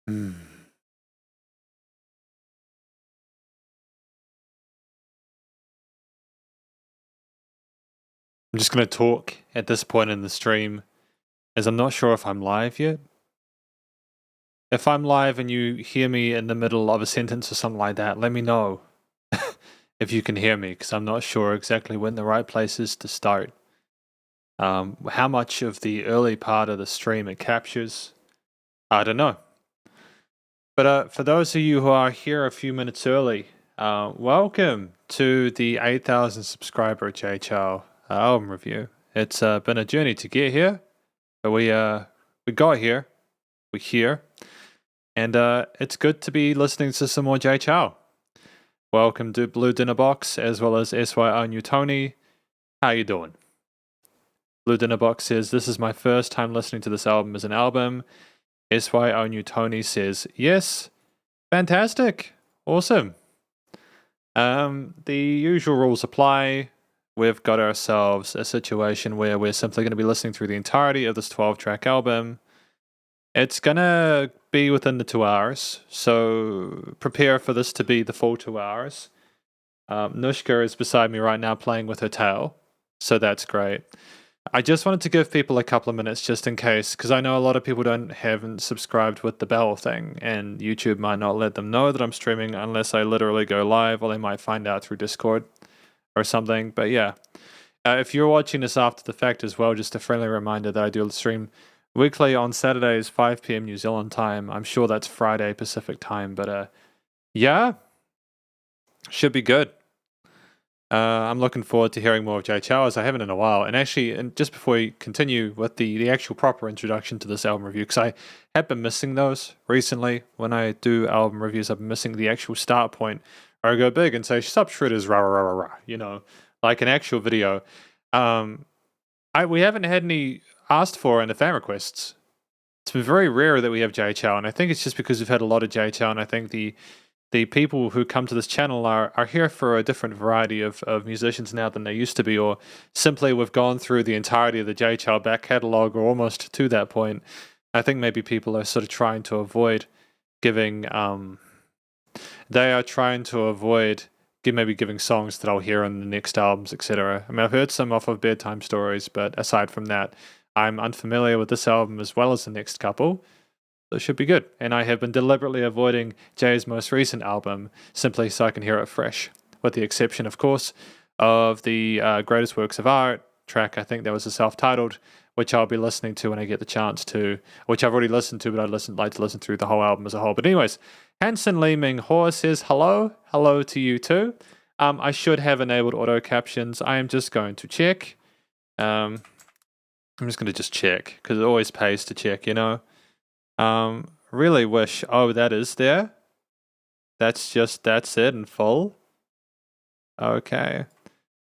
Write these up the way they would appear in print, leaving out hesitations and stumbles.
Hmm. I'm just going to talk at this point in the stream, as I'm not sure if I'm live yet. If I'm live and you hear me in the middle of a sentence or something like that, let me know if you can hear me, because I'm not sure exactly when the right place is to start. How much of the early part of the stream it captures, I don't know. But for those of you who are here a few minutes early, welcome to the 8,000 subscriber J Chou album review. It's been a journey to get here, but we got here. We're here, and it's good to be listening to some more J Chou. Welcome to Blue Dinner Box, as well as SYO New Tony. How you doing? Blue Dinner Box says, this is my first time listening to this album as an album. SYO New Tony says, yes, fantastic, awesome. The usual rules apply. We've got ourselves a situation where we're simply going to be listening through the entirety of this 12-track album. It's going to be within the 2 hours, so prepare for this to be the full 2 hours. Nushka is beside me right now playing with her tail, so that's great. I just wanted to give people a couple of minutes just in case, because I know a lot of people haven't subscribed with the bell thing, and YouTube might not let them know that I'm streaming unless I literally go live, or they might find out through Discord or something. But yeah, if you're watching this after the fact as well, just a friendly reminder that I do stream weekly on Saturdays, 5 p.m. New Zealand time. I'm sure that's Friday Pacific time, but yeah, should be good. I'm looking forward to hearing more of J Chou, as I haven't in a while. And actually, and just before we continue with the actual proper introduction to this album review, because I have been missing those recently. When I do album reviews, I've been missing the actual start point where I go big and say, sup shredders, rah, rah, rah, rah, rah, you know, like an actual video. We haven't had any asked for in the fan requests. It's been very rare that we have J Chou, and I think it's just because we've had a lot of J Chou, and I think the people who come to this channel are here for a different variety of musicians now than they used to be, or simply we've gone through the entirety of the J Chou back catalogue, or almost to that point. I think maybe people are sort of trying to avoid giving, maybe giving songs that I'll hear on the next albums, etc. I mean, I've heard some off of Bedtime Stories, but aside from that, I'm unfamiliar with this album as well as the next couple. It should be good. And I have been deliberately avoiding Jay's most recent album simply so I can hear it fresh, with the exception, of course, of the Greatest Works of Art track. I think that was a self-titled, which I'll be listening to when I get the chance to, which I've already listened to, but I'd like to listen through the whole album as a whole. But anyways, Hanson Lee Ming Ho says hello to you too. I should have enabled auto captions. I am just going to check. I'm just going to check, because it always pays to check, you know. Really wish, that is there. That's it in full. Okay.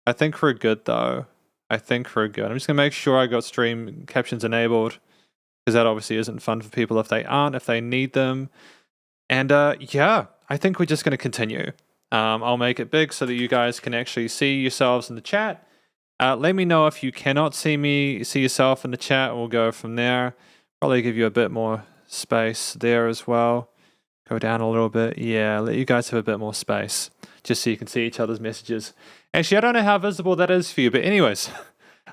I think we're good though. I'm just gonna make sure I got stream captions enabled, because that obviously isn't fun for people if they need them. And yeah, I think we're just gonna continue. I'll make it big so that you guys can actually see yourselves in the chat. Let me know if you cannot see yourself in the chat, and we'll go from there. Probably give you a bit more space there as well. Go down a little bit. Yeah, let you guys have a bit more space, just so you can see each other's messages. Actually, I don't know how visible that is for you, but anyways,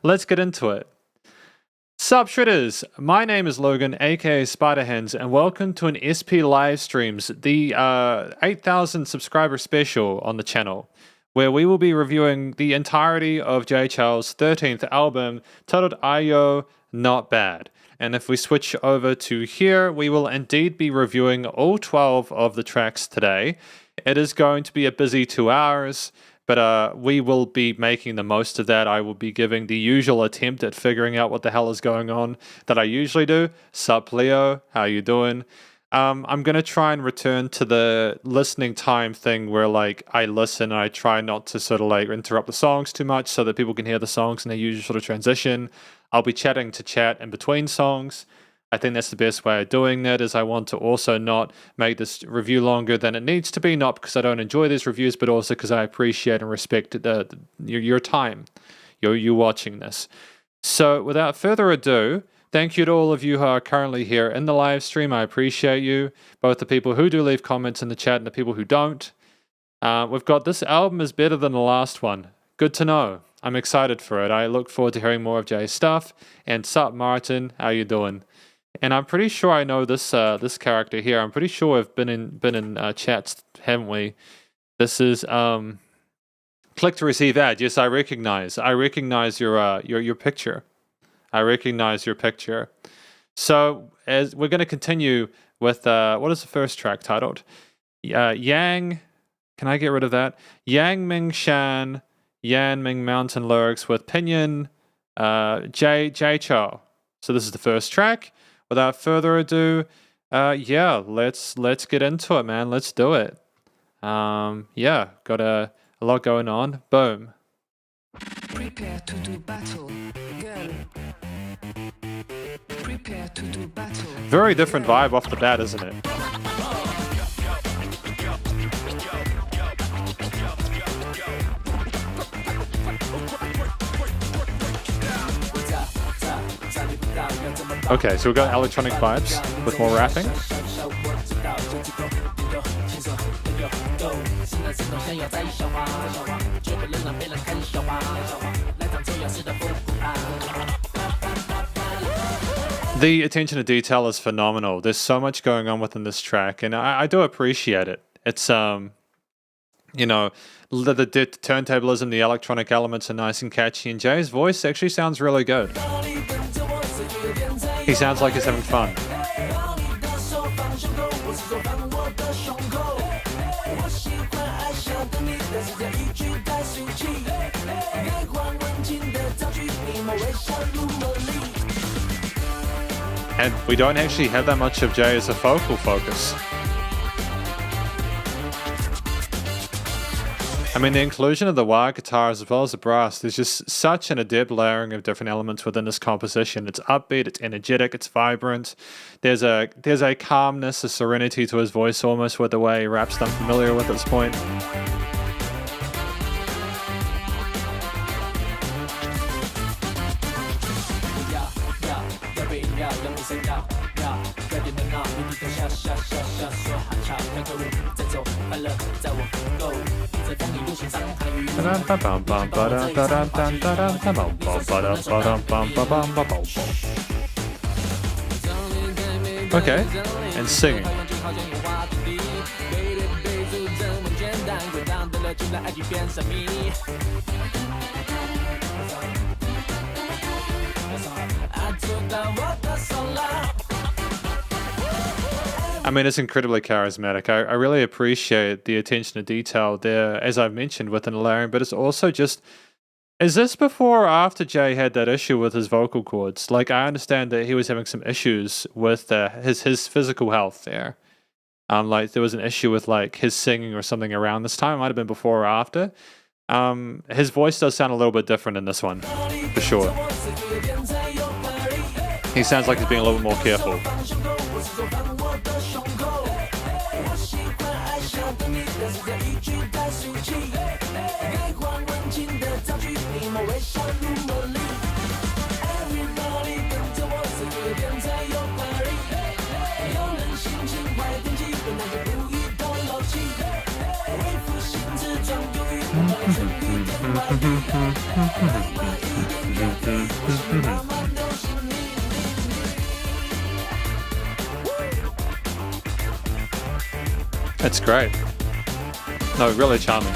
let's get into it. Sup Shredders, my name is Logan, aka Spiderhands, and welcome to an SP LIVESTREAMS, the 8,000 subscriber special on the channel, where we will be reviewing the entirety of J Chou's 13th album, titled Aiyo, Not Bad. And if we switch over to here, we will indeed be reviewing all 12 of the tracks today. It is going to be a busy 2 hours, but we will be making the most of that. I will be giving the usual attempt at figuring out what the hell is going on that I usually do. Sup, Leo? How you doing? I'm going to try and return to the listening time thing where, like, I listen and I try not to sort of, like, interrupt the songs too much so that people can hear the songs in their usual sort of transition. I'll be chatting to chat in between songs. I think that's the best way of doing that, is I want to also not make this review longer than it needs to be, not because I don't enjoy these reviews, but also because I appreciate and respect your time, you watching this. So without further ado, Thank you to all of you who are currently here in the live stream. I appreciate you, both the people who do leave comments in the chat and the people who don't. We've got this album is better than the last one. Good to know. I'm excited for it. I look forward to hearing more of Jay's stuff. And sup, Martin? How you doing? And I'm pretty sure I know this this character here. I'm pretty sure we've been in chats, haven't we? This is click to receive ad. Yes, I recognize your picture. I recognize your picture. So as we're going to continue with what is the first track titled? Yang. Can I get rid of that? Yang Ming Shan, Yan Ming Mountain lyrics with Pinyin, Chou. So this is the first track. Without further ado, yeah, let's get into it, man. Let's do it. Yeah, got a lot going on. Boom. Prepare to do battle, girl. Prepare to do battle. Very different vibe off the bat, isn't it? Okay, so we've got electronic vibes with more rapping. The attention to detail is phenomenal. There's so much going on within this track, and I do appreciate it. It's you know, the turntablism, the electronic elements are nice and catchy, and Jay's voice actually sounds really good. He sounds like he's having fun. And we don't actually have that much of Jay as a focal focus. I mean, the inclusion of the wire guitars as well as the brass, there's just such an adept layering of different elements within this composition. It's upbeat, it's energetic, it's vibrant. There's a calmness, a serenity to his voice almost with the way he raps that I'm familiar with at this point. Okay, and singing. I mean, it's incredibly charismatic. I really appreciate the attention to detail there, as I've mentioned, within the layering, but it's also just... Is this before or after Jay had that issue with his vocal cords? Like, I understand that he was having some issues with his physical health there. Like, there was an issue with, like, his singing or something around this time. It might have been before or after. His voice does sound a little bit different in this one, for sure. He sounds like he's being a little bit more careful. That's great. No, really charming.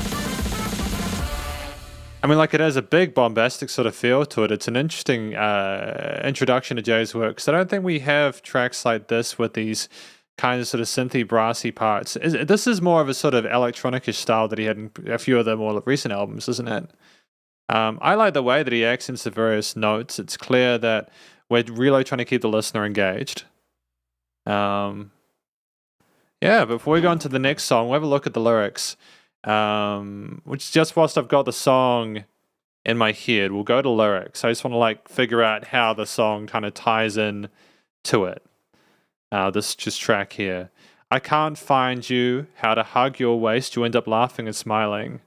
I mean, like, it has a big bombastic sort of feel to it. It's an interesting introduction to Jay's work. Because I don't think we have tracks like this with these kind of sort of synthy, brassy parts. This is more of a sort of electronic-ish style that he had in a few of the more recent albums, isn't it? I like the way that he accents the various notes. It's clear that we're really trying to keep the listener engaged. Yeah, before we go on to the next song, we'll have a look at the lyrics. Which just whilst I've got the song in my head, we'll go to lyrics. I just want to like figure out how the song kind of ties in to it. This just track here. I can't find you, how to hug your waist, you end up laughing and smiling.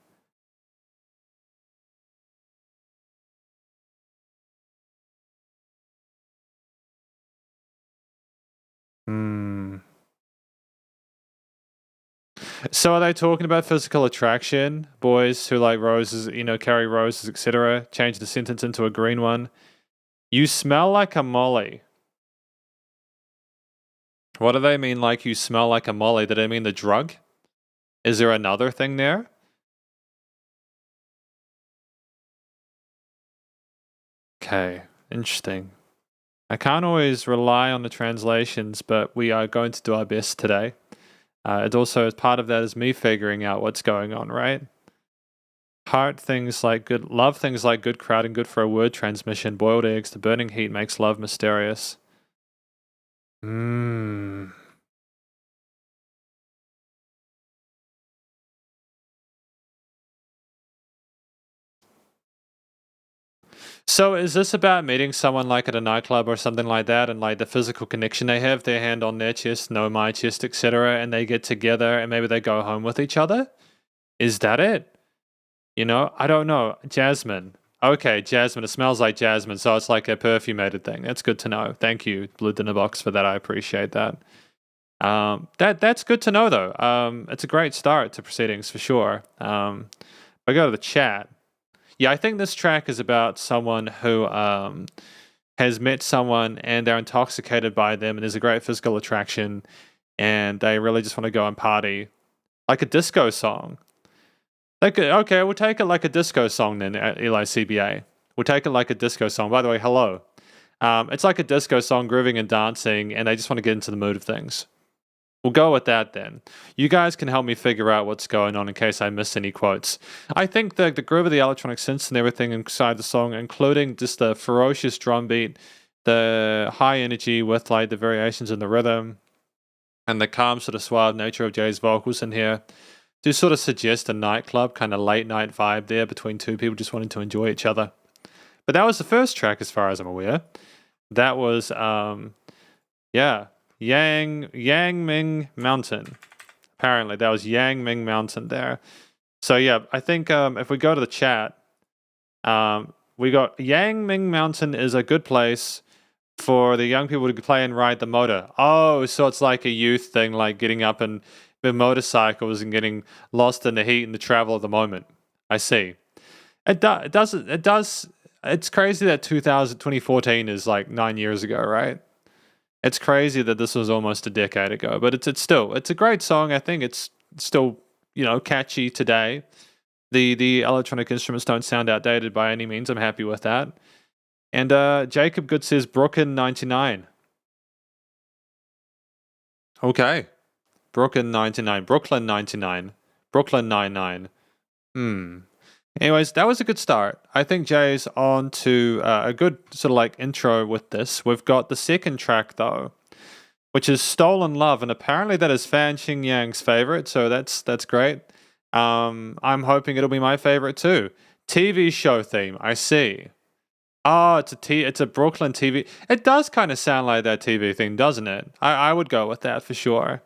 So are they talking about physical attraction? Boys who like roses, carry roses, etc. Change the sentence into a green one. You smell like a molly. What do they mean like you smell like a molly? Do they mean the drug? Is there another thing there? Okay, interesting. I can't always rely on the translations, but we are going to do our best today. It also, as part of that, is me figuring out what's going on, right? Love things like good crowding, good for a word transmission. Boiled eggs, the burning heat makes love mysterious. So is this about meeting someone like at a nightclub or something like that, and like the physical connection they have, their hand on their chest, no my chest, etc., and they get together and maybe they go home with each other? Is that it? I don't know. Jasmine. Okay, jasmine. It smells like jasmine, so it's like a perfumated thing. That's good to know. Thank you, Blue Dinner Box, for that. I appreciate that. That's good to know, though. It's a great start to proceedings for sure. I go to the chat. Yeah, I think this track is about someone who has met someone and they're intoxicated by them, and there's a great physical attraction, and they really just want to go and party, like a disco song. Okay, we'll take it like a disco song then, Eli CBA. We'll take it like a disco song. By the way, hello. It's like a disco song, grooving and dancing, and they just want to get into the mood of things. We'll go with that then. You guys can help me figure out what's going on in case I miss any quotes. I think the groove of the electronic synths and everything inside the song, including just the ferocious drum beat, the high energy with like the variations in the rhythm, and the calm sort of suave nature of Jay's vocals in here, do sort of suggest a nightclub kind of late night vibe there between two people just wanting to enjoy each other. But that was the first track as far as I'm aware. That was, Yang Ming Mountain. Apparently that was Yang Ming Mountain there. So yeah, I think if we go to the chat, we got Yang Ming Mountain is a good place for the young people to play and ride the motor. Oh, so it's like a youth thing, like getting up and the motorcycles and getting lost in the heat and the travel of the moment. I see. It does. It's crazy that 2014 is like 9 years ago, right? It's crazy that this was almost a decade ago, but it's a great song. I think it's still, catchy today. The electronic instruments don't sound outdated by any means. I'm happy with that. And Jacob Good says Brooklyn 99. Okay. Brooklyn 99. Brooklyn 99. Brooklyn 99. Anyways, that was a good start. I think Jay's on to a good sort of like intro with this. We've got the second track though, which is Stolen Love, and apparently that is Fan Xing Yang's favorite, so that's great. I'm hoping it'll be my favorite too. TV show theme, I see. Oh, it's a Brooklyn TV. It does kind of sound like that TV thing, doesn't it? I would go with that for sure.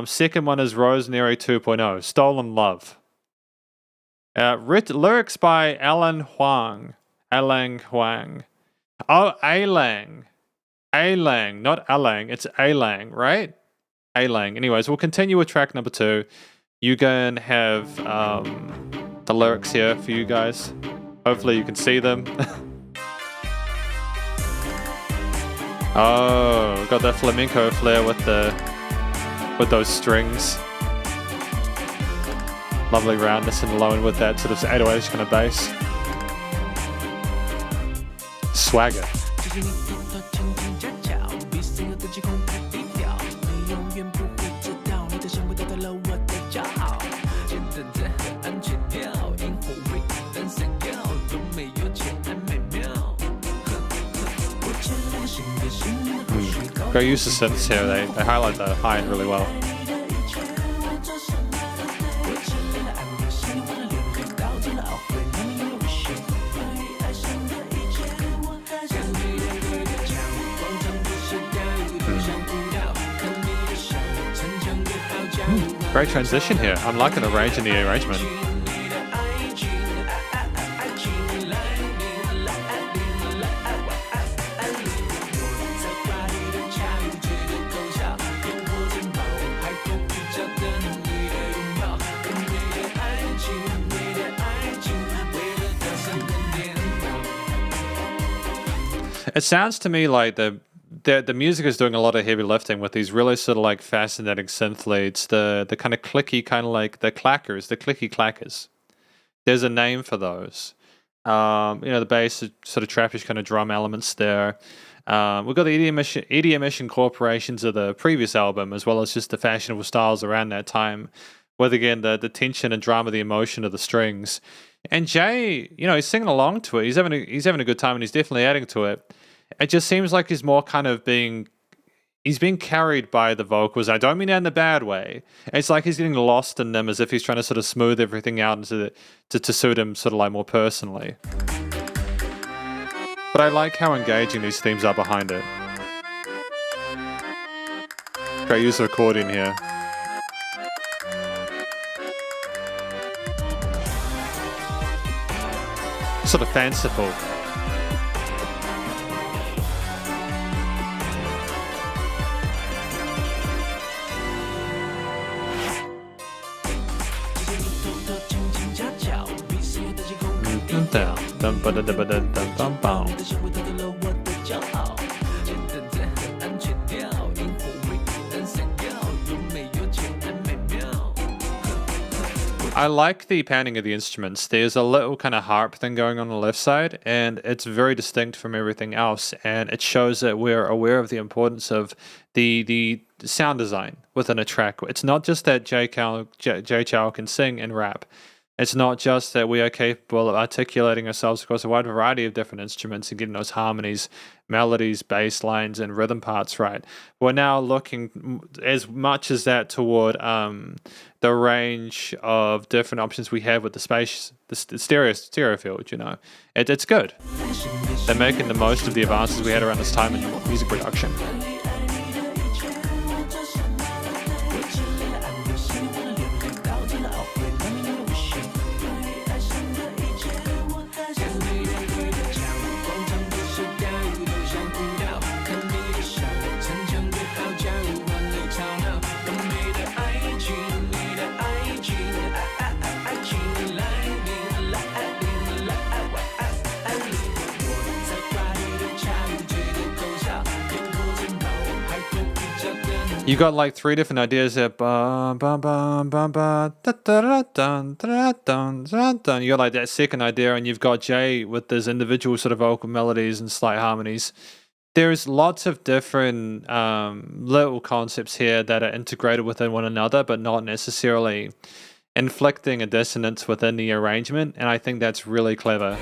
Second one is Rosemary 2.0, Stolen Love. Lyrics by Alan Huang. Alang Huang. Oh, Alang. Alang, not Alang. It's Alang, right? Alang. Anyways, we'll continue with track number 2. You can have the lyrics here for you guys. Hopefully you can see them. Oh, we've got that flamenco flair with those strings. Lovely roundness and low end with that sort of 808 kind of bass. Swagger. Great use of synths here. They highlight the high end really well. Great transition here. I'm liking the range in the arrangement. It sounds to me like the music is doing a lot of heavy lifting with these really sort of like fascinating synth leads, the kind of clicky, kind of like the clackers, the clicky clackers. There's a name for those. The bass, sort of trappish kind of drum elements there. We've got the EDM-ish incorporations of the previous album, as well as just the fashionable styles around that time, with again the tension and drama, the emotion of the strings. And Jay, he's singing along to it. He's having a good time, and he's definitely adding to it. It just seems like he's more kind of he's being carried by the vocals. I don't mean that in a bad way. It's like he's getting lost in them, as if he's trying to sort of smooth everything out to suit him sort of like more personally. But I like how engaging these themes are behind it. Great use of accordion here. Sort of fanciful. I like the panning of the instruments. There's a little kind of harp thing going on the left side, and it's very distinct from everything else, and it shows that we're aware of the importance of the sound design within a track. It's not just that Jay Chou can sing and rap. It's not just that we are capable of articulating ourselves across a wide variety of different instruments and getting those harmonies, melodies, bass lines, and rhythm parts right. We're now looking as much as that toward the range of different options we have with the stereo field. It's good. They're making the most of the advances we had around this time in music production. You got like 3 different ideas there. You got like that second idea, and you've got Jay with his individual sort of vocal melodies and slight harmonies. There's lots of different little concepts here that are integrated within one another, but not necessarily inflicting a dissonance within the arrangement, and I think that's really clever.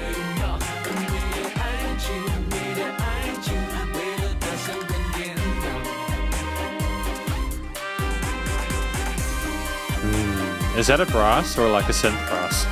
Is that a brass or like a synth brass?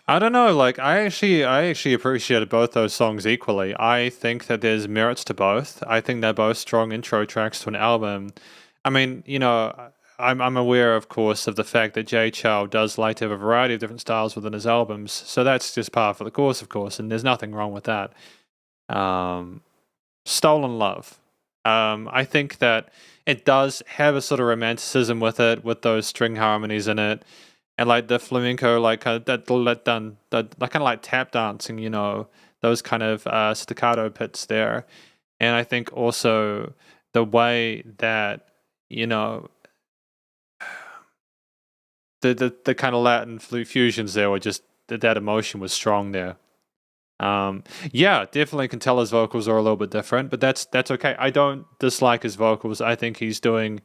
I don't know, like I actually appreciated both those songs equally. I think that there's merits to both. I think they're both strong intro tracks to an album. I mean, I'm aware, of course, of the fact that Jay Chou does like to have a variety of different styles within his albums, so that's just par for the course, of course, and there's nothing wrong with that. Stolen Love. I think that it does have a sort of romanticism with it, with those string harmonies in it. And like the flamenco, like that kind of like tap dancing, those kind of staccato pits there. And I think also the way that the kind of Latin fusions there were just that emotion was strong there. Yeah, definitely can tell his vocals are a little bit different, but that's okay. I don't dislike his vocals. I think he's still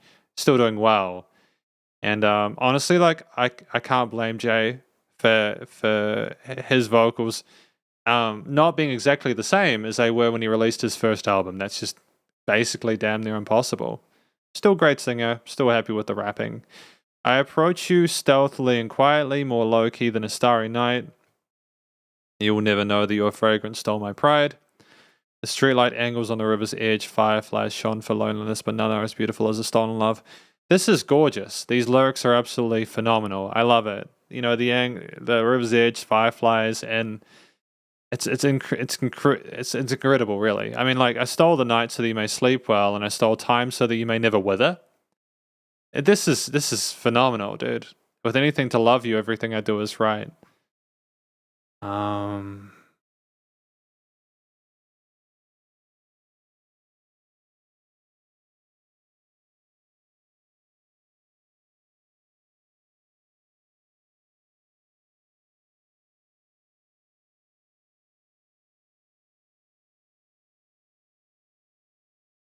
doing well. And honestly, like I can't blame Jay for his vocals not being exactly the same as they were when he released his first album. That's just basically damn near impossible. Still great singer, still happy with the rapping. I approach you stealthily and quietly, more low-key than a starry night. You will never know that your fragrance stole my pride. The streetlight angles on the river's edge, fireflies shone for loneliness, but none are as beautiful as a stolen love. This is gorgeous. These lyrics are absolutely phenomenal. I love it. You know, the river's edge, fireflies, and it's incredible, really. I mean, like, I stole the night so that you may sleep well, and I stole time so that you may never wither. This is phenomenal, dude. With anything to love you, everything I do is right.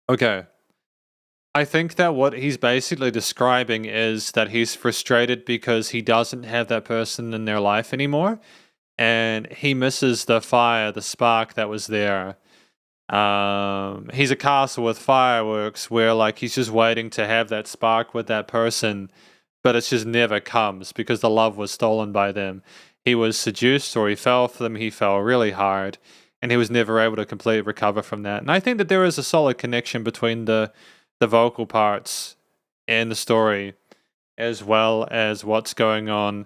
Okay. I think that what he's basically describing is that he's frustrated because he doesn't have that person in their life anymore, and he misses the fire, the spark that was there. He's a castle with fireworks where, like, he's just waiting to have that spark with that person, but it just never comes because the love was stolen by them. He was seduced, or he fell for them. He fell really hard, and he was never able to completely recover from that. And I think that there is a solid connection between the vocal parts and the story, as well as what's going on,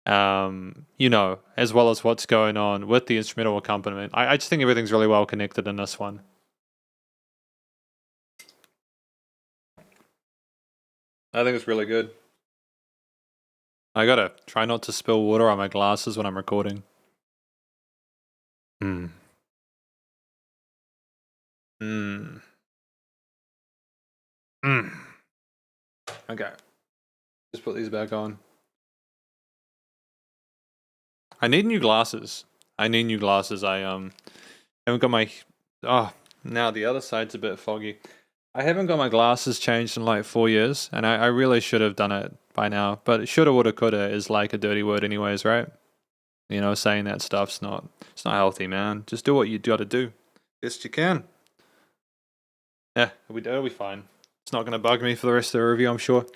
as well as what's going on with the instrumental accompaniment. I just think everything's really well connected in this one. I think it's really good. I gotta try not to spill water on my glasses when I'm recording. Okay. Just put these back on. I need new glasses. I haven't got my... Oh, now the other side's a bit foggy. I haven't got my glasses changed in like 4 years, and I really should have done it by now. But shoulda, woulda, coulda is like a dirty word anyways, right? You know, saying that stuff's not healthy, man. Just do what you gotta do. Best you can. Yeah, it'll be fine. It's not gonna bug me for the rest of the review, I'm sure.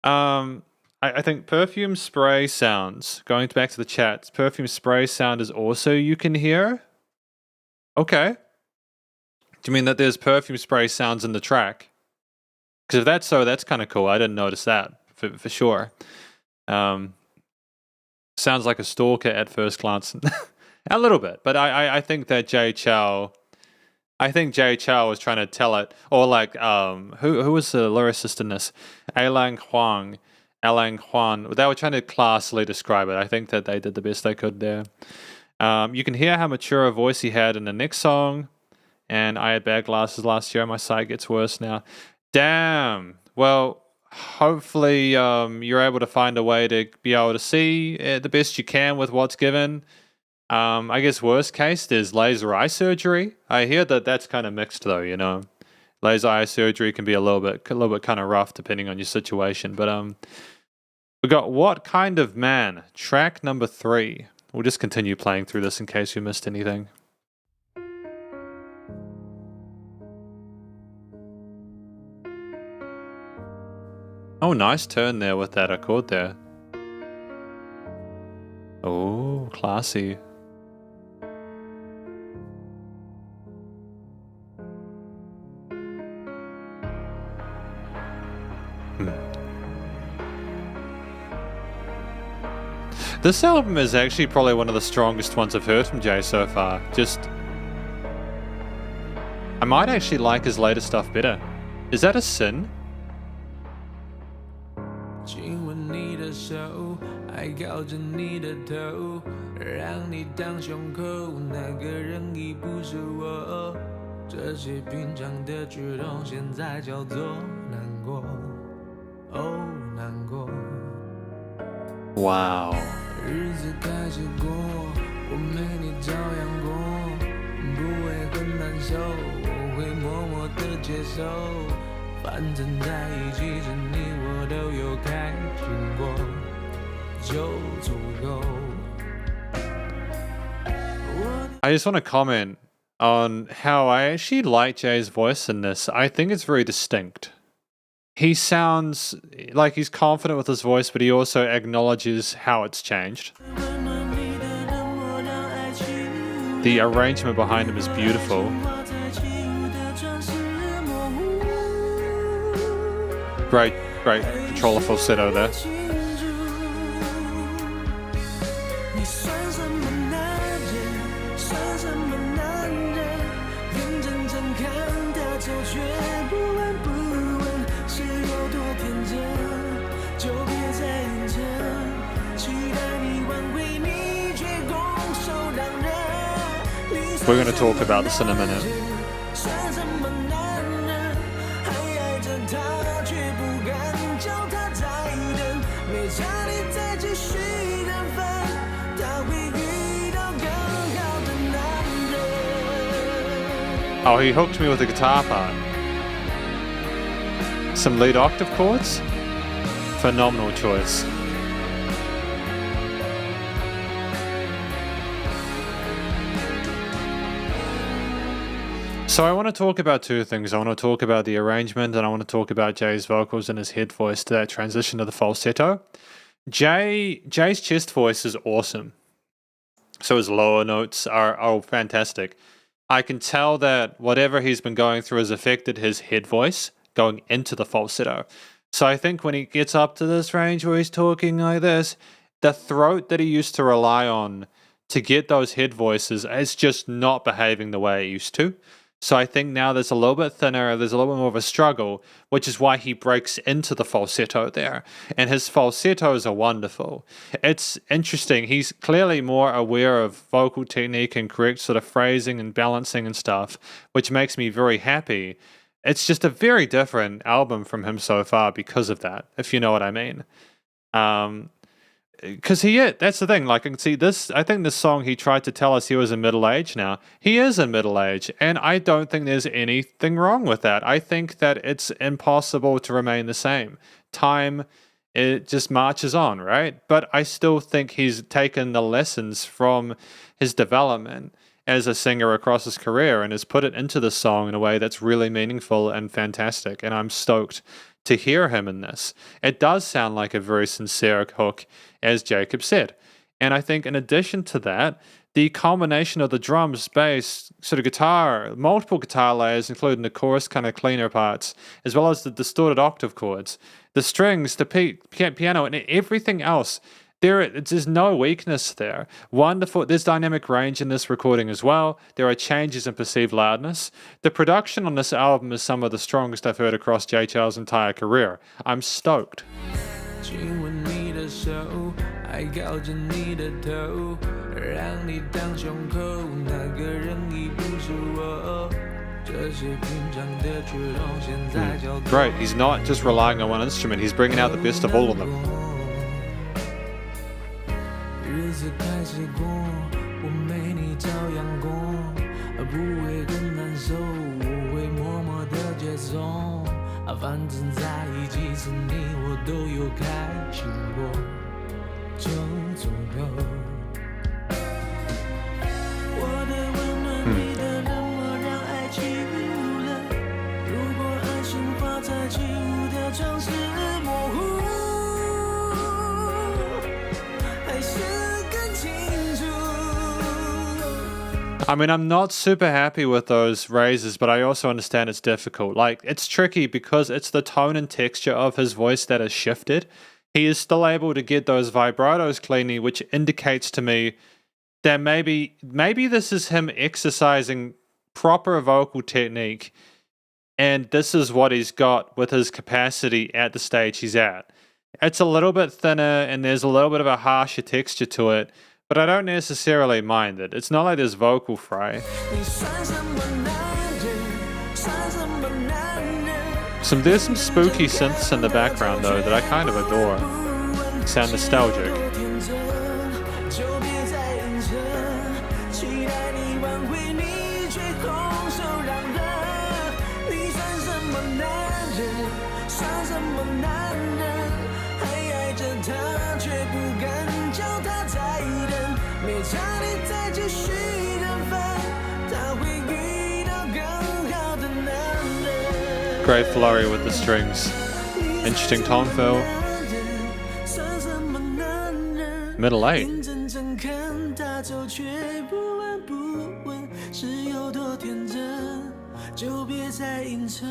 I think perfume spray sounds, going back to the chat, perfume spray sound is also you can hear? Okay. Do you mean that there's perfume spray sounds in the track? Because if that's so, that's kind of cool. I didn't notice that, for sure. Sounds like a stalker at first glance. A little bit, but I think that Jay Chou was trying to tell it, or like, who was the lyricist in this? Alang Huang. They were trying to classily describe it. I think that they did the best they could there. You can hear how mature a voice he had in the next song. And I had bad glasses last year. My sight gets worse now. Damn. Well, hopefully you're able to find a way to be able to see the best you can with what's given. I guess worst case, there's laser eye surgery. I hear that that's kind of mixed though, you know. Laser eye surgery can be a little bit kind of rough depending on your situation. But we got What Kind of Man, track number 3. We'll just continue playing through this in case you missed anything. Oh, nice turn there with that accord there. Oh, classy. This album is actually probably one of the strongest ones I've heard from Jay so far. I might actually like his later stuff better. Is that a sin? 亲吻你的手，还靠着你的头，让你当胸口，那个人已不是我。这些平常的举动，现在叫做难过，哦，难过。Wow. 日子开始过，我没你照样过，不会很难受，我会默默的接受。反正在一起时，你我都有开心过，就足够。I just want to comment on how I actually like Jay's voice in this. I think it's very distinct. He sounds like he's confident with his voice, but he also acknowledges how it's changed. The arrangement behind him is beautiful. Great controller falsetto there. We're going to talk about this in a minute. Oh, he hooked me with the guitar part. Some lead octave chords. Phenomenal choice. So I want to talk about two things. I want to talk about the arrangement and I want to talk about Jay's vocals and his head voice to that transition to the falsetto. Jay's chest voice is awesome. So his lower notes are fantastic. I can tell that whatever he's been going through has affected his head voice going into the falsetto. So I think when he gets up to this range where he's talking like this, the throat that he used to rely on to get those head voices is just not behaving the way it used to. So I think now there's a little bit thinner, there's a little bit more of a struggle, which is why he breaks into the falsetto there. And his falsettos are wonderful. It's interesting. He's clearly more aware of vocal technique and correct sort of phrasing and balancing and stuff, which makes me very happy. It's just a very different album from him so far because of that, if you know what I mean. Because that's the thing, like I can see this, I think this song he tried to tell us he was in middle age now. He is in middle age, and I don't think there's anything wrong with that. I think that it's impossible to remain the same. Time, it just marches on, right? But I still think he's taken the lessons from his development as a singer across his career and has put it into the song in a way that's really meaningful and fantastic, and I'm stoked to hear him in this. It does sound like a very sincere hook, as Jacob said. And I think in addition to that, the combination of the drums, bass, sort of guitar, multiple guitar layers, including the chorus kind of cleaner parts, as well as the distorted octave chords, the strings, the piano, and everything else, there's no weakness there. Wonderful. There's dynamic range in this recording as well. There are changes in perceived loudness. The production on this album is some of the strongest I've heard across Jay Chou's entire career. I'm stoked. Great. He's not just relying on one instrument. He's bringing out the best of all of them. 日子开始过，我没你照样过，不会更难受，我会默默的接受，反正在一起时你我都有开心过，就足够。我的温暖，你的冷漠，让爱起雾了。如果爱情画在起雾的城市模糊，还是。I mean, I'm not super happy with those raises, but I also understand it's difficult. Like, it's tricky because it's the tone and texture of his voice that has shifted. He is still able to get those vibratos cleanly, which indicates to me that maybe this is him exercising proper vocal technique, and this is what he's got with his capacity at the stage he's at. It's a little bit thinner, and there's a little bit of a harsher texture to it, but I don't necessarily mind it. It's not like there's vocal fry. There's some spooky synths in the background though that I kind of adore. Sound nostalgic. Great flurry with the strings. Interesting tone fill. Middle 8. 就别再硬撑，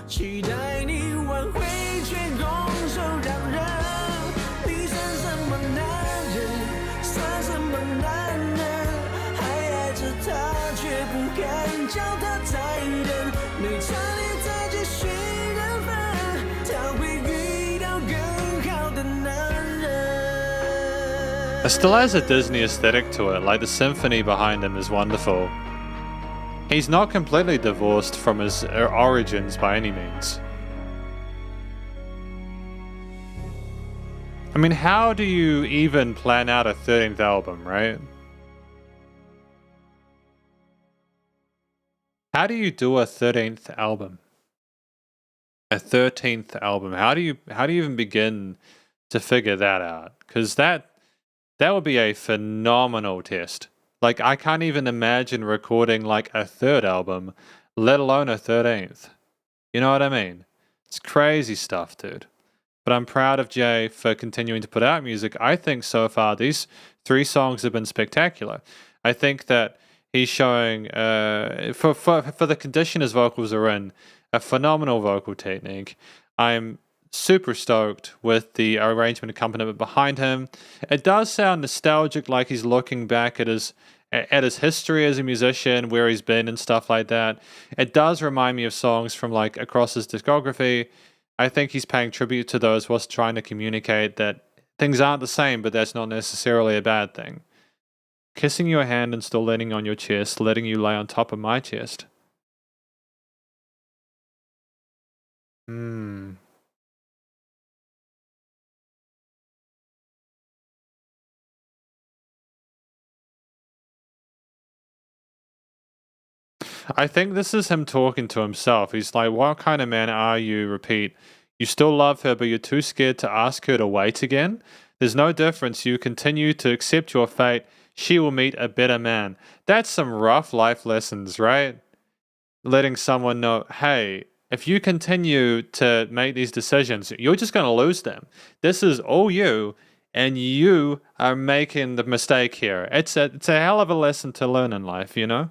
期待你挽回却拱手让人。你算什么男人？算什么男人？还爱着他，却不敢叫他再等。没差你再继续人分，他会遇到更好的男人。 It still has a Disney aesthetic to it, like the symphony behind him is wonderful. He's not completely divorced from his origins by any means. I mean, how do you even plan out a 13th album, right? How do you do a 13th album? A 13th album. How do you even begin to figure that out? Because that would be a phenomenal test. Like, I can't even imagine recording like a third album, let alone a 13th. You know what I mean? It's crazy stuff, dude. But I'm proud of Jay for continuing to put out music. I think so far these 3 songs have been spectacular. I think that he's showing, for the condition his vocals are in, a phenomenal vocal technique. I'm super stoked with the arrangement accompaniment behind him. It does sound nostalgic, like he's looking back at his history as a musician, where he's been and stuff like that. It does remind me of songs from like across his discography. I think he's paying tribute to those whilst trying to communicate that things aren't the same, but that's not necessarily a bad thing. Kissing your hand and still leaning on your chest, letting you lay on top of my chest. I think this is him talking to himself. He's like, what kind of man are you? Repeat. You still love her, but you're too scared to ask her to wait again? There's no difference. You continue to accept your fate. She will meet a better man. That's some rough life lessons, right? Letting someone know, hey, if you continue to make these decisions, you're just going to lose them. This is all you, and you are making the mistake here. It's a hell of a lesson to learn in life, you know?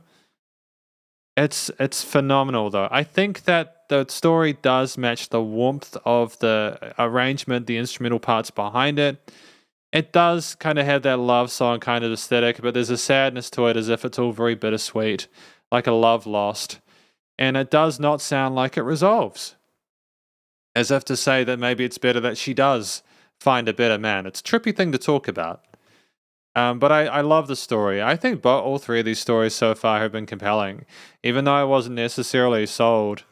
It's phenomenal though. I think that the story does match the warmth of the arrangement, the instrumental parts behind it. It does kind of have that love song kind of aesthetic, but there's a sadness to it as if it's all very bittersweet, like a love lost. And it does not sound like it resolves. As if to say that maybe it's better that she does find a better man. It's a trippy thing to talk about. But I love the story. I think all 3 of these stories so far have been compelling. Even though I wasn't necessarily sold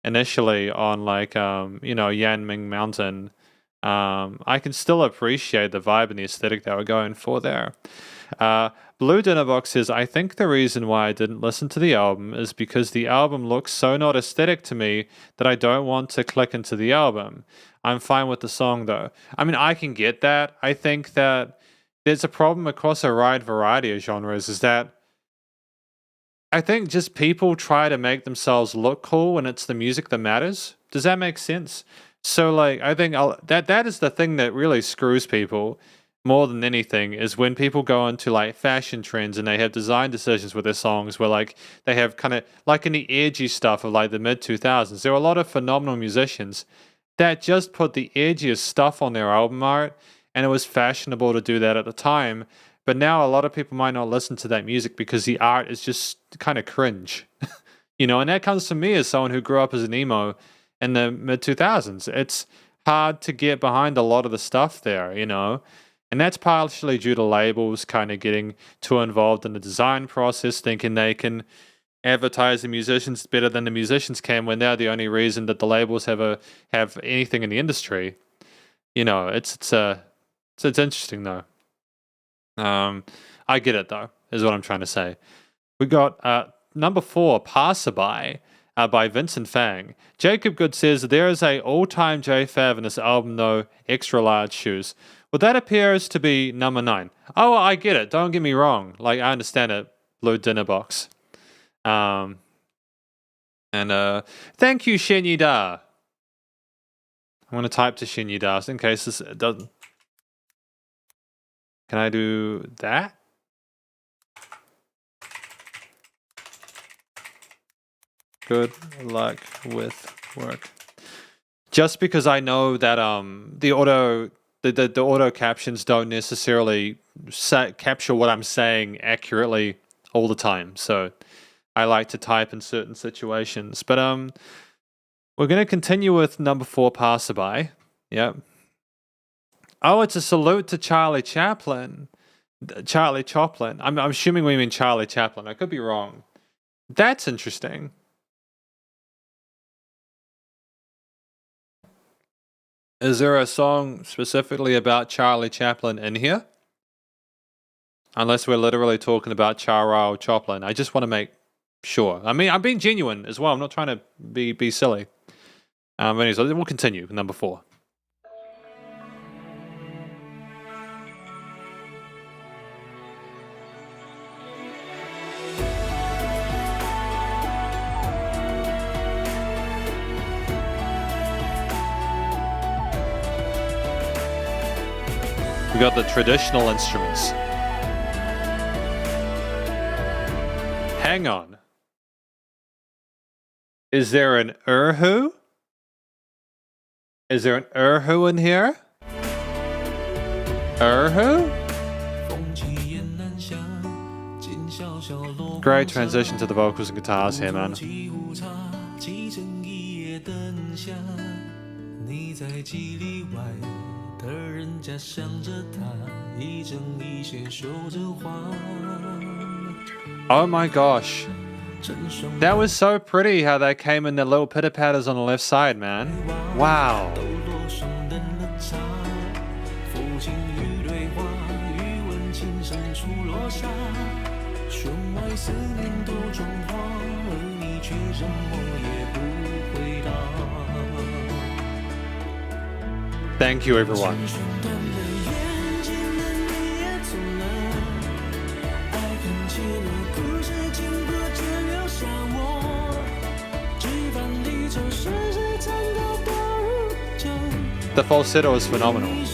initially on like, Yanming Mountain, I can still appreciate the vibe and the aesthetic they were going for there. Blue Dinner Box says, I think the reason why I didn't listen to the album is because the album looks so not aesthetic to me that I don't want to click into the album. I'm fine with the song though. I mean, I can get that. I think that there's a problem across a wide variety of genres is that I think just people try to make themselves look cool when it's the music that matters. Does that make sense? So like, I think that is the thing that really screws people more than anything is when people go into like fashion trends and they have design decisions with their songs where like they have kind of like in the edgy stuff of like the mid 2000s. There were a lot of phenomenal musicians that just put the edgiest stuff on their album art. And it was fashionable to do that at the time. But now a lot of people might not listen to that music because the art is just kind of cringe. And that comes from me as someone who grew up as an emo in the mid 2000s. It's hard to get behind a lot of the stuff there, And that's partially due to labels kind of getting too involved in the design process, thinking they can advertise the musicians better than the musicians can when they're the only reason that the labels have anything in the industry. It's interesting though. I get it though, is what I'm trying to say. We got number 4, Passerby, by Vincent Fang. Jacob Good says, there is a all-time J-Fav in this album though, extra large shoes. Well, that appears to be number 9. Oh, I get it. Don't get me wrong. Like, I understand it. Blue Dinner Box. And thank you, Shenyida. I'm going to type to Shenyida in case this doesn't. Can I do that? Good luck with work. Just because I know that the auto captions don't necessarily capture what I'm saying accurately all the time, so I like to type in certain situations. But we're going to continue with number 4, passerby. Yep. Oh, it's a salute to Charlie Chaplin. Charlie Choplin. I'm assuming we mean Charlie Chaplin. I could be wrong. That's interesting. Is there a song specifically about Charlie Chaplin in here? Unless we're literally talking about Charles Choplin. I just want to make sure. I mean, I'm being genuine as well. I'm not trying to be silly. Anyways, we'll continue. Number 4. We got the traditional instruments. Hang on. Is there an erhu? Is there an erhu in here? Erhu? Great transition to the vocals and guitars here, man. Oh my gosh. That was so pretty how they came in the little pitter patters on the left side, man. Wow. Thank you, everyone. The falsetto is phenomenal.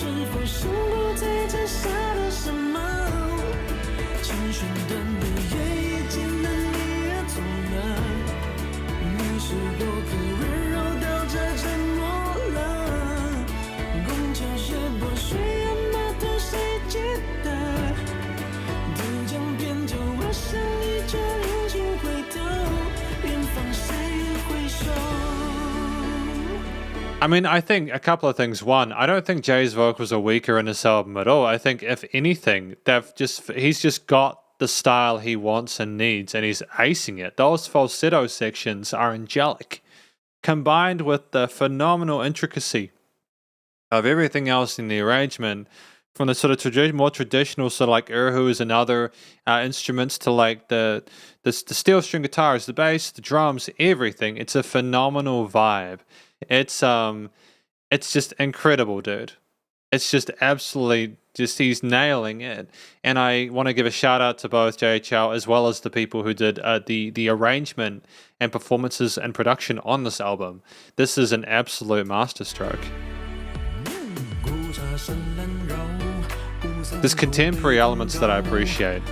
I mean, I think a couple of things. One, I don't think Jay's vocals are weaker in this album at all. I think, if anything, he's just got the style he wants and needs, and he's acing it. Those falsetto sections are angelic, combined with the phenomenal intricacy of everything else in the arrangement, from the sort of more traditional sort of like erhus and other instruments to like the steel string guitars, the bass, the drums, everything. It's a phenomenal vibe. It's just incredible, dude. It's just absolutely he's nailing it. And I want to give a shout out to both Jay Chou as well as the people who did the arrangement and performances and production on this album. This is an absolute masterstroke. There's contemporary elements that I appreciate.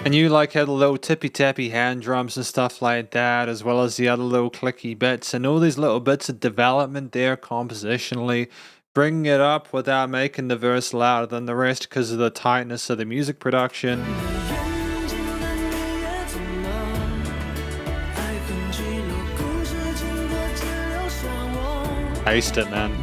And you like had the little tippy-tappy hand drums and stuff like that, as well as the other little clicky bits, and all these little bits of development there compositionally, bringing it up without making the verse louder than the rest because of the tightness of the music production. Aced it, man.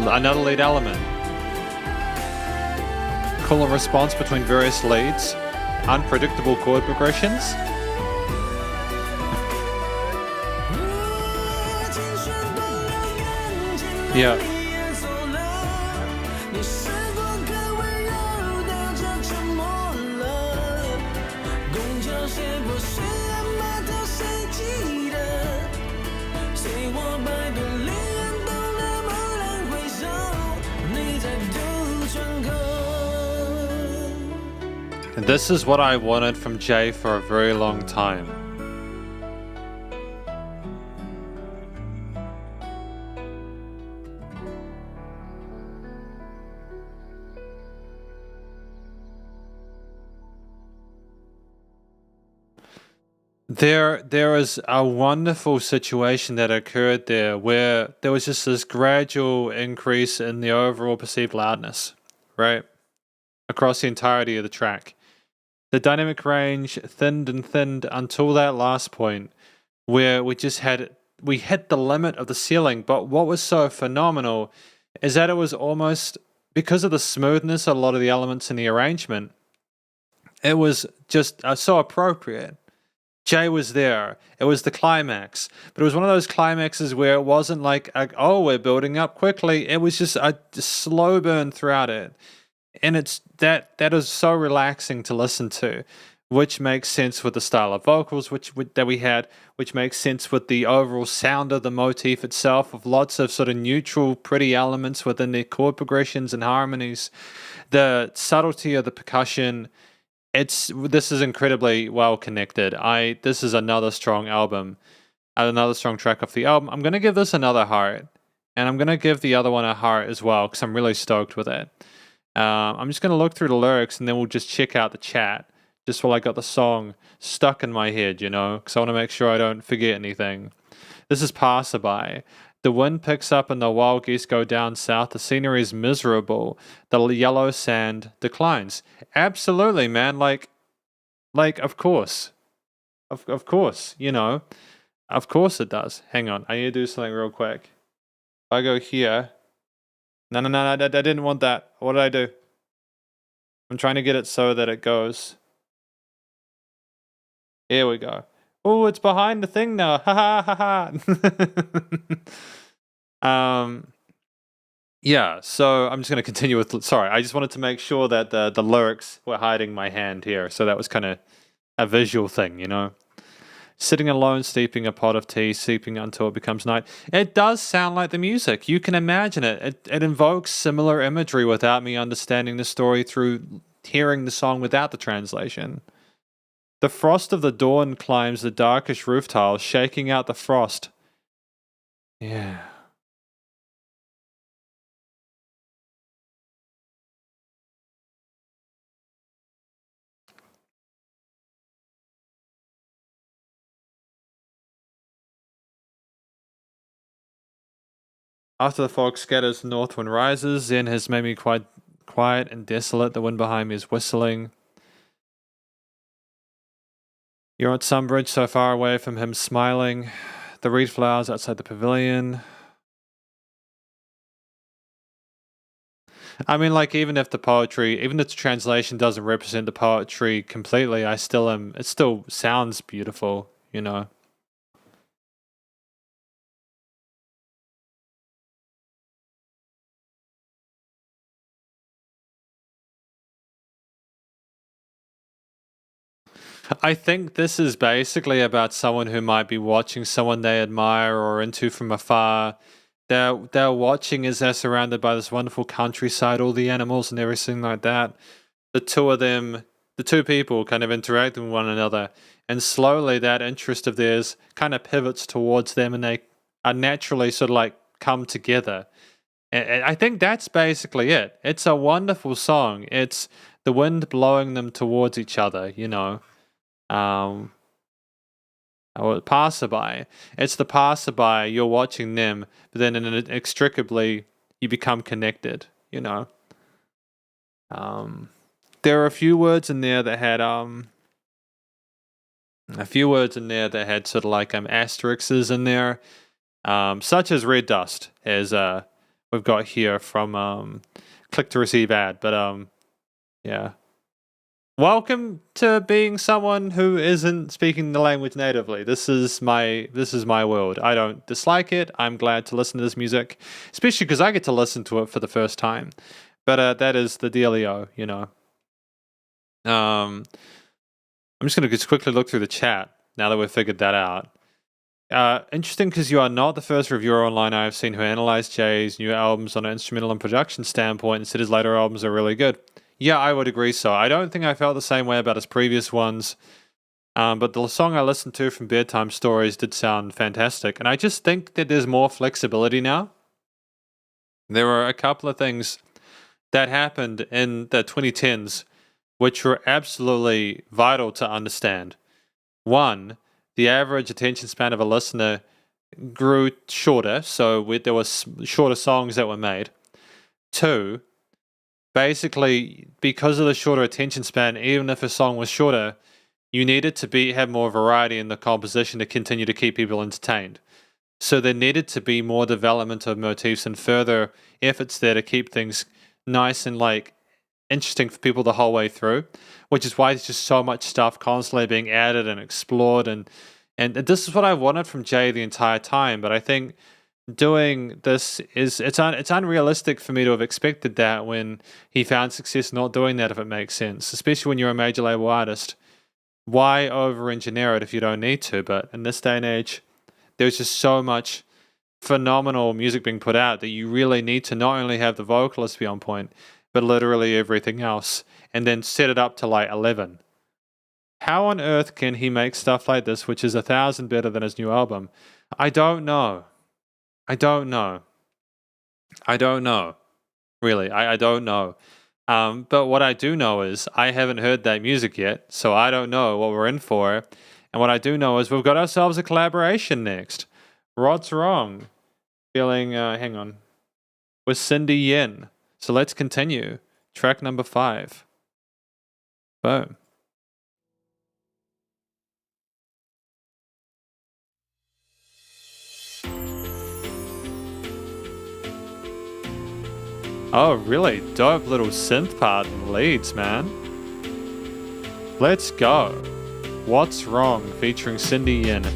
Another lead element. Call and response between various leads. Unpredictable chord progressions. Yeah. And this is what I wanted from Jay for a very long time. There was a wonderful situation that occurred there where there was just this gradual increase in the overall perceived loudness, right? Across the entirety of the track. The dynamic range thinned and thinned until that last point where we hit the limit of the ceiling. But what was so phenomenal is that it was almost, because of the smoothness of a lot of the elements in the arrangement, it was just so appropriate. Jay was there. It was the climax. But it was one of those climaxes where it wasn't like, oh, we're building up quickly. It was just a slow burn throughout it. And it's that is so relaxing to listen to, which makes sense with the style of vocals that we had, which makes sense with the overall sound of the motif itself, of lots of sort of neutral, pretty elements within the chord progressions and harmonies, the subtlety of the percussion. This is incredibly well connected. This is another strong album, another strong track off the album. I'm gonna give this another heart, and I'm gonna give the other one a heart as well because I'm really stoked with it. I'm just going to look through the lyrics and then we'll just check out the chat just while I got the song stuck in my head, because I want to make sure I don't forget anything. This is Passerby. The wind picks up and the wild geese go down south. The scenery is miserable. The yellow sand declines. Absolutely, man. Like of course. Of course, Of course it does. Hang on. I need to do something real quick. If I go here. No, I didn't want that. What did I do? I'm trying to get it so that it goes. Here we go. Oh, it's behind the thing now. Ha ha ha. Yeah, so I'm just going to continue with... Sorry, I just wanted to make sure that the lyrics were hiding my hand here. So that was kind of a visual thing, Sitting alone, steeping a pot of tea, sleeping until it becomes night. It does sound like the music. You can imagine it. It invokes similar imagery without me understanding the story through hearing the song without the translation. The frost of the dawn climbs the darkish roof tiles, shaking out the frost. Yeah. After the fog scatters, the north wind rises. Zen has made me quite quiet and desolate. The wind behind me is whistling. You're on some bridge so far away from him, smiling. The reed flowers outside the pavilion. I mean, even if the translation doesn't represent the poetry completely, it still sounds beautiful, I think this is basically about someone who might be watching someone they admire or into from afar. They're watching as they're surrounded by this wonderful countryside, all the animals and everything like that. The two people kind of interacting with one another, and slowly that interest of theirs kind of pivots towards them, and they are naturally sort of come together. And I think that's basically it. It's a wonderful song. It's the wind blowing them towards each other, or passerby. It's the passerby. You're watching them, but then inextricably you become connected. There are a few words in there that had sort of asterisks in there, such as red dust, as we've got here from Click to Receive Ad. But yeah. Welcome to being someone who isn't speaking the language natively. This is my world. I don't dislike it. I'm glad to listen to this music, especially because I get to listen to it for the first time. But that is the dealio, you know. I'm just going to just quickly look through the chat now that we've figured that out. Interesting, because you are not the first reviewer online I have seen who analyzed Jay's new albums on an instrumental and production standpoint and said his later albums are really good. Yeah, I would agree so. I don't think I felt the same way about his previous ones, but the song I listened to from Bedtime Stories did sound fantastic, and I just think that there's more flexibility now. There were a couple of things that happened in the 2010s which were absolutely vital to understand. One, the average attention span of a listener grew shorter, so there was shorter songs that were made. Two, basically, because of the shorter attention span, even if a song was shorter, you needed to have more variety in the composition to continue to keep people entertained. So there needed to be more development of motifs and further efforts there to keep things nice and like interesting for people the whole way through, which is why there's just so much stuff constantly being added and explored, and this is what I wanted from Jay the entire time. But I think doing this it's unrealistic for me to have expected that when he found success not doing that, if it makes sense, especially when you're a major label artist. Why over-engineer it if you don't need to? But in this day and age, there's just so much phenomenal music being put out that you really need to not only have the vocalist be on point, but literally everything else, and then set it up to like 11. How on earth can he make stuff like this, which is 1,000 better than his new album? I don't know. Really, I don't know. But what I do know is I haven't heard that music yet, so I don't know what we're in for. And what I do know is we've got ourselves a collaboration next. What's wrong? Feeling, hang on, with Cindy Yin. So let's continue. Track number 5. Boom. Oh, really dope little synth part in the leads, man. Let's go. What's Wrong featuring Cindy Yin.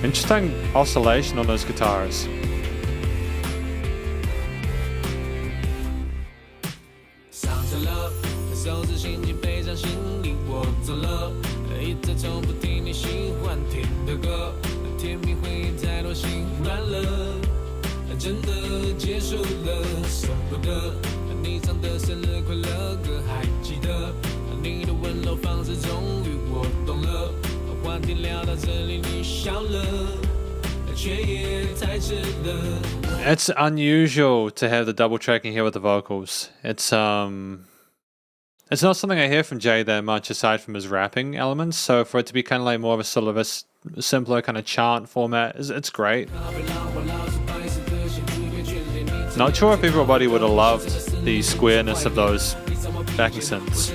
Interesting oscillation on those guitars. It's unusual to have the double tracking here with the vocals. It's not something I hear from Jay that much aside from his rapping elements, so for it to be kind of like more of a sort of a simpler kind of chant format, it's great. Not sure if everybody would have loved the squareness of those backing synths.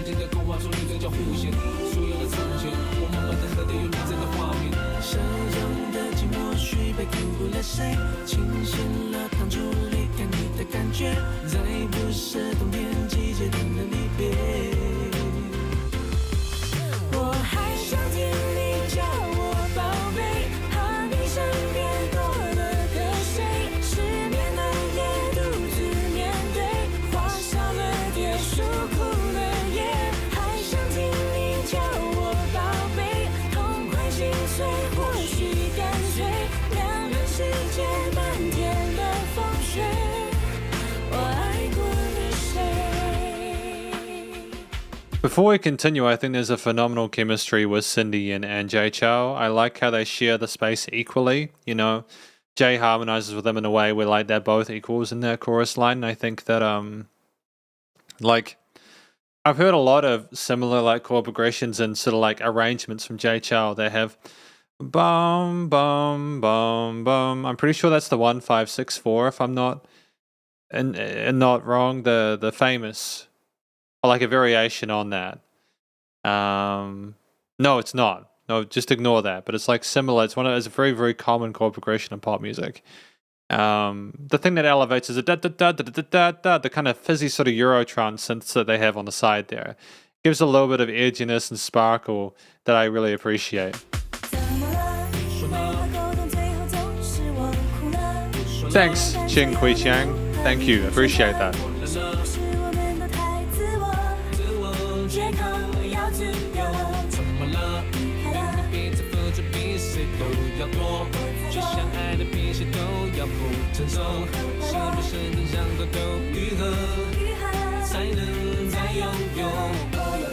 Before we continue, I think there's a phenomenal chemistry with Cindy Yin and Jay Chou. I like how they share the space equally. You know, Jay harmonizes with them in a way where like they're both equals in their chorus line. And I think that like I've heard a lot of similar like chord progressions and sort of like arrangements from Jay Chou. They have bum bum bum bum. I'm pretty sure that's the 1-5-6-4 if I'm not and not wrong. The famous. Or like a variation on that. No, it's not. No, just ignore that. But it's like similar. It's a very, very common chord progression in pop music. The thing that elevates is a da da da da da da da, the kind of fizzy sort of Eurotrance synths that they have on the side there. Gives a little bit of edginess and sparkle that I really appreciate. Thanks, Qing Kui Chiang. Thank you, appreciate that.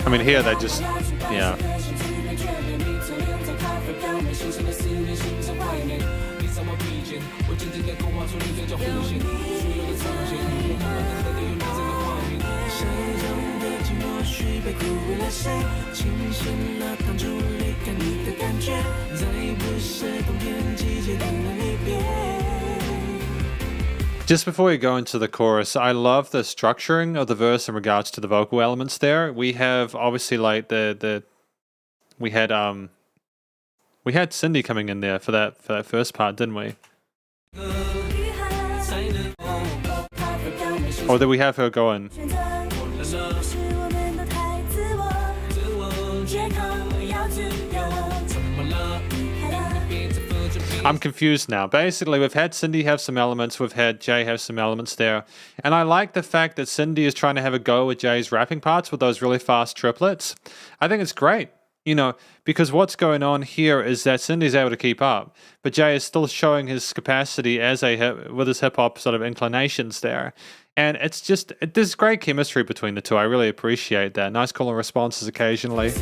I mean, here they just, yeah. Just before we go into the chorus, I love the structuring of the verse in regards to the vocal elements there. We have obviously like we had Cindy coming in there for that first part, didn't we? Or did we have her going? I'm confused now. Basically, we've had Cindy have some elements, we've had Jay have some elements there. And I like the fact that Cindy is trying to have a go with Jay's rapping parts with those really fast triplets. I think it's great, you know, because what's going on here is that Cindy's able to keep up, but Jay is still showing his capacity as with his hip-hop sort of inclinations there. And it's just, there's great chemistry between the two. I really appreciate that. Nice call and responses occasionally.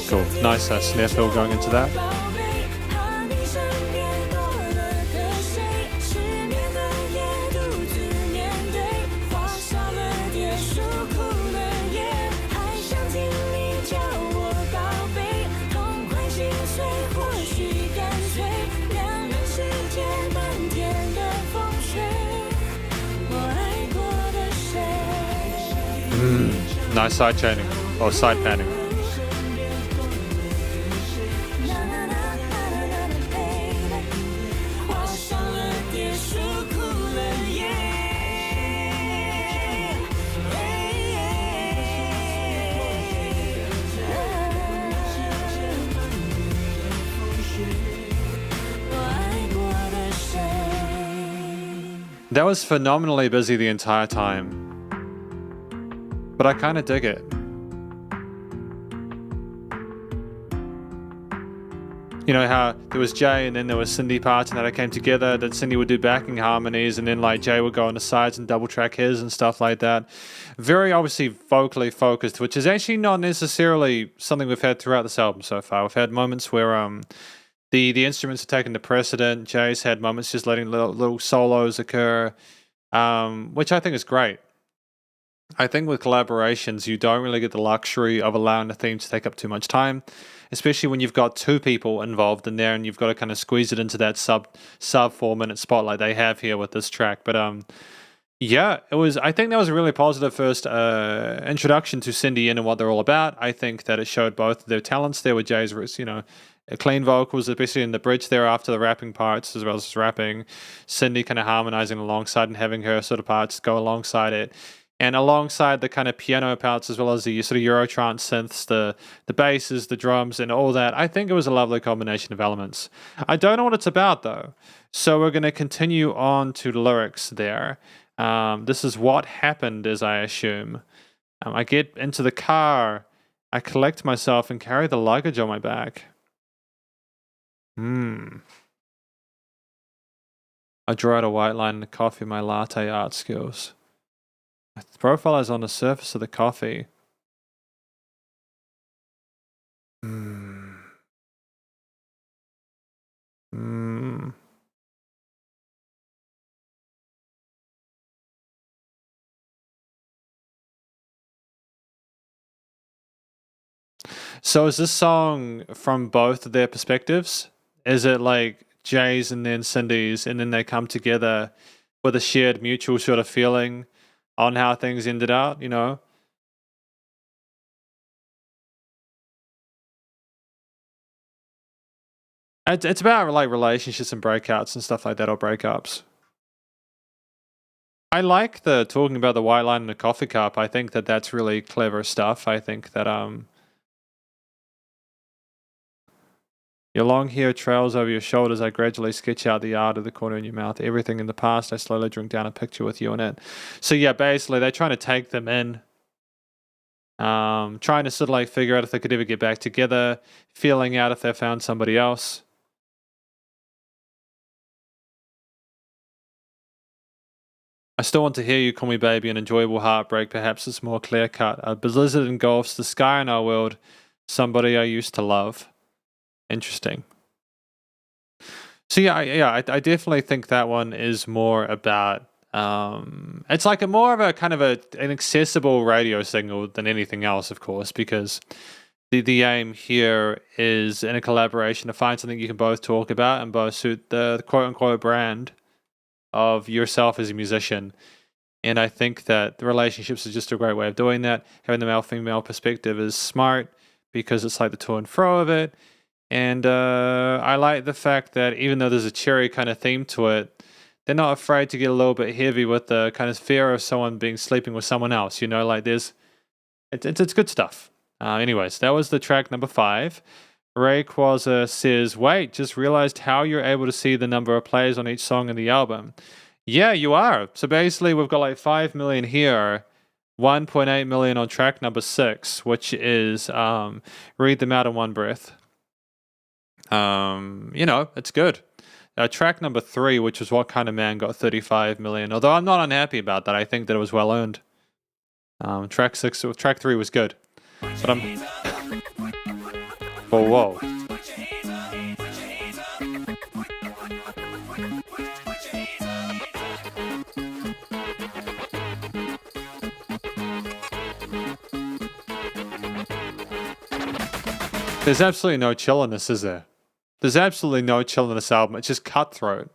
Cool. Nice snare fill going into that. Nice side chaining, or side panning. That was phenomenally busy the entire time. But I kind of dig it. You know how there was Jay and then there was Cindy parts and that came together, that Cindy would do backing harmonies and then like Jay would go on the sides and double track his and stuff like that. Very obviously vocally focused, which is actually not necessarily something we've had throughout this album so far. We've had moments where the instruments have taken the precedent. Jay's had moments just letting little solos occur, which I think is great. I think with collaborations, you don't really get the luxury of allowing the theme to take up too much time, especially when you've got two people involved in there and you've got to kind of squeeze it into that sub 4-minute spot like they have here with this track. But yeah, I think that was a really positive first introduction to Cindy and what they're all about. I think that it showed both their talents there with Jay's, you know, clean vocals, especially in the bridge there after the rapping parts, as well as rapping. Cindy kind of harmonizing alongside and having her sort of parts go alongside it. And alongside the kind of piano parts, as well as the sort of Eurotrance synths, the basses, the drums, and all that, I think it was a lovely combination of elements. I don't know what it's about, though. So we're going to continue on to the lyrics there. This is what happened, as I assume. I get into the car, I collect myself and carry the luggage on my back. I draw out a white line in the coffee, my latte art skills. My profile is on the surface of the coffee. So is this song from both of their perspectives? Is it like Jay's and then Cindy's, and then they come together with a shared mutual sort of feeling on how things ended out, you know? It's about like relationships and breakouts and stuff like that, or breakups. I like the talking about the white line in the coffee cup. I think that that's really clever stuff. I think that your long hair trails over your shoulders. I gradually sketch out the art of the corner in your mouth. Everything in the past, I slowly drink down a picture with you in it. So yeah, basically they're trying to take them in. Trying to sort of like figure out if they could ever get back together, feeling out if they found somebody else. I still want to hear you call me baby, an enjoyable heartbreak. Perhaps it's more clear cut. A blizzard engulfs the sky in our world. Somebody I used to love. Interesting. So I definitely think that one is more about it's like a more of a kind of an accessible radio signal than anything else, of course, because the aim here is in a collaboration to find something you can both talk about and both suit the quote unquote brand of yourself as a musician. And I think that the relationships is just a great way of doing that. Having the male-female perspective is smart because it's like the to and fro of it. And I like the fact that even though there's a cheery kind of theme to it, they're not afraid to get a little bit heavy with the kind of fear of someone sleeping with someone else. You know, like it's good stuff. Anyways, that was the track number 5. Rayquaza says, wait, just realized how you're able to see the number of plays on each song in the album. Yeah, you are. So basically we've got like 5 million here, 1.8 million on track number 6, which is Read Them Out in One Breath. You know, it's good. Track number 3, which was What Kind of Man, got 35 million. Although I'm not unhappy about that. I think that it was well earned. Track 3 was good. But I'm... Whoa. There's absolutely no chill in this, is there? There's absolutely no chill in this album. It's just cutthroat.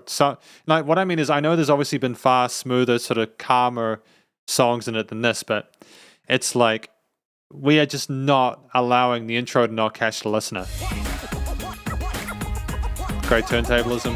So, like, what I mean is, I know there's obviously been far smoother, sort of calmer songs in it than this, but it's like we are just not allowing the intro to not catch the listener. Great turntablism.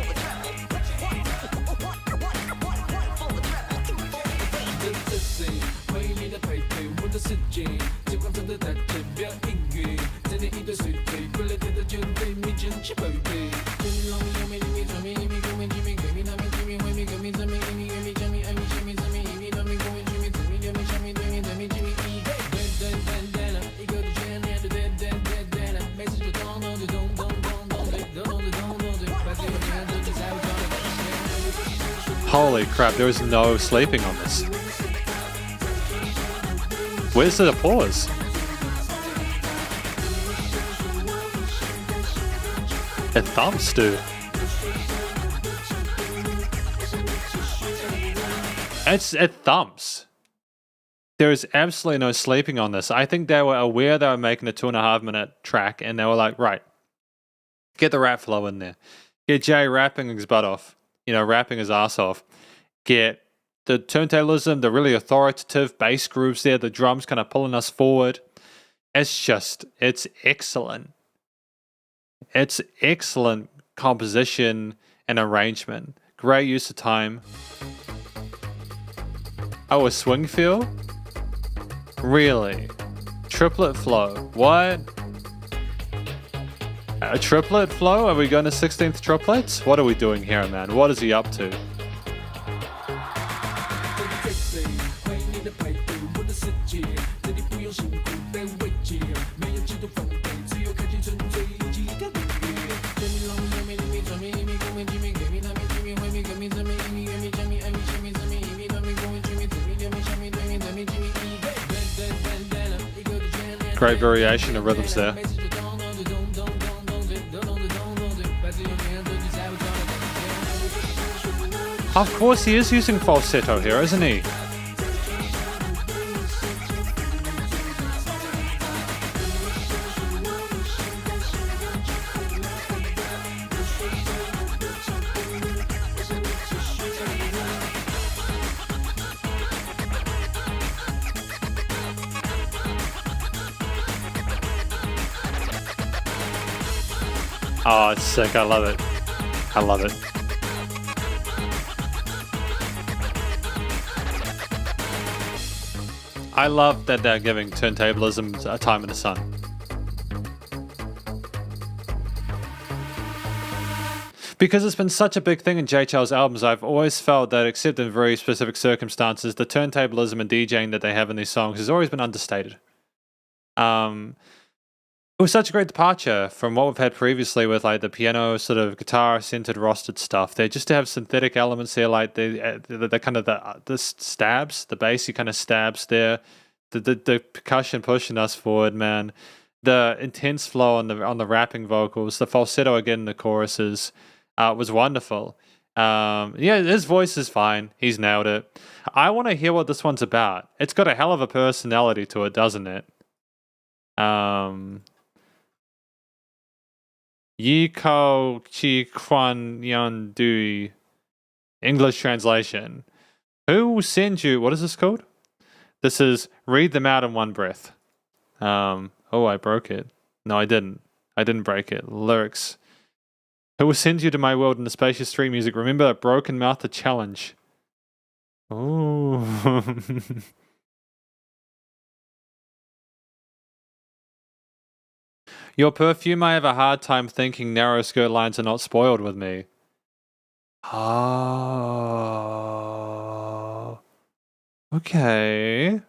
Holy crap, there is no sleeping on this. Where's the applause? It thumps, dude. It thumps. There is absolutely no sleeping on this. I think they were aware they were making a 2.5 minute track, and they were like, right, get the rap flow in there. Get Jay rapping his butt off. You know, rapping his ass off. Get the turntablism, the really authoritative bass grooves there, the drums kind of pulling us forward. It's excellent. It's excellent composition and arrangement. Great use of time. Oh, a swing feel? Really? Triplet flow. What? A triplet flow? Are we going to 16th triplets? What are we doing here, man? What is he up to? Great variation of rhythms there. Of course he is using falsetto here, isn't he? Oh, it's sick. I love it. I love it. I love that they're giving turntablism a time in the sun. Because it's been such a big thing in J. Chou's albums, I've always felt that, except in very specific circumstances, the turntablism and DJing that they have in these songs has always been understated. It was such a great departure from what we've had previously with like the piano sort of guitar-centered rostered stuff. They just have synthetic elements here, like the kind of the stabs, the bassy kind of stabs there, the percussion pushing us forward, man. The intense flow on the rapping vocals, the falsetto again in the choruses, was wonderful. Yeah, his voice is fine. He's nailed it. I want to hear what this one's about. It's got a hell of a personality to it, doesn't it? Yi Kao Chi Kwan Yan Dui. English translation. Who will send you... What is this called? This is Read Them Out in One Breath. Oh, I broke it. No, I didn't. I didn't break it. Lyrics. Who will send you to my world in the spacious street music? Remember that broken mouth the challenge. Oh. Your perfume, I have a hard time thinking narrow skirt lines are not spoiled with me. Oh. Okay.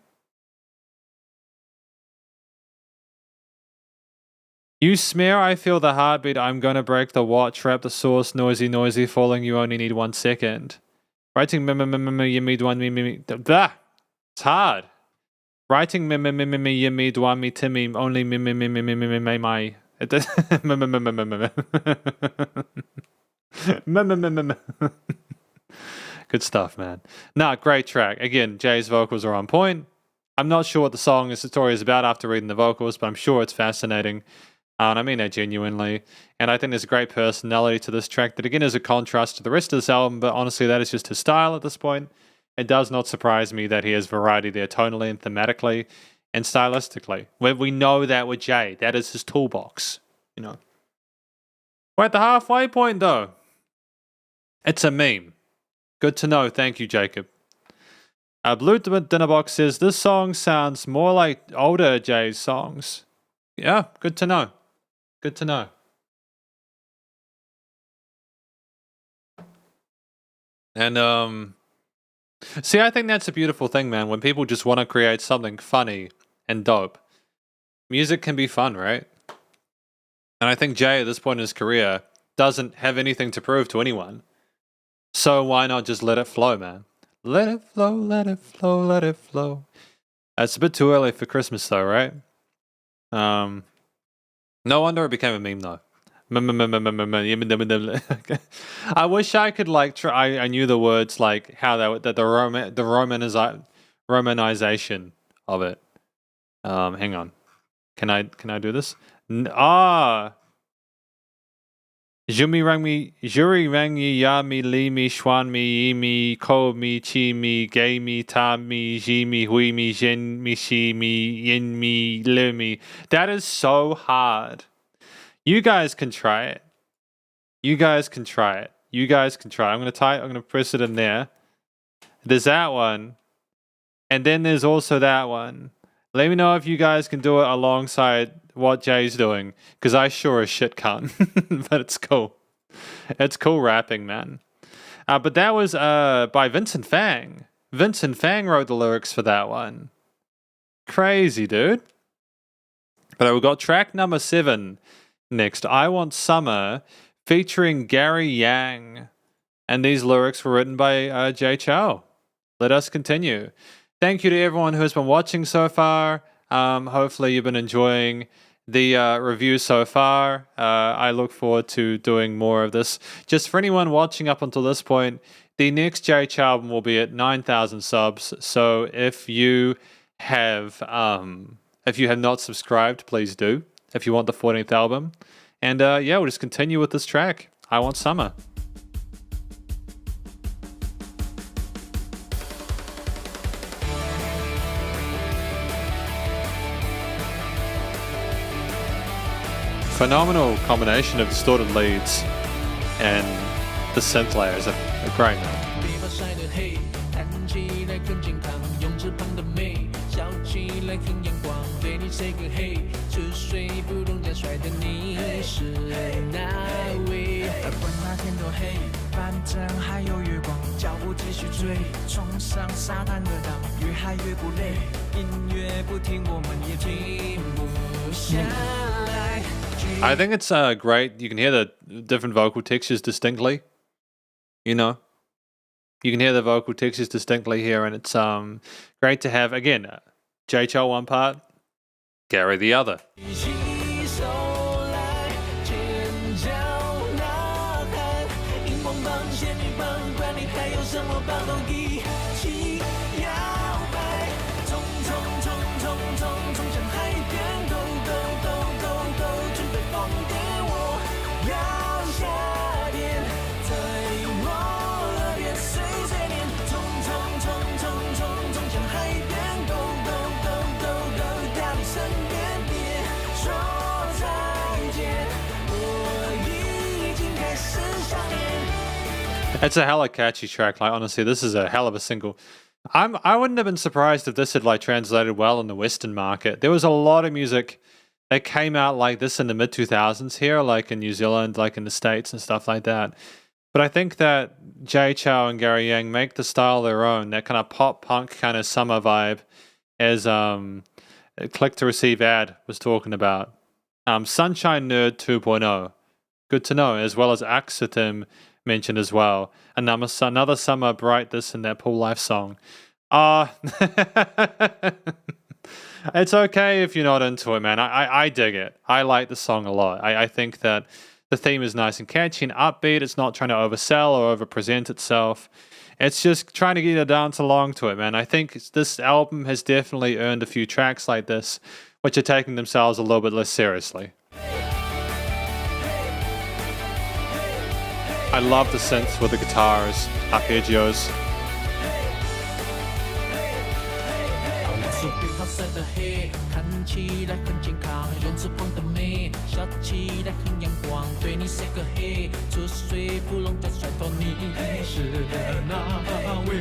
You smear, I feel the heartbeat. I'm gonna break the watch. Wrap the source. Noisy, noisy. Falling, you only need 1 second. Writing, you need one, me. Blah! It's hard. Writing you need one me Timmy only my Good stuff, man. Nah, great track. Again, Jay's vocals are on point. I'm not sure what the story is about after reading the vocals, but I'm sure it's fascinating. And I mean that genuinely. And I think there's a great personality to this track that again is a contrast to the rest of this album, but honestly that is just his style at this point. It does not surprise me that he has variety there tonally and thematically and stylistically. We know that with Jay. That is his toolbox, you know. We're at the halfway point, though. It's a meme. Good to know. Thank you, Jacob. Blue Dinnerbox says, this song sounds more like older Jay's songs. Yeah, good to know. Good to know. And, see, I think that's a beautiful thing, man. When people just want to create something funny and dope. Music can be fun, right? And I think Jay, at this point in his career, doesn't have anything to prove to anyone. So why not just let it flow, man? Let it flow, let it flow, let it flow. It's a bit too early for Christmas, though, right? No wonder it became a meme, though. I wish I could like try. I knew the words like how the romanization of it. Hang on, can I do this? Juri rang me ya mi li mi schwan mi mi ko mi chi mi gay mi ta mi ji mi hui mi jen mi shi mi yin mi le mi. That is so hard. You guys can try it. You guys can try it. You guys can try. I'm gonna press it in there. There's that one. And then there's also that one. Let me know if you guys can do it alongside what Jay's doing. Because I sure as shit can't. But it's cool. It's cool rapping, man. But that was by Vincent Fang. Vincent Fang wrote the lyrics for that one. Crazy, dude. But we've got track number 7. Next, I Want Summer, featuring Gary Yang. And these lyrics were written by Jay Chou. Let us continue. Thank you to everyone who has been watching so far. Hopefully you've been enjoying the review so far. I look forward to doing more of this. Just for anyone watching up until this point, the next Jay Chou album will be at 9,000 subs. So if you have not subscribed, please do. If you want the 14th album. And yeah, we'll just continue with this track. I Want Summer. phenomenal combination of distorted leads and the synth layers are great, man. 别把晒得黑，看起来很健康，泳池旁的妹，笑起来很阳光，对你 say 个 hey， 出水不懂加帅的你是哪位？管那天多黑，反正还有月光，脚步继续追，冲上沙滩的浪，越嗨越不累，音乐不停，我们也停不下来。 I think it's great. You can hear the different vocal textures distinctly. You know, you can hear the vocal textures distinctly here, and it's great to have again Chou one part, Gary the other. 一起手来，尖叫呐喊，荧光棒、仙女棒，管你还有什么棒，都一起摇摆，冲冲冲冲冲冲向海边 ，Go Go Go Go Go， 准备疯癫，我要下点，在我耳边碎碎念，冲冲冲冲冲冲向海边 ，Go Go Go Go Go， 到你身边，别说再见，我已经开始想念。 It's a hella catchy track. Like honestly, this is a hell of a single. I wouldn't have been surprised if this had like translated well in the Western market. There was a lot of music that came out like this in the mid 2000s here, like in New Zealand, like in the States and stuff like that. But I think that Chou and Gary Yang make the style their own, that kind of pop punk kind of summer vibe, as Click to Receive Ad was talking about. Sunshine Nerd 2.0, good to know, as well as Axitim mentioned as well. Another summer bright, this and that Pool Life song. It's okay if you're not into it, man. I dig it. I like the song a lot. I think that the theme is nice and catchy and upbeat. It's not trying to oversell or overpresent itself. It's just trying to get you to dance along to it, man. I think this album has definitely earned a few tracks like this, which are taking themselves a little bit less seriously. I love the synths with the guitars, arpeggios. 手背好晒的黑，看起来很健康，泳池旁的妹，笑起来很阳光，对你 say 个 hey， 出水芙蓉加帅头，你是哪位？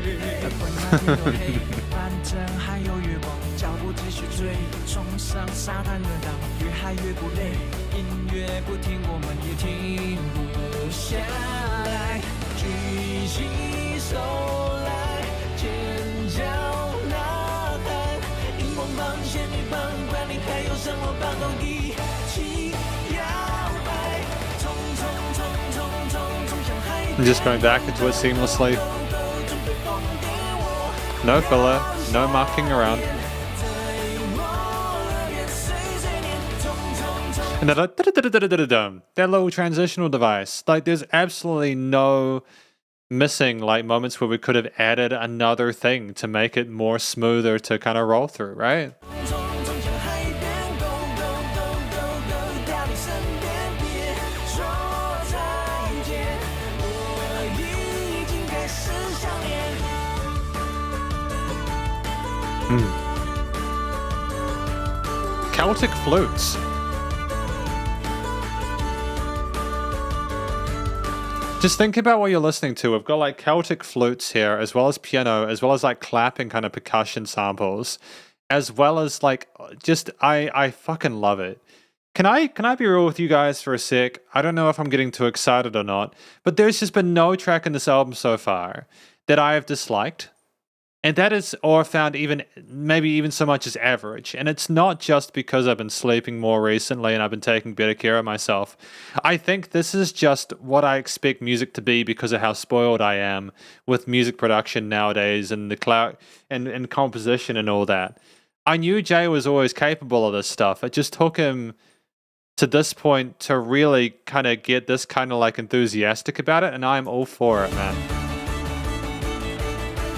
管那天多黑，反正还有月光，脚步继续追，冲上沙滩的浪，越嗨越不累，音乐不停，我们也停不下来，举起手来，尖叫呐喊。 荧光棒、仙女棒，管你还有什么棒，都一起摇摆，冲冲冲冲冲冲向海边。 I'm just going back into it seamlessly. No filler, no mucking around. And that little transitional device, like there's absolutely no missing like moments where we could have added another thing to make it more smoother to kind of roll through, right? Celtic flutes. Just think about what you're listening to. We've got like Celtic flutes here, as well as piano, as well as like clapping kind of percussion samples, as well as like just I fucking love it. Can I be real with you guys for a sec? I don't know if I'm getting too excited or not, but there's just been no track in this album so far that I have disliked. And that is, or found even, maybe even so much as average. And it's not just because I've been sleeping more recently and I've been taking better care of myself. I think this is just what I expect music to be because of how spoiled I am with music production nowadays and the cloud and composition and all that. I knew Jay was always capable of this stuff. It just took him to this point to really kind of get this kind of like enthusiastic about it. And I'm all for it, man.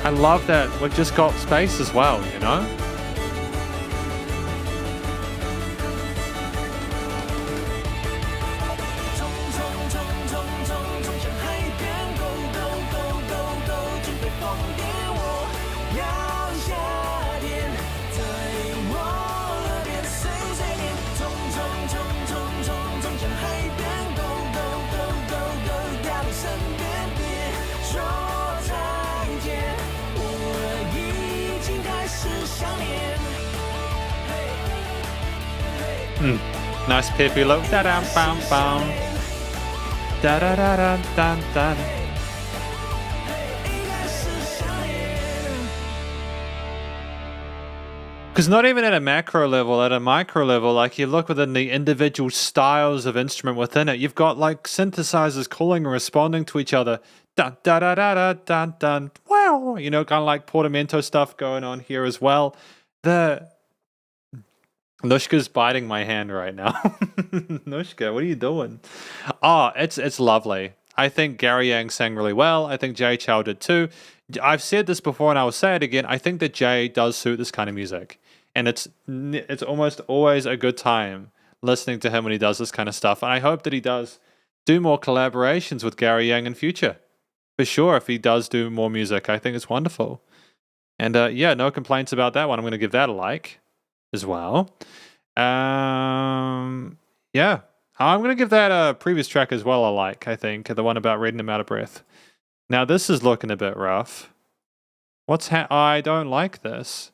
I love that we've just got space as well, you know? Nice peppy look. Da da bam bam. Da da da da da da. Because not even at a macro level, at a micro level, like you look within the individual styles of instrument within it, you've got like synthesizers calling and responding to each other. Dun da da da da dun dun. Wow, you know, kind of like portamento stuff going on here as well. The Nushka's biting my hand right now. Nushka, what are you doing? Oh, it's lovely. I think Gary Yang sang really well. I think Jay Chou did too. I've said this before and I will say it again. I think that Jay does suit this kind of music. And it's almost always a good time listening to him when he does this kind of stuff. And I hope that he does do more collaborations with Gary Yang in future. For sure, if he does do more music, I think it's wonderful. And yeah, no complaints about that one. I'm going to give that a like as well. Yeah, I'm going to give that previous track as well a like, I think. The one about reading him out of breath. Now, this is looking a bit rough. I don't like this.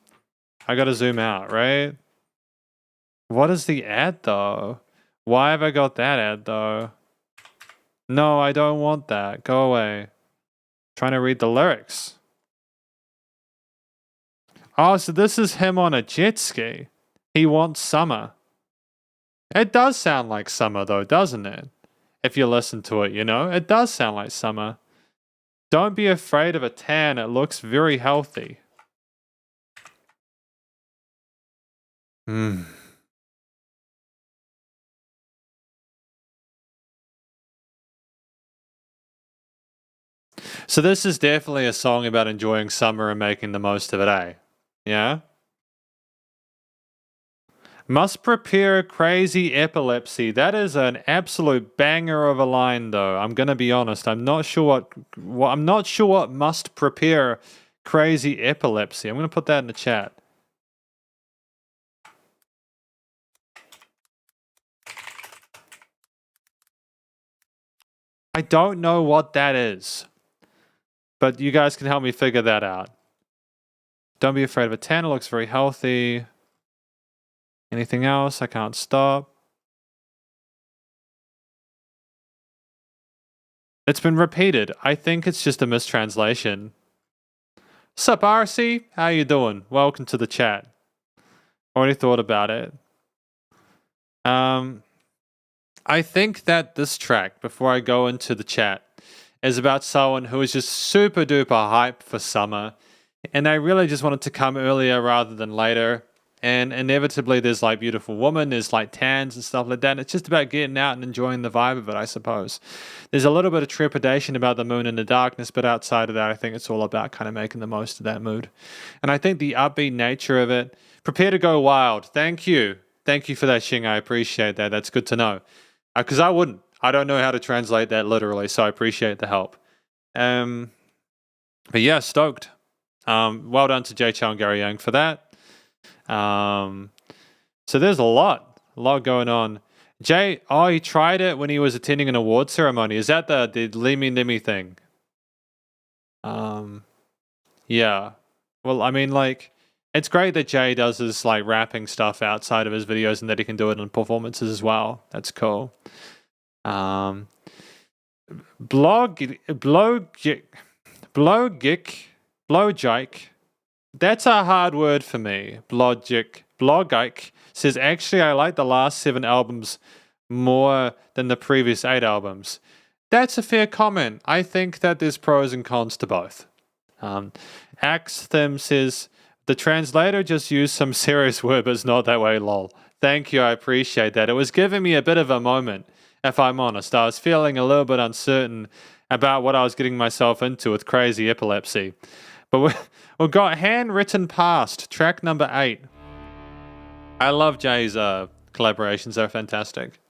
I gotta zoom out, right? What is the ad, though? Why have I got that ad, though? No, I don't want that. Go away. Trying to read the lyrics. Oh, so this is him on a jet ski. He wants summer. It does sound like summer, though, doesn't it? If you listen to it, you know? It does sound like summer. Don't be afraid of a tan. It looks very healthy. So this is definitely a song about enjoying summer and making the most of it, eh? Yeah? Must prepare crazy epilepsy. That is an absolute banger of a line, though. I'm gonna be honest. I'm not sure what must prepare crazy epilepsy. I'm gonna put that in the chat. I don't know what that is, but you guys can help me figure that out. Don't be afraid of a tan. It looks very healthy. Anything else? I can't stop. It's been repeated. I think it's just a mistranslation. Sup, RC? How you doing? Welcome to the chat. Already thought about it. I think that this track, before I go into the chat, is about someone who is just super duper hype for summer. And they really just want it to come earlier rather than later. And inevitably there's like beautiful women, there's like tans and stuff like that. And it's just about getting out and enjoying the vibe of it, I suppose. There's a little bit of trepidation about the moon and the darkness, but outside of that, I think it's all about kind of making the most of that mood. And I think the upbeat nature of it, prepare to go wild. Thank you. Thank you for that, Xing. I appreciate that. That's good to know. Because I wouldn't. I don't know how to translate that literally, so I appreciate the help. But yeah, stoked. Well done to Jay Chou and Gary Yang for that. So there's a lot going on. Jay, he tried it when he was attending an award ceremony. Is that the Limmy Nimmy thing? Yeah. Well, I mean, like, it's great that Jay does his like rapping stuff outside of his videos and that he can do it in performances as well. That's cool. Blowjike. That's a hard word for me. Blogike says, actually, I like the last 7 albums more than the previous 8 albums. That's a fair comment. I think that there's pros and cons to both. Axthem says, the translator just used some serious word, but it's not that way, lol. Thank you, I appreciate that. It was giving me a bit of a moment, if I'm honest. I was feeling a little bit uncertain about what I was getting myself into with crazy epilepsy. But we've got Handwritten Past, track number 8. I love Jay's collaborations, they're fantastic.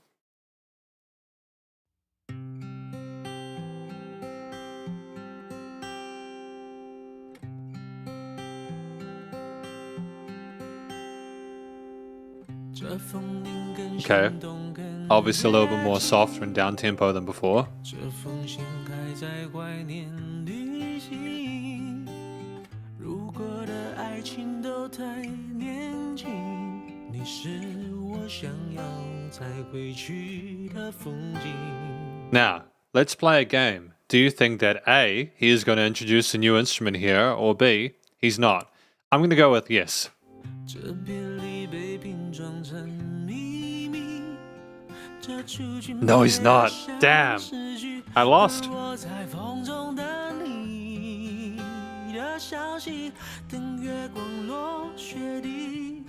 Okay, obviously a little bit more soft and down tempo than before. 我太年轻，你是我想要再回去的风景。 Now, let's play a game. Do you think that A, he is going to introduce a new instrument here, or B, he's not? I'm going to go with yes. 这别离被拼装成秘密，这出去 No, he's not. Damn. I lost. 我在风中等你的消息，等月光落雪地，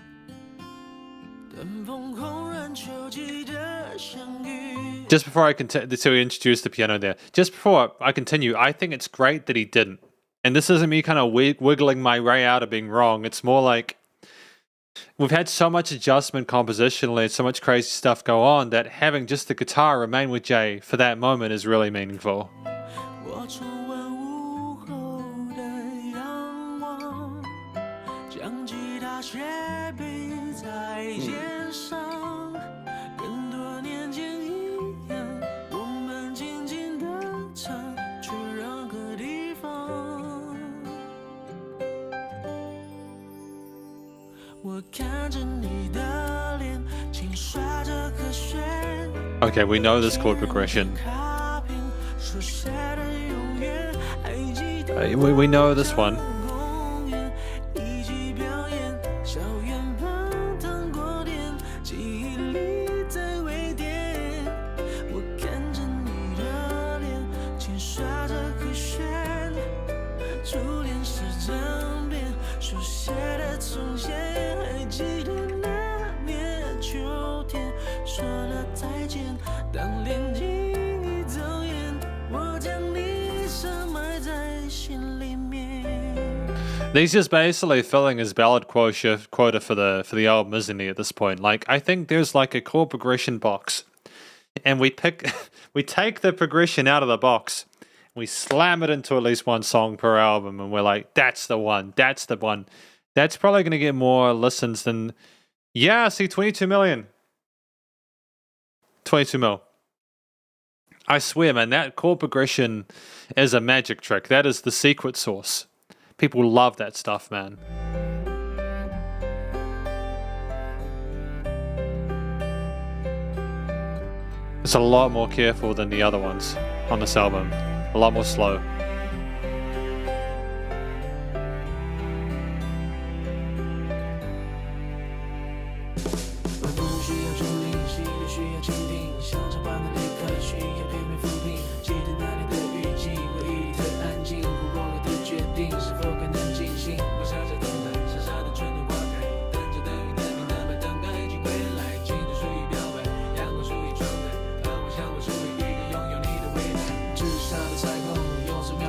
等风空然秋季的相遇。 Just before I continue, so he introduced the piano there. Just before I continue, I think it's great that he didn't. And this isn't me kind of wiggling my way out of being wrong. It's more like we've had so much adjustment compositionally, so much crazy stuff go on that having just the guitar remain with Jay for that moment is really meaningful. 我重温午后的仰望，将吉他斜背在肩上，跟多年前一样，我们静静地唱，去任何地方。我看着你的脸，轻刷着和弦。 Okay, we know this chord progression. We know this one. He's just basically filling his ballad quota for the album, isn't he? At this point, like I think there's like a chord progression box, and we take the progression out of the box, we slam it into at least one song per album, and we're like, that's the one, that's the one. That's probably going to get more listens than, yeah. See, 22 million, 22 mil. I swear, man, that chord progression is a magic trick. That is the secret sauce. People love that stuff, man. It's a lot more careful than the other ones on this album. A lot more slow.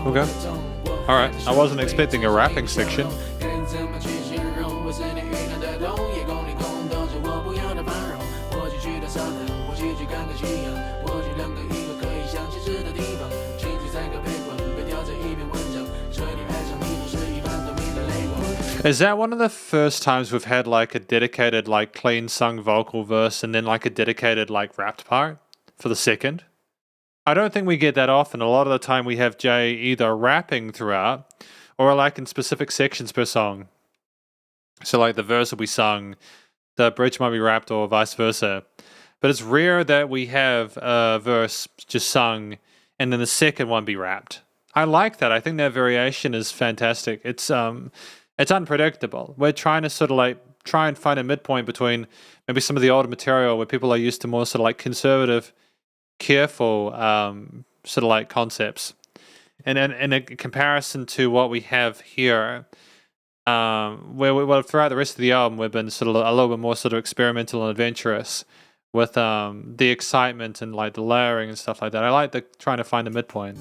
Okay. Alright, I wasn't expecting a rapping section. Is that one of the first times we've had like a dedicated like clean sung vocal verse and then like a dedicated like rapped part for the second? I don't think we get that often. A lot of the time we have Jay either rapping throughout or like in specific sections per song. So like the verse will be sung, the bridge might be rapped or vice versa. But it's rare that we have a verse just sung and then the second one be rapped. I like that. I think that variation is fantastic. It's unpredictable. We're trying to sort of like try and find a midpoint between maybe some of the older material where people are used to more sort of like conservative, careful sort of like concepts, and in a comparison to what we have here, where throughout the rest of the album we've been sort of a little bit more sort of experimental and adventurous with the excitement and like the layering and stuff like that. I like trying to find a midpoint.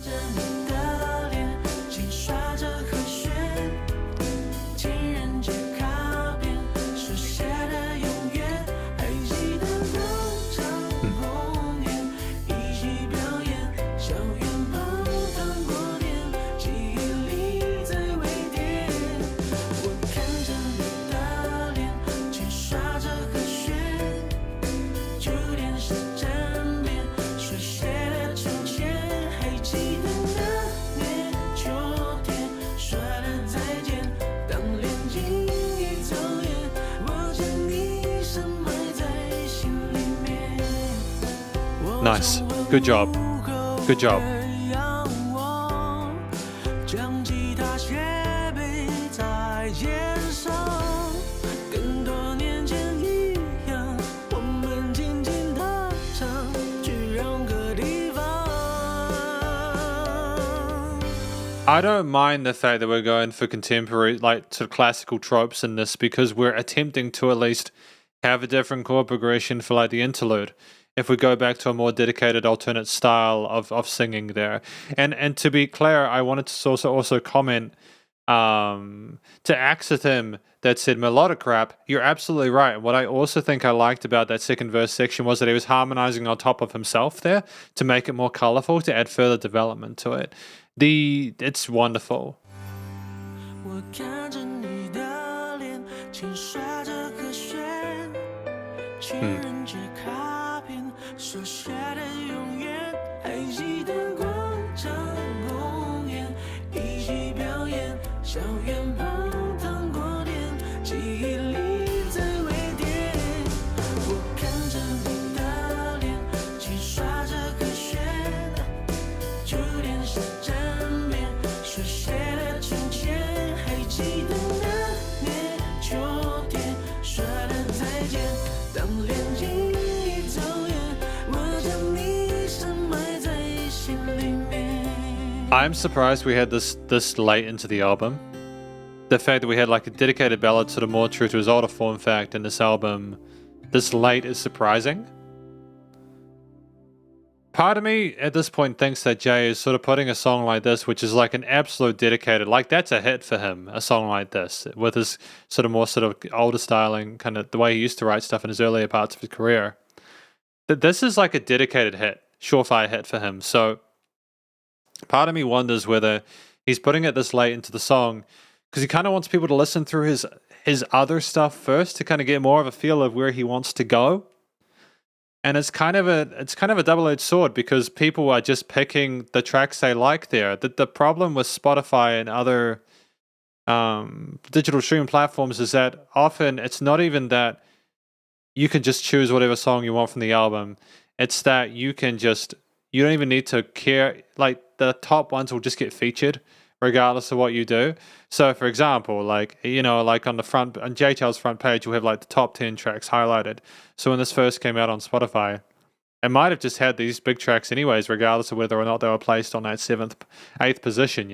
Nice. Good job. Good job. I don't mind the fact that we're going for contemporary, like sort of classical tropes in this, because we're attempting to at least have a different chord progression for like the interlude. If we go back to a more dedicated alternate style of singing there. And to be clear, I wanted to also comment to Axeth him that said melodic rap. You're absolutely right. What I also think I liked about that second verse section was that he was harmonizing on top of himself there to make it more colorful, to add further development to it. It's wonderful. I'm surprised we had this late into the album. The fact that we had like a dedicated ballad sort of more true to his older form fact in this album this late is surprising. Part of me at this point thinks that Jay is sort of putting a song like this, which is like an absolute dedicated, like that's a hit for him, a song like this, with his sort of more sort of older styling, kind of the way he used to write stuff in his earlier parts of his career. That this is like a dedicated hit, surefire hit for him. So part of me wonders whether he's putting it this late into the song because he kind of wants people to listen through his other stuff first to kind of get more of a feel of where he wants to go. And it's kind of a double-edged sword because people are just picking the tracks they like there. The problem with Spotify and other digital streaming platforms is that often it's not even that you can just choose whatever song you want from the album. It's that you don't even need to care. Like the top ones will just get featured regardless of what you do. So for example, like on JHL's front page, you'll have like the top 10 tracks highlighted. So when this first came out on Spotify, it might have just had these big tracks anyways, regardless of whether or not they were placed on that 7th, 8th position,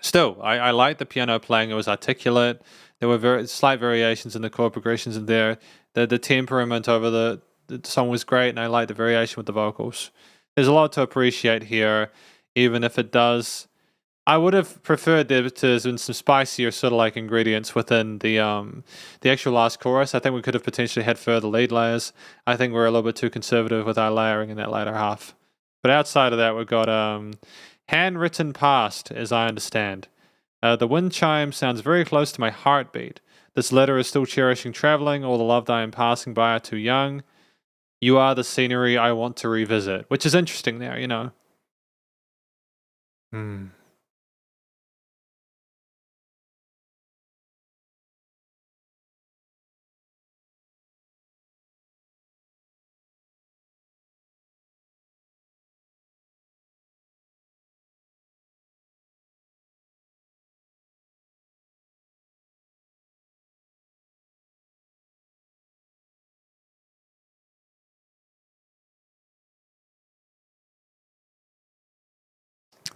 Still, I like the piano playing. It was articulate. There were very slight variations in the chord progressions in there. The temperament over the song was great, and I like the variation with the vocals. There's a lot to appreciate here, even if it does. I would have preferred there to have been some spicier sort of like ingredients within the actual last chorus. I think we could have potentially had further lead layers. I think we're a little bit too conservative with our layering in that later half. But outside of that, we've got handwritten past, as I understand. The wind chime sounds very close to my heartbeat. This letter is still cherishing traveling. All the love that I am passing by are too young. You are the scenery I want to revisit, which is interesting there,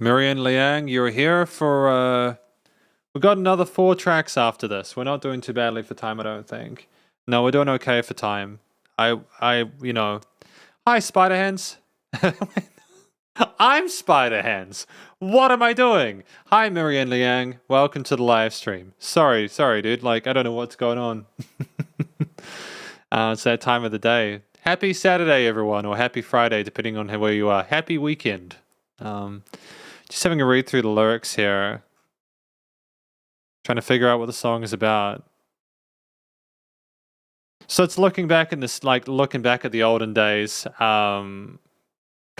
Marianne Liang, you're here for we've got another 4 tracks after this. We're not doing too badly for time, I don't think. No, we're doing okay for time. Hi, Spider-Hands. I'm Spider-Hands. What am I doing? Hi, Marianne Liang. Welcome to the live stream. Sorry, dude. Like, I don't know what's going on. It's that time of the day. Happy Saturday, everyone, or happy Friday, depending on where you are. Happy weekend. Just having a read through the lyrics here. Trying to figure out what the song is about. So it's looking back at the olden days, kind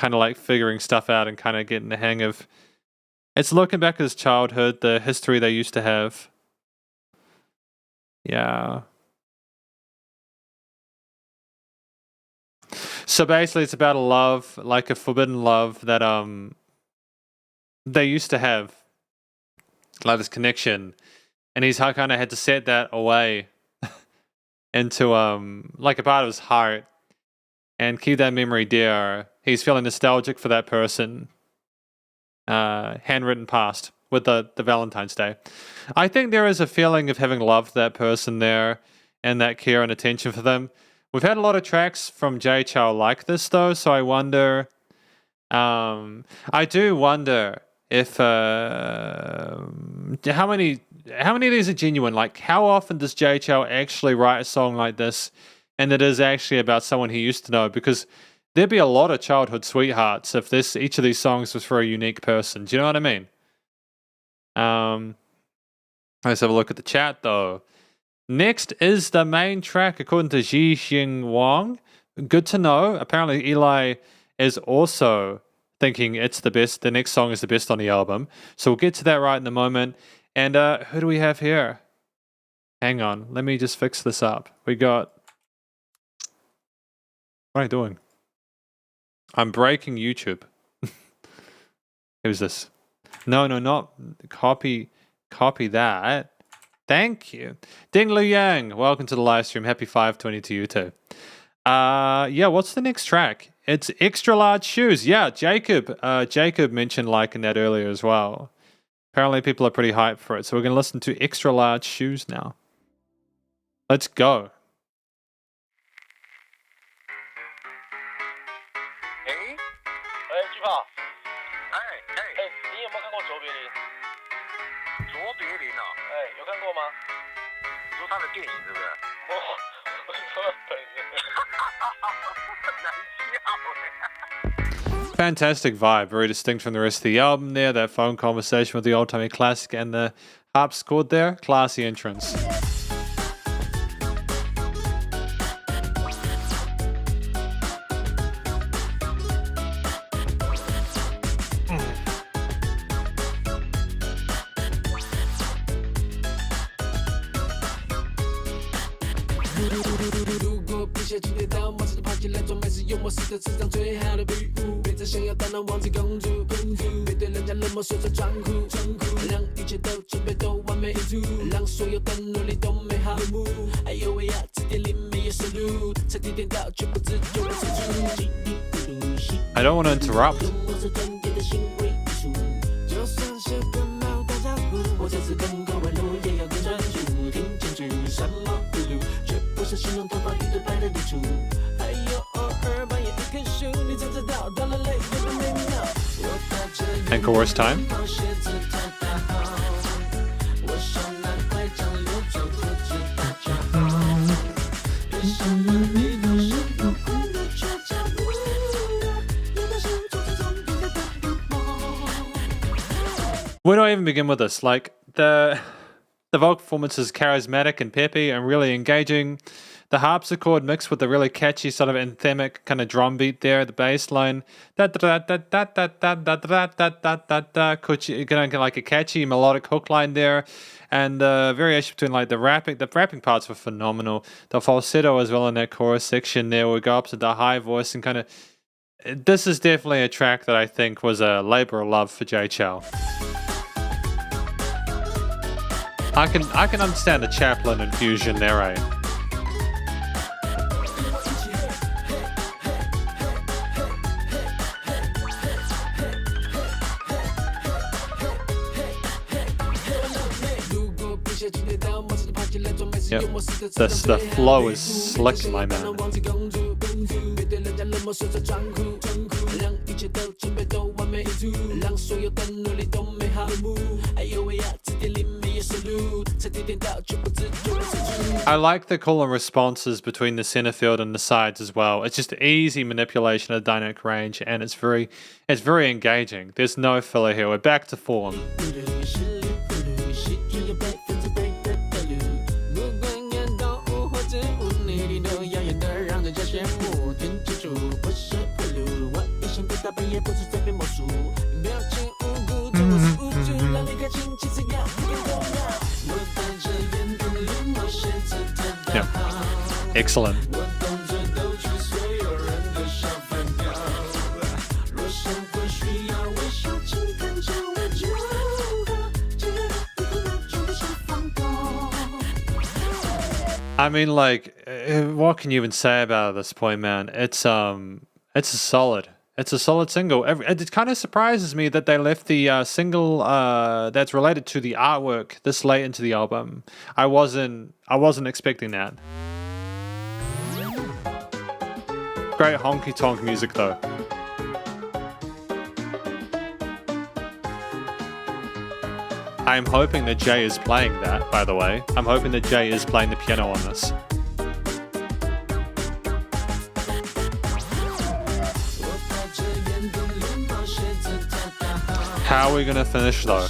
of like figuring stuff out and kind of getting the hang of. It's looking back at his childhood, the history they used to have. Yeah. So basically, it's about a love, like a forbidden love that they used to have, like this connection, and he's kind of had to set that away into like a part of his heart and keep that memory dear. He's feeling nostalgic for that person. Handwritten past with the Valentine's Day. I think there is a feeling of having loved that person there and that care and attention for them. We've had a lot of tracks from Jay Chou like this though, so I wonder. I do wonder if how many of these are genuine. Like, how often does Jay Chou actually write a song like this, and it is actually about someone he used to know? Because there'd be a lot of childhood sweethearts if each of these songs was for a unique person. Do you know what I mean? Let's have a look at the chat though. Next is the main track according to Ji Xing Wang. Good to know. Apparently Eli is also thinking it's the best. The next song is the best on the album. So we'll get to that right in a moment. And who do we have here? Hang on. Let me just fix this up. We got... What am I doing? I'm breaking YouTube. Who's this? No, not copy that. Thank you. Ding Lu Yang, welcome to the live stream. Happy 520 to you too. Yeah, what's the next track? It's Extra Large Shoes. Yeah, Jacob mentioned liking that earlier as well. Apparently people are pretty hyped for it. So we're going to listen to Extra Large Shoes now. Let's go. Fantastic vibe, very distinct from the rest of the album there. That phone conversation with the old timey classic and the harpsichord there. Classy entrance. I don't want to interrupt. And chorus time. Where do I even begin with this? Like, the vocal performance is charismatic and peppy and really engaging. The harpsichord mixed with the really catchy sort of anthemic kind of drum beat there, the bass line. Like a catchy melodic hook line there. And the variation between like the rapping parts were phenomenal. The falsetto as well in that chorus section there. We go up to the high voice and kind of... This is definitely a track that I think was a labor of love for Jay Chou. I can understand the Chaplin infusion there, eh? Yep. The flow is slick, my man. I like the call and responses between the center field and the sides as well. It's just easy manipulation of dynamic range, and it's very engaging. There's no filler here. We're back to form. Yeah. Excellent. I mean, like, what can you even say about it at this point, man? It's a solid. It's a solid single. It kind of surprises me that they left the single that's related to the artwork this late into the album. I wasn't expecting that. Great honky tonk music though. I'm hoping that Jay is playing that, by the way. I'm hoping that Jay is playing the piano on this. How are we gonna finish though?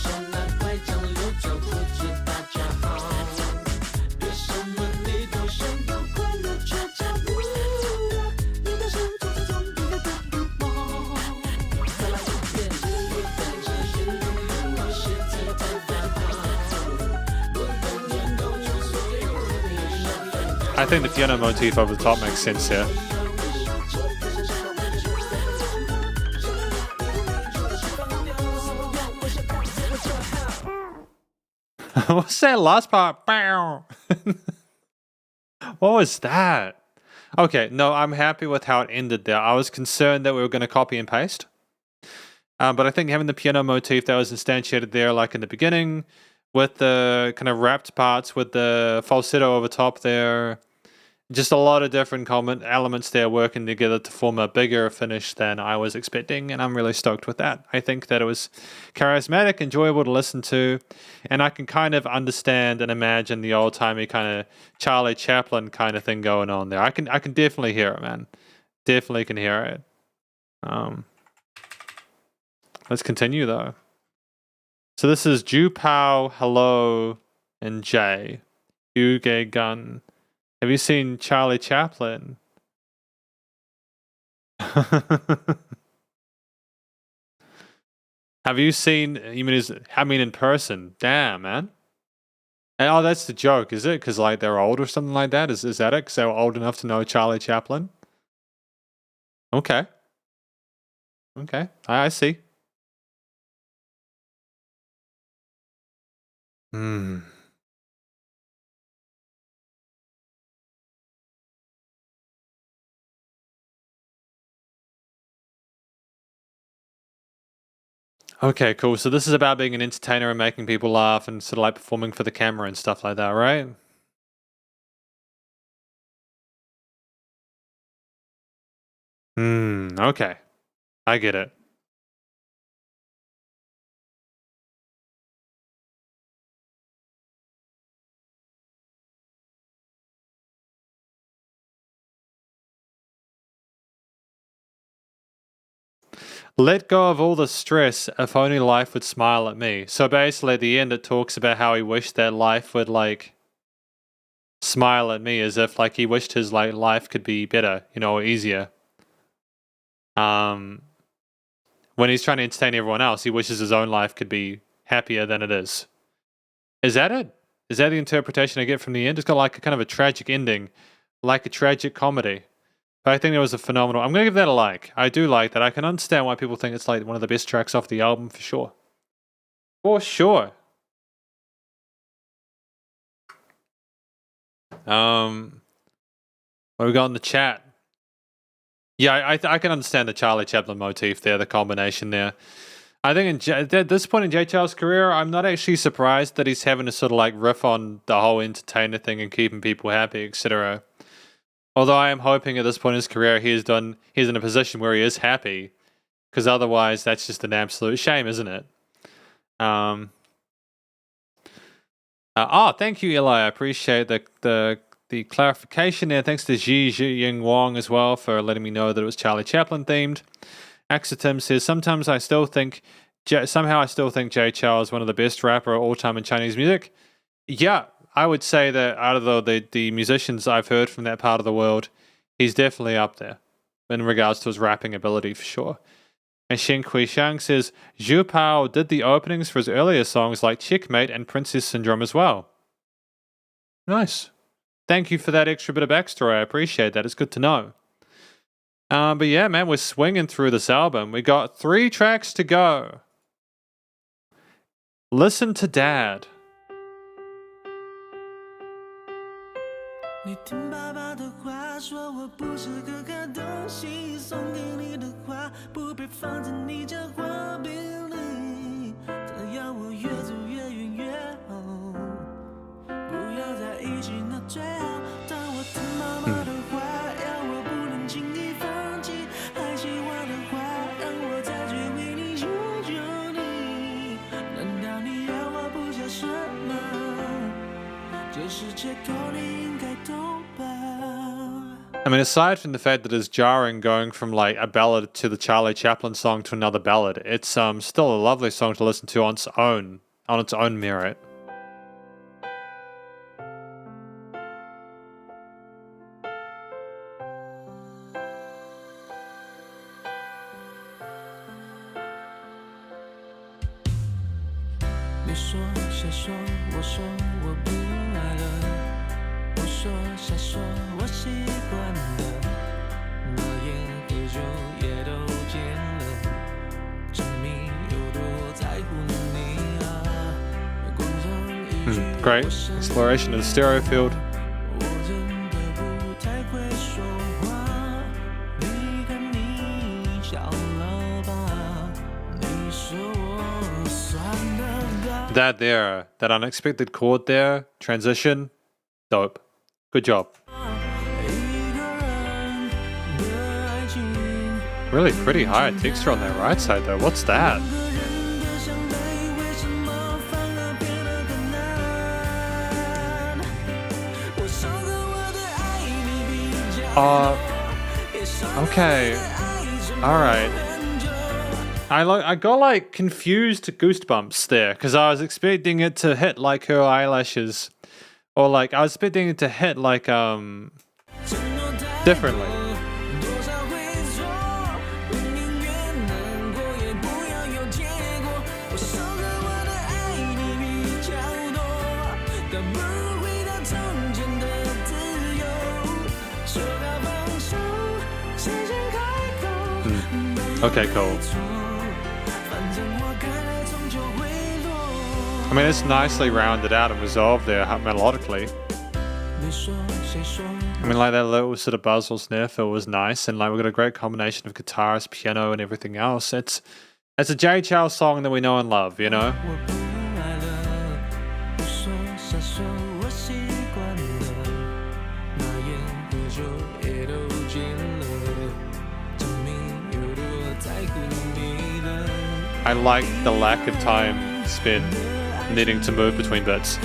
I think the piano motif over the top makes sense here. What's that last part? What was that? Okay, no, I'm happy with how it ended there. I was concerned that we were going to copy and paste. But I think having the piano motif that was instantiated there, like in the beginning, with the kind of rapped parts, with the falsetto over top there, just a lot of different elements there working together to form a bigger finish than I was expecting, and I'm really stoked with that. I think that it was charismatic, enjoyable to listen to, and I can kind of understand and imagine the old-timey kind of Charlie Chaplin kind of thing going on there. I can definitely hear it, man. Definitely can hear it. Let's continue, though. So this is Ju Pao, Hello, and Jay. Yuge Gun. Have you seen Charlie Chaplin? Have you seen, in person? Damn, man. And, oh, that's the joke, is it? Because, like, they're old or something like that? Is that it? Because they were old enough to know Charlie Chaplin? Okay. Okay, I see. Okay, cool. So this is about being an entertainer and making people laugh and sort of like performing for the camera and stuff like that, right? Okay. I get it. Let go of all the stress, if only life would smile at me. So basically at the end it talks about how he wished that life would like smile at me, as if like he wished his like life could be better, or easier. When he's trying to entertain everyone else, he wishes his own life could be happier than it is. Is that it? Is that the interpretation I get from the end? It's got like a kind of a tragic ending, like a tragic comedy. But I think it was a phenomenal. I'm going to give that a like. I do like that. I can understand why people think it's like one of the best tracks off the album for sure. For sure. What we got in the chat? Yeah, I can understand the Charlie Chaplin motif there, the combination there. I think at this point in Jay Chou's career, I'm not actually surprised that he's having to sort of like riff on the whole entertainer thing and keeping people happy, etc. Although I am hoping at this point in his career he's in a position where he is happy, because otherwise that's just an absolute shame, isn't it? Thank you, Eli. I appreciate the clarification there. Thanks to Ji Ying Wong as well for letting me know that it was Charlie Chaplin themed. Axitim says, somehow I still think Jay Chou is one of the best rapper of all time in Chinese music. Yeah, I would say that out of the musicians I've heard from that part of the world, he's definitely up there in regards to his rapping ability for sure. And Shen Kui Xiang says, Zhu Pao did the openings for his earlier songs like Checkmate and Princess Syndrome as well. Nice. Thank you for that extra bit of backstory. I appreciate that. It's good to know. But yeah, man, we're swinging through this album. We got 3 tracks to go. Listen to Dad. 你听爸爸的话，说我不是可卡东西，送给你的花不配放在你家花瓶里。他要我越走越远越好，不要在一起那最好。当我听妈妈的话，要我不能轻易放弃，还喜欢的话，让我再去为你求求你。难道你要我不想什么？这是借口，你应该懂吧。 I mean, aside from the fact that it's jarring going from like a ballad to the Charlie Chaplin song to another ballad, it's still a lovely song to listen to on its own merit. Great exploration of the stereo field. That unexpected chord there, transition, dope. Good job. Really pretty high texture on that right side though. What's that? Okay. Alright. I got like confused goosebumps there because I was expecting it to hit like her eyelashes, or like I was expecting it to hit like differently. Okay, cool. I mean, it's nicely rounded out and resolved there melodically. I mean, like that little sort of buzz or snare fill was nice, and like we've got a great combination of guitars, piano, and everything else. It's a Jay Chou song that we know and love, you know? I like the lack of time spent needing to move between bits.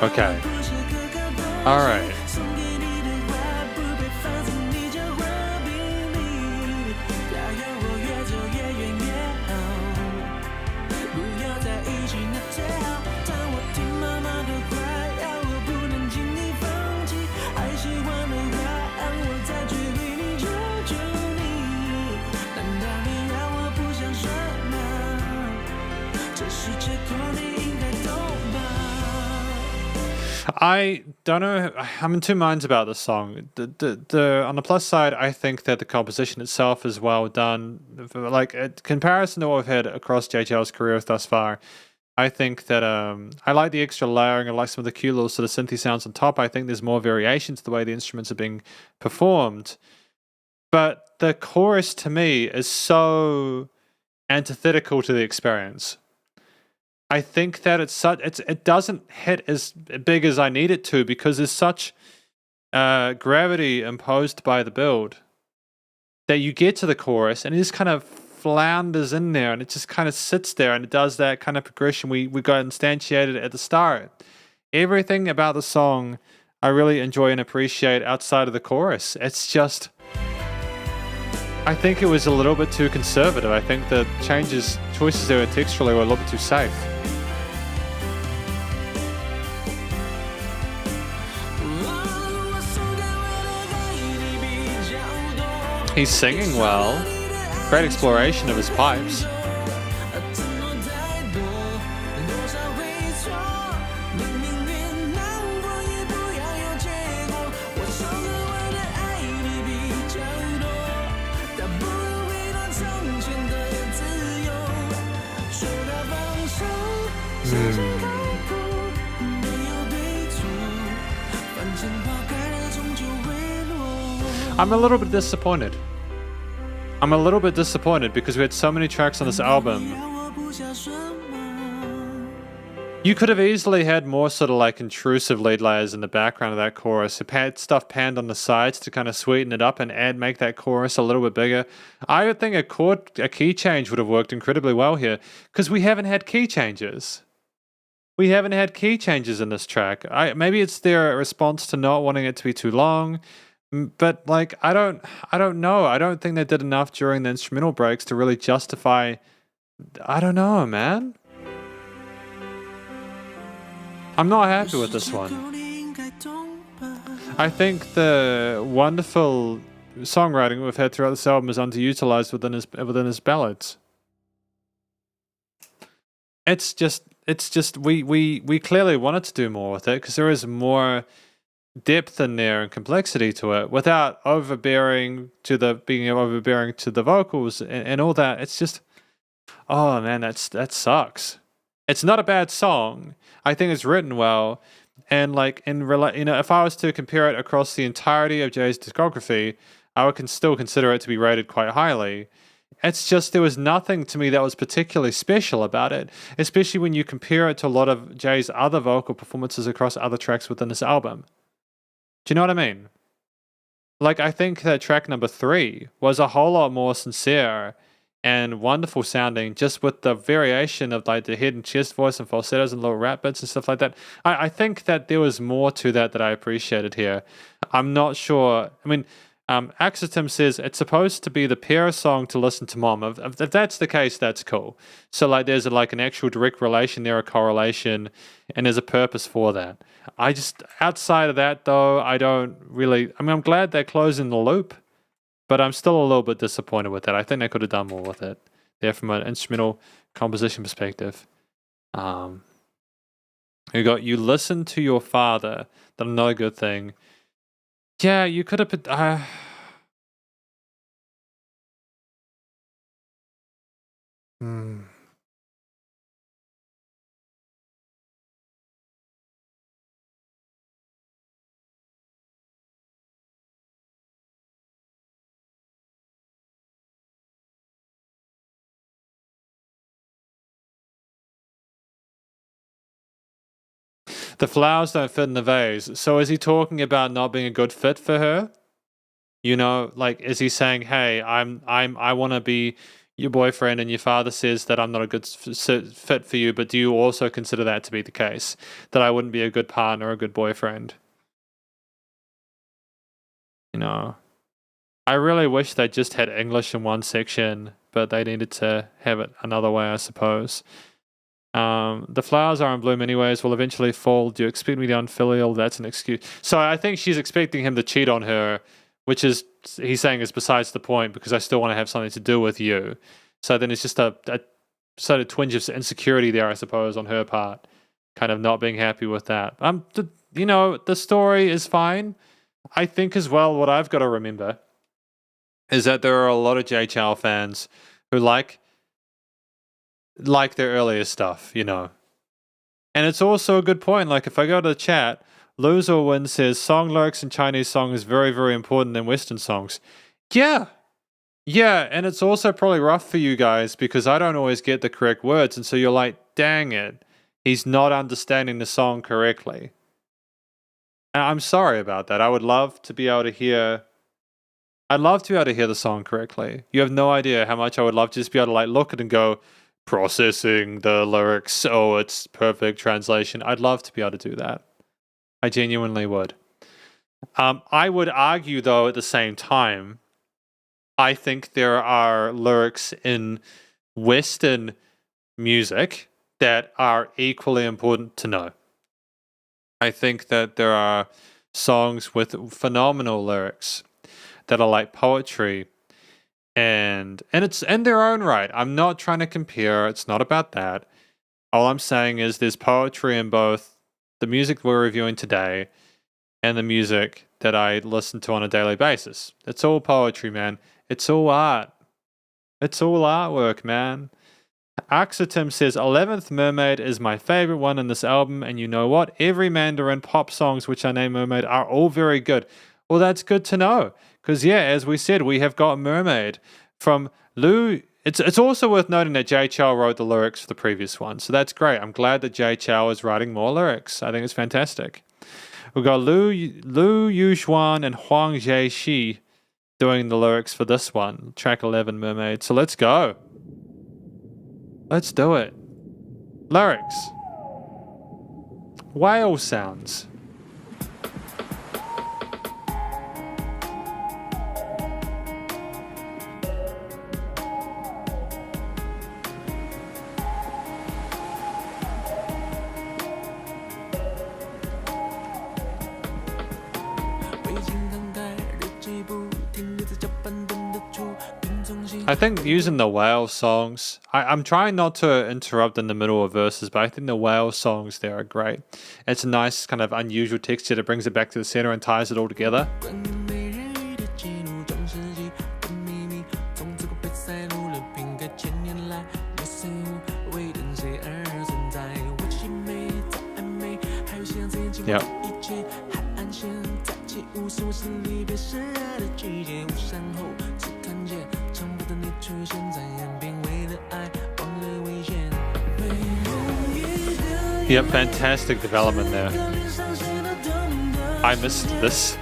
Okay. Alright. I don't know. I'm in two minds about this song. On the plus side, I think that the composition itself is well done. Like in comparison to what we've had across JHL's career thus far, I think that I like the extra layering. I like some of the cute little sort of synthy sounds on top. I think there's more variation to the way the instruments are being performed. But the chorus to me is so antithetical to the experience. I think that it doesn't hit as big as I need it to because there's such gravity imposed by the build that you get to the chorus and it just kind of flounders in there and it just kind of sits there and it does that kind of progression we got instantiated at the start. Everything about the song I really enjoy and appreciate outside of the chorus. It's just, I think it was a little bit too conservative. I think the choices there texturally were a little bit too safe. He's singing well. Great exploration of his pipes. I'm a little bit disappointed. I'm a little bit disappointed because we had so many tracks on this album. You could have easily had more sort of like intrusive lead layers in the background of that chorus. If had stuff panned on the sides to kind of sweeten it up and make that chorus a little bit bigger. I would think a key change would have worked incredibly well here because we haven't had key changes. We haven't had key changes in this track. Maybe it's their response to not wanting it to be too long, but like I don't know. I don't think they did enough during the instrumental breaks to really justify. I don't know, man. I'm not happy with this one. I think the wonderful songwriting we've had throughout this album is underutilized within his ballads. It's just we clearly wanted to do more with it because there is more depth in there and complexity to it without being overbearing to the vocals and all that. It's just, oh man, that sucks. It's not a bad song. I think it's written well, and like if I was to compare it across the entirety of Jay's discography, I would still consider it to be rated quite highly. It's just there was nothing to me that was particularly special about it, especially when you compare it to a lot of Jay's other vocal performances across other tracks within this album. Do you know what I mean? Like, I think that track number 3 was a whole lot more sincere and wonderful sounding, just with the variation of like the head and chest voice and falsettos and little rap bits and stuff like that. I think that there was more to that I appreciated here. I'm not sure. I mean, Axitum says it's supposed to be the pair song to listen to Mom. If that's the case, that's cool. So like there's like an actual direct relation there, a correlation, and there's a purpose for that. I just, outside of that though, I don't really, I mean, I'm glad they're closing the loop, but I'm still a little bit disappointed with that. I think they could have done more with it there from an instrumental composition perspective. You listen to your father. That's another good thing. Yeah, you could have put. The flowers don't fit in the vase. So is he talking about not being a good fit for her? You know, like, is he saying, "Hey, I want to be your boyfriend," and your father says that I'm not a good fit for you, but do you also consider that to be the case? That I wouldn't be a good partner or a good boyfriend? You know, I really wish they just had English in one section, but they needed to have it another way, I suppose. The flowers are in bloom anyways, will eventually fall. Do you expect me to unfilial? That's an excuse. So I think she's expecting him to cheat on her, which is, he's saying, is besides the point because I still want to have something to do with you. So then it's just a sort of twinge of insecurity there, I suppose, on her part, kind of not being happy with that. The story is fine. I think as well, what I've got to remember is that there are a lot of Jay Chou fans who like their earlier stuff, you know. And it's also a good point. Like, if I go to the chat, Lose or Win says song lyrics in Chinese song is very, very important in Western songs. Yeah, and it's also probably rough for you guys because I don't always get the correct words, and so you're like, dang it, he's not understanding the song correctly. And I'm sorry about that. I would love to be able to hear. I'd love to be able to hear the song correctly. You have no idea how much I would love to just be able to like look at it and go, processing the lyrics. Oh, it's perfect translation. I'd love to be able to do that. I genuinely would. I would argue, though, at the same time, I think there are lyrics in Western music that are equally important to know. I think that there are songs with phenomenal lyrics that are like poetry, and it's in their own right. I'm not trying to compare. It's not about that. All I'm saying is there's poetry in both the music we're reviewing today and the music that I listen to on a daily basis. It's all poetry, man. It's all art. It's all artwork, man. Axitum says 11th Mermaid is my favorite one in this album, and you know what? Every Mandarin pop songs which I name Mermaid are all very good. Well, that's good to know. Because, yeah, as we said, we have got Mermaid from Lu. It's also worth noting that Jay Chou wrote the lyrics for the previous one. So that's great. I'm glad that Jay Chou is writing more lyrics. I think it's fantastic. We've got Lu Yuxuan and Huang Jieshi doing the lyrics for this one, track 11, Mermaid. So let's go. Let's do it. Lyrics. Whale sounds. I think using the whale songs, I'm trying not to interrupt in the middle of verses, but I think the whale songs there are great. It's a nice kind of unusual texture that brings it back to the center and ties it all together. Yep. Yep, fantastic development there. I missed this.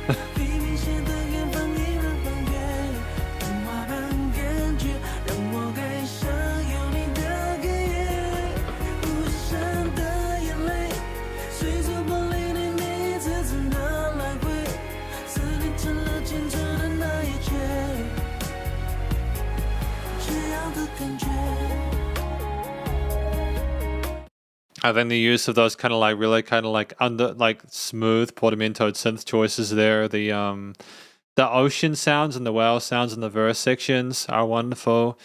I think the use of those kind of like really kind of like smooth portamentoed synth choices there, the ocean sounds and the whale sounds in the verse sections are wonderful.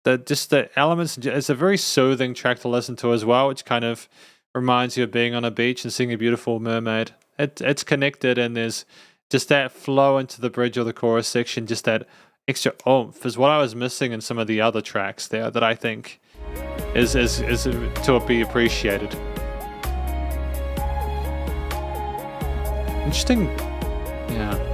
The elements, it's a very soothing track to listen to as well, which kind of reminds you of being on a beach and seeing a beautiful mermaid. It's connected, and there's just that flow into the bridge or the chorus section, just that extra oomph is what I was missing in some of the other tracks there that I think is to be appreciated. Interesting. Yeah.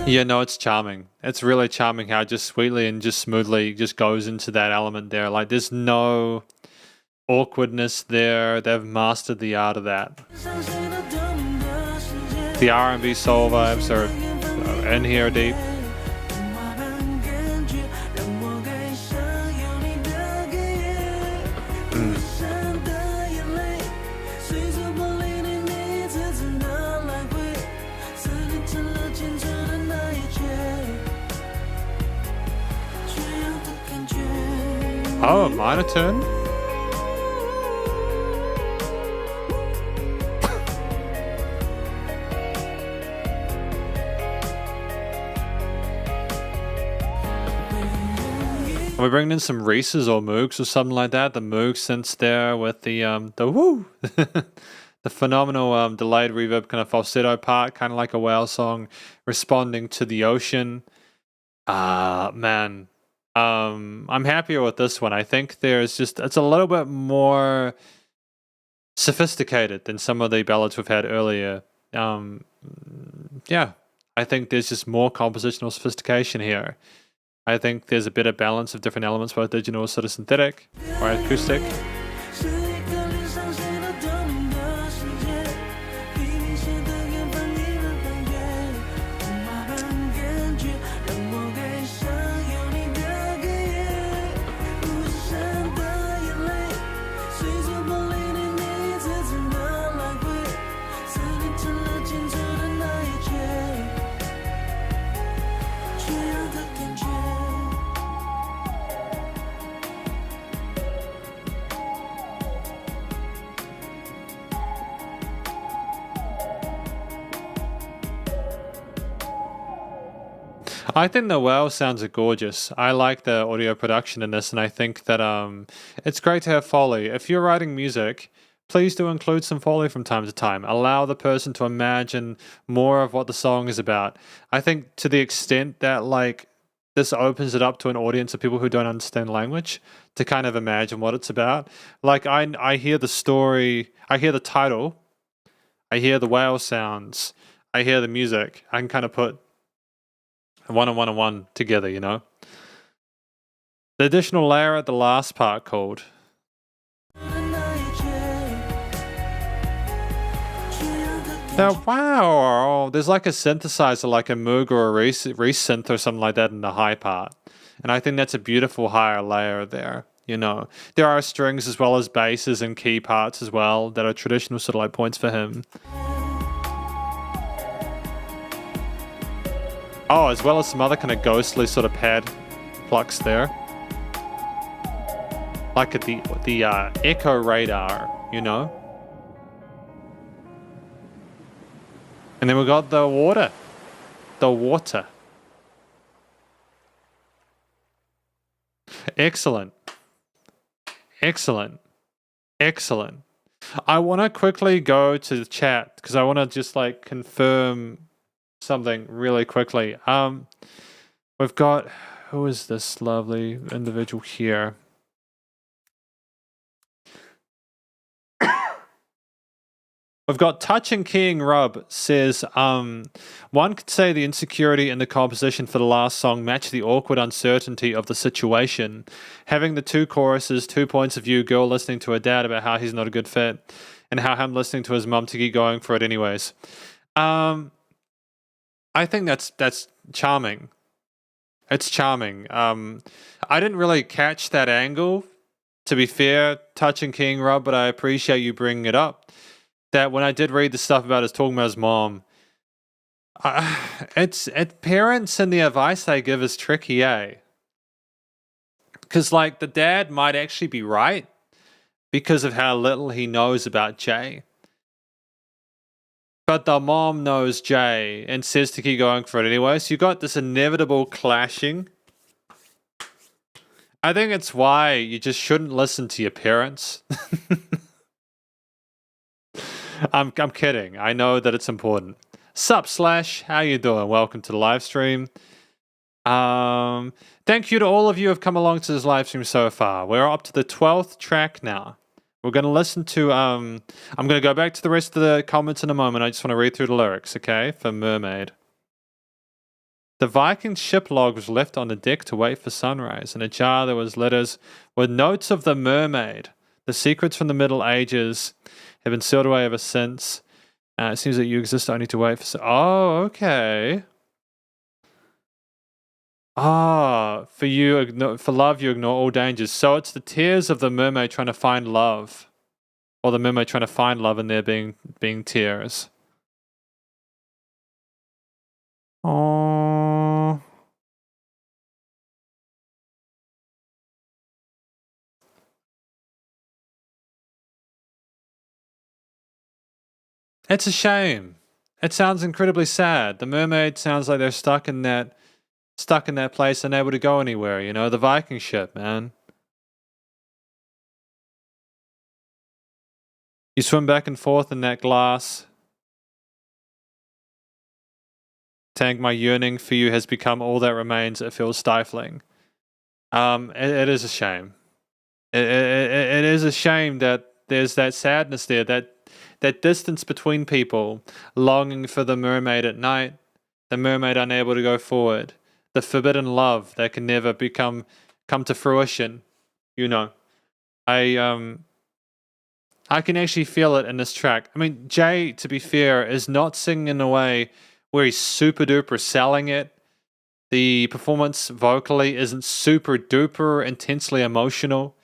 Yeah, no, it's charming. It's really charming how just sweetly and just smoothly just goes into that element there. Like, there's no awkwardness there. They've mastered the art of that. The R&B soul vibes are in here deep. Oh, minor turn? Are we bringing in some Reese's or Moogs or something like that? The Moog synths there with the woo! The phenomenal delayed reverb kind of falsetto part, kind of like a whale song responding to the ocean. Man. I'm happier with this one. I think it's a little bit more sophisticated than some of the ballads we've had earlier. Yeah, I think there's just more compositional sophistication here. I think there's a better balance of different elements, both digital, sort of synthetic or acoustic. I think the whale sounds are gorgeous. I like the audio production in this, and I think that it's great to have Foley. If you're writing music, please do include some Foley from time to time. Allow the person to imagine more of what the song is about. I think to the extent that like this opens it up to an audience of people who don't understand language to kind of imagine what it's about. Like I hear the story, I hear the title, I hear the whale sounds, I hear the music. I can kind of put one and one and one together, you know? The additional layer at the last part called. Now, wow, there's like a synthesizer, like a Moog or a resynth or something like that in the high part. And I think that's a beautiful higher layer there, you know. There are strings as well as basses and key parts as well that are traditional sort of like points for him. Oh, as well as some other kind of ghostly sort of pad plucks there. Like at the echo radar, you know. And then we got the water. The water. Excellent. Excellent. Excellent. I want to quickly go to the chat because I want to just like confirm something really quickly. We've got, who is this lovely individual here? We've got Touch and Keying Rub says, one could say the insecurity in the composition for the last song matched the awkward uncertainty of the situation. Having the two choruses, 2 points of view, girl listening to her dad about how he's not a good fit, and how him listening to his mum to keep going for it anyways. I think that's charming. It's charming. I didn't really catch that angle, to be fair, Touch and Keying Rub, but I appreciate you bringing it up. That when I did read the stuff about his talking about his mom, it's parents and the advice they give is tricky, eh? Because like the dad might actually be right because of how little he knows about Jay, but the mom knows Jay and says to keep going for it anyway. So you got this inevitable clashing. I think it's why you just shouldn't listen to your parents. I'm kidding. I know that it's important. Sup Slash, how you doing? Welcome to the live stream. Thank you to all of you who have come along to this live stream so far. We're up to the 12th track now. We're going to listen to, I'm going to go back to the rest of the comments in a moment. I just want to read through the lyrics, okay, for Mermaid. The Viking ship log was left on the deck to wait for sunrise. In a jar there was letters with notes of the mermaid. The secrets from the Middle Ages have been sealed away ever since. It seems that you exist only to wait for... Oh, okay. Ah, for love you ignore all dangers. So it's the tears of the mermaid trying to find love. Or the mermaid trying to find love and there being tears. Oh. It's a shame. It sounds incredibly sad. The mermaid sounds like they're stuck in that place, unable to go anywhere, you know, the Viking ship, man. You swim back and forth in that glass tank. My yearning for you has become all that remains. It feels stifling. It is a shame. It is a shame that there's that sadness there, that distance between people, longing for the mermaid at night, the mermaid unable to go forward, the forbidden love that can never come to fruition. You know, I can actually feel it in this track. I mean, Jay, to be fair, is not singing in a way where he's super duper selling it. The performance vocally isn't super duper intensely emotional.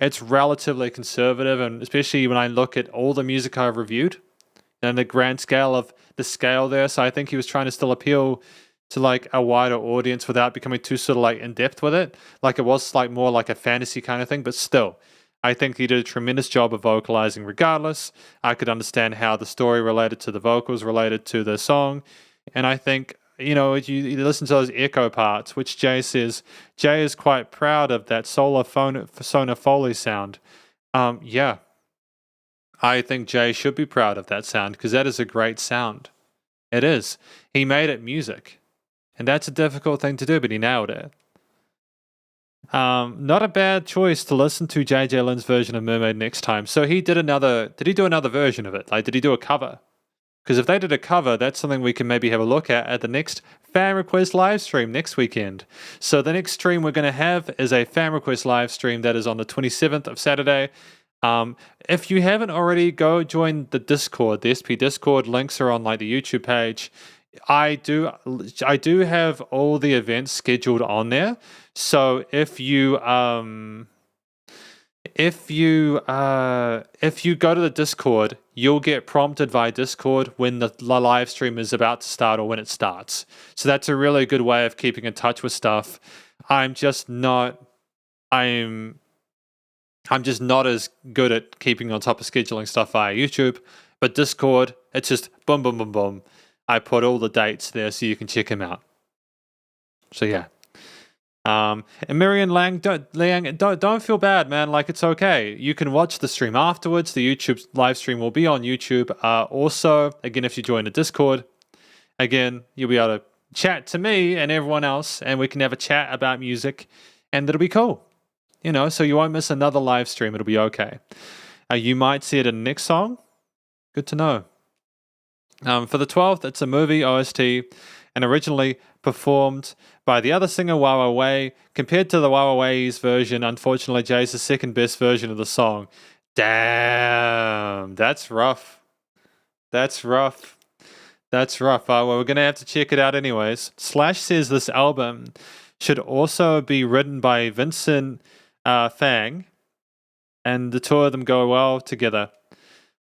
It's relatively conservative, and especially when I look at all the music I've reviewed and the grand scale of the scale there. So I think he was trying to still appeal to like a wider audience without becoming too sort of like in depth with it. Like it was like more like a fantasy kind of thing, but still, I think he did a tremendous job of vocalizing regardless. I could understand how the story related to the vocals, related to the song. And I think you listen to those echo parts, which Jay says Jay is quite proud of that Sonar Foley sound. Yeah, I think Jay should be proud of that sound because that is a great sound. It is. He made it music, and that's a difficult thing to do, but he nailed it. Not a bad choice to listen to JJ Lin's version of Mermaid next time. So did he do another version of it? Like, did he do a cover? Because if they did a cover, that's something we can maybe have a look at the next fan request live stream next weekend. So the next stream we're going to have is a fan request live stream that is on the 27th of Saturday. If you haven't already, go join the Discord, the SP Discord. Links are on like the YouTube page. I do have all the events scheduled on there. So if you go to the Discord, you'll get prompted via Discord when the live stream is about to start or when it starts. So that's a really good way of keeping in touch with stuff. I'm just not as good at keeping on top of scheduling stuff via YouTube. But Discord, it's just boom, boom, boom, boom. I put all the dates there so you can check them out. So yeah. And Miriam Lang, don't feel bad, man. Like, it's okay. You can watch the stream afterwards. The YouTube live stream will be on YouTube. Also, again, if you join the Discord, again, you'll be able to chat to me and everyone else, and we can have a chat about music, and it'll be cool. So you won't miss another live stream. It'll be okay. You might see it in the next song. Good to know. For the 12th, it's a movie OST, and originally performed by the other singer, Wawa Wei. Compared to the Wawa Wei's version, unfortunately, Jay's the second best version of the song. Damn, that's rough. That's rough. Well, we're going to have to check it out anyways. Slash says this album should also be written by Vincent Fang, and the two of them go well together.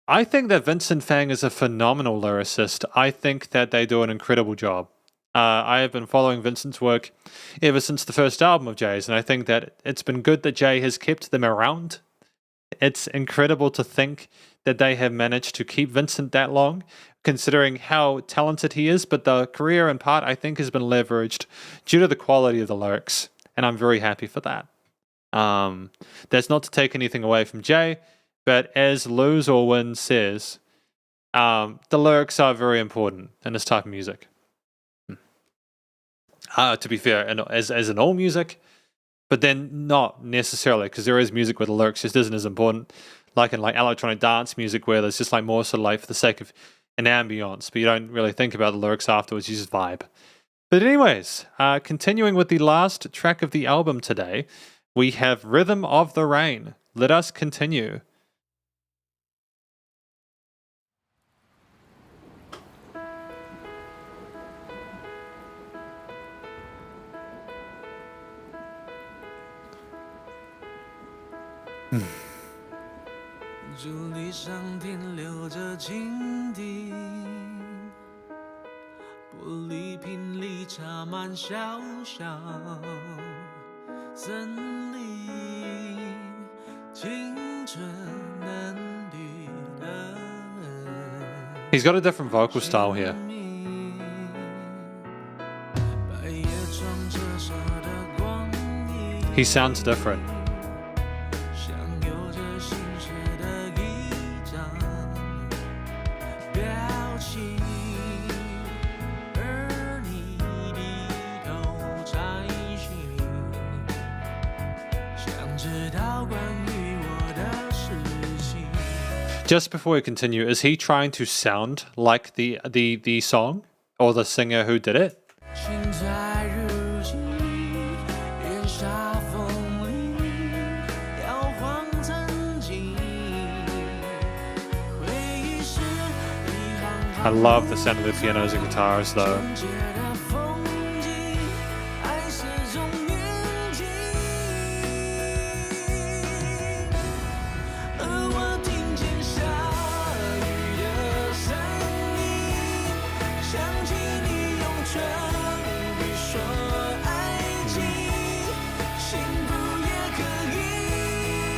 I think that Vincent Fang is a phenomenal lyricist. I think that they do an incredible job. I have been following Vincent's work ever since the first album of Jay's, and I think that it's been good that Jay has kept them around. It's incredible to think that they have managed to keep Vincent that long, considering how talented he is, but the career in part, I think, has been leveraged due to the quality of the lyrics, and I'm very happy for that. That's not to take anything away from Jay, but as Lose or Win says, the lyrics are very important in this type of music. To be fair, and as in all music, but then not necessarily, because there is music where the lyrics just isn't as important, like in like electronic dance music where there's just like more sort of like for the sake of an ambience, but you don't really think about the lyrics afterwards, you just vibe. But anyways, continuing with the last track of the album today, we have Rhythm of the Rain. Let us continue. Hmm. 伫立上停留着蜻蜓，玻璃瓶里插满小小森林，青春嫩绿的 He's got a different vocal style here. 白夜中折射的光影 He sounds different. Just before we continue, is he trying to sound like the song or the singer who did it? I love the sound of the pianos and guitars though.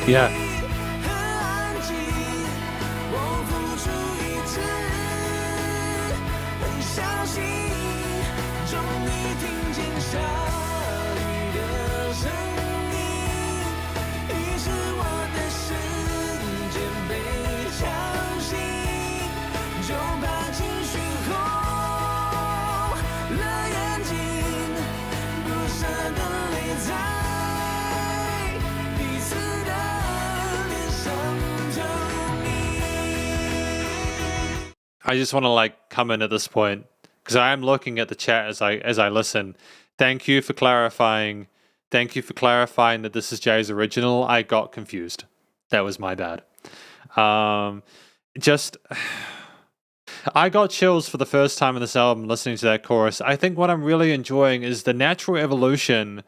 Yeah. I just want to like come in at this point because I am looking at the chat as I listen. Thank you for clarifying. Thank you for clarifying that this is Jay's original. I got confused. That was my bad. Just I got chills for the first time in this album listening to that chorus. I think what I'm really enjoying is the natural evolution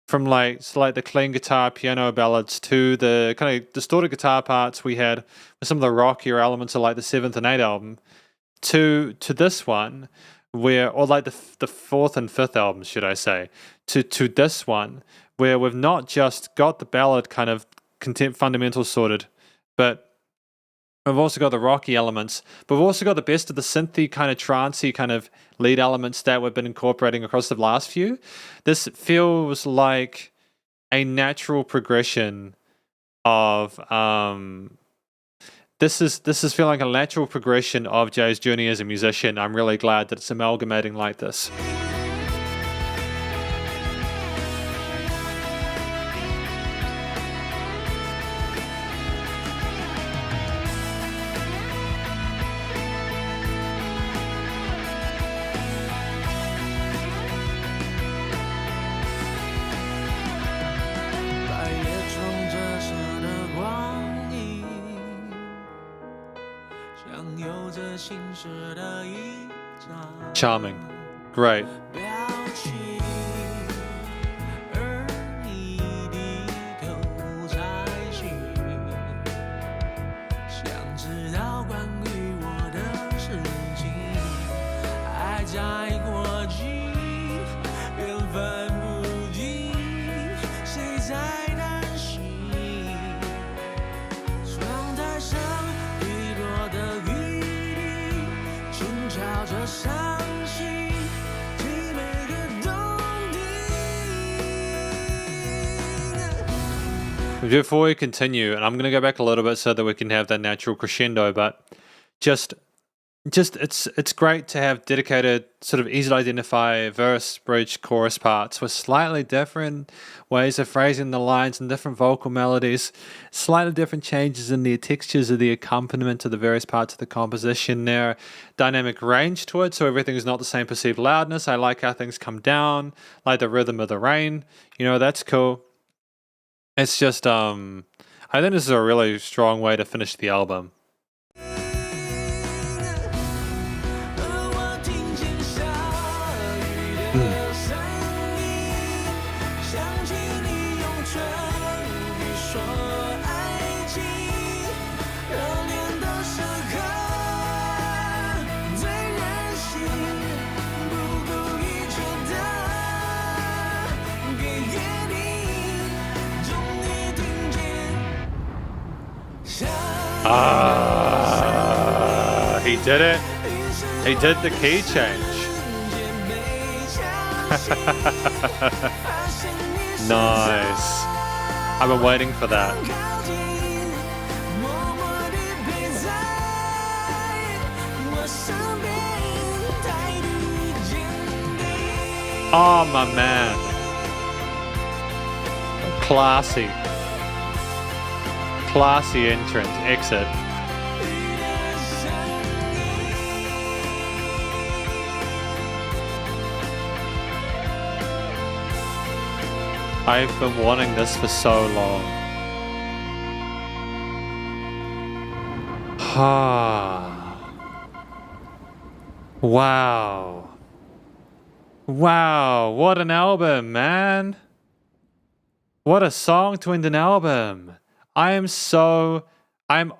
from like the clean guitar piano ballads to the kind of distorted guitar parts we had with some of the rockier elements of like the 7th and 8th album to this one where, or like the 4th and 5th albums, should I say, to this one where we've not just got the ballad kind of content fundamentals sorted, but we've also got the rocky elements, but we've also got the best of the synthy kind of trancey kind of lead elements that we've been incorporating across the last few. This feels like a natural progression of this is feeling like a natural progression of Jay's journey as a musician. I'm really glad that it's amalgamating like this. Charming. Great. Before we continue, and I'm going to go back a little bit so that we can have that natural crescendo, but just it's great to have dedicated, sort of easy to identify verse, bridge, chorus parts with slightly different ways of phrasing the lines and different vocal melodies, slightly different changes in the textures of the accompaniment to the various parts of the composition there, dynamic range to it, so everything is not the same perceived loudness. I like how things come down, like the rhythm of the rain, that's cool. It's just, I think this is a really strong way to finish the album. He did it. He did the key change. Nice. I've been waiting for that. Oh, my man. Classy. Classy entrance, exit. I've been wanting this for so long. Wow. Wow, what an album, man. What a song to end an album. I'm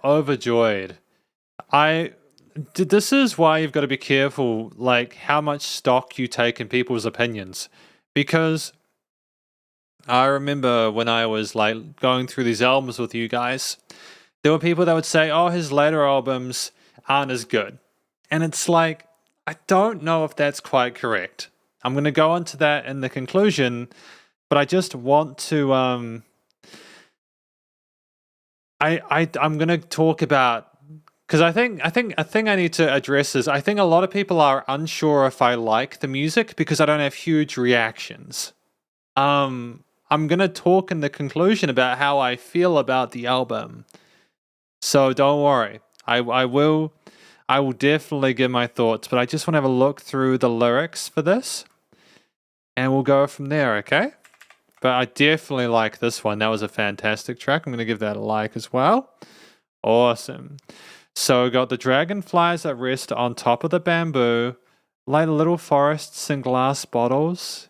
overjoyed. This is why you've got to be careful, like, how much stock you take in people's opinions. Because I remember when I was, like, going through these albums with you guys, there were people that would say, oh, his later albums aren't as good. And it's like, I don't know if that's quite correct. I'm going to go into that in the conclusion, but I just want to, I'm going to talk about, because I think I need to address this. I think a lot of people are unsure if I like the music because I don't have huge reactions. I'm going to talk in the conclusion about how I feel about the album. So don't worry. I will I will definitely give my thoughts, but I just want to have a look through the lyrics for this. And we'll go from there, okay? But I definitely like this one. That was a fantastic track. I'm going to give that a like as well. Awesome. So we got the dragonflies that rest on top of the bamboo, like little forests and glass bottles.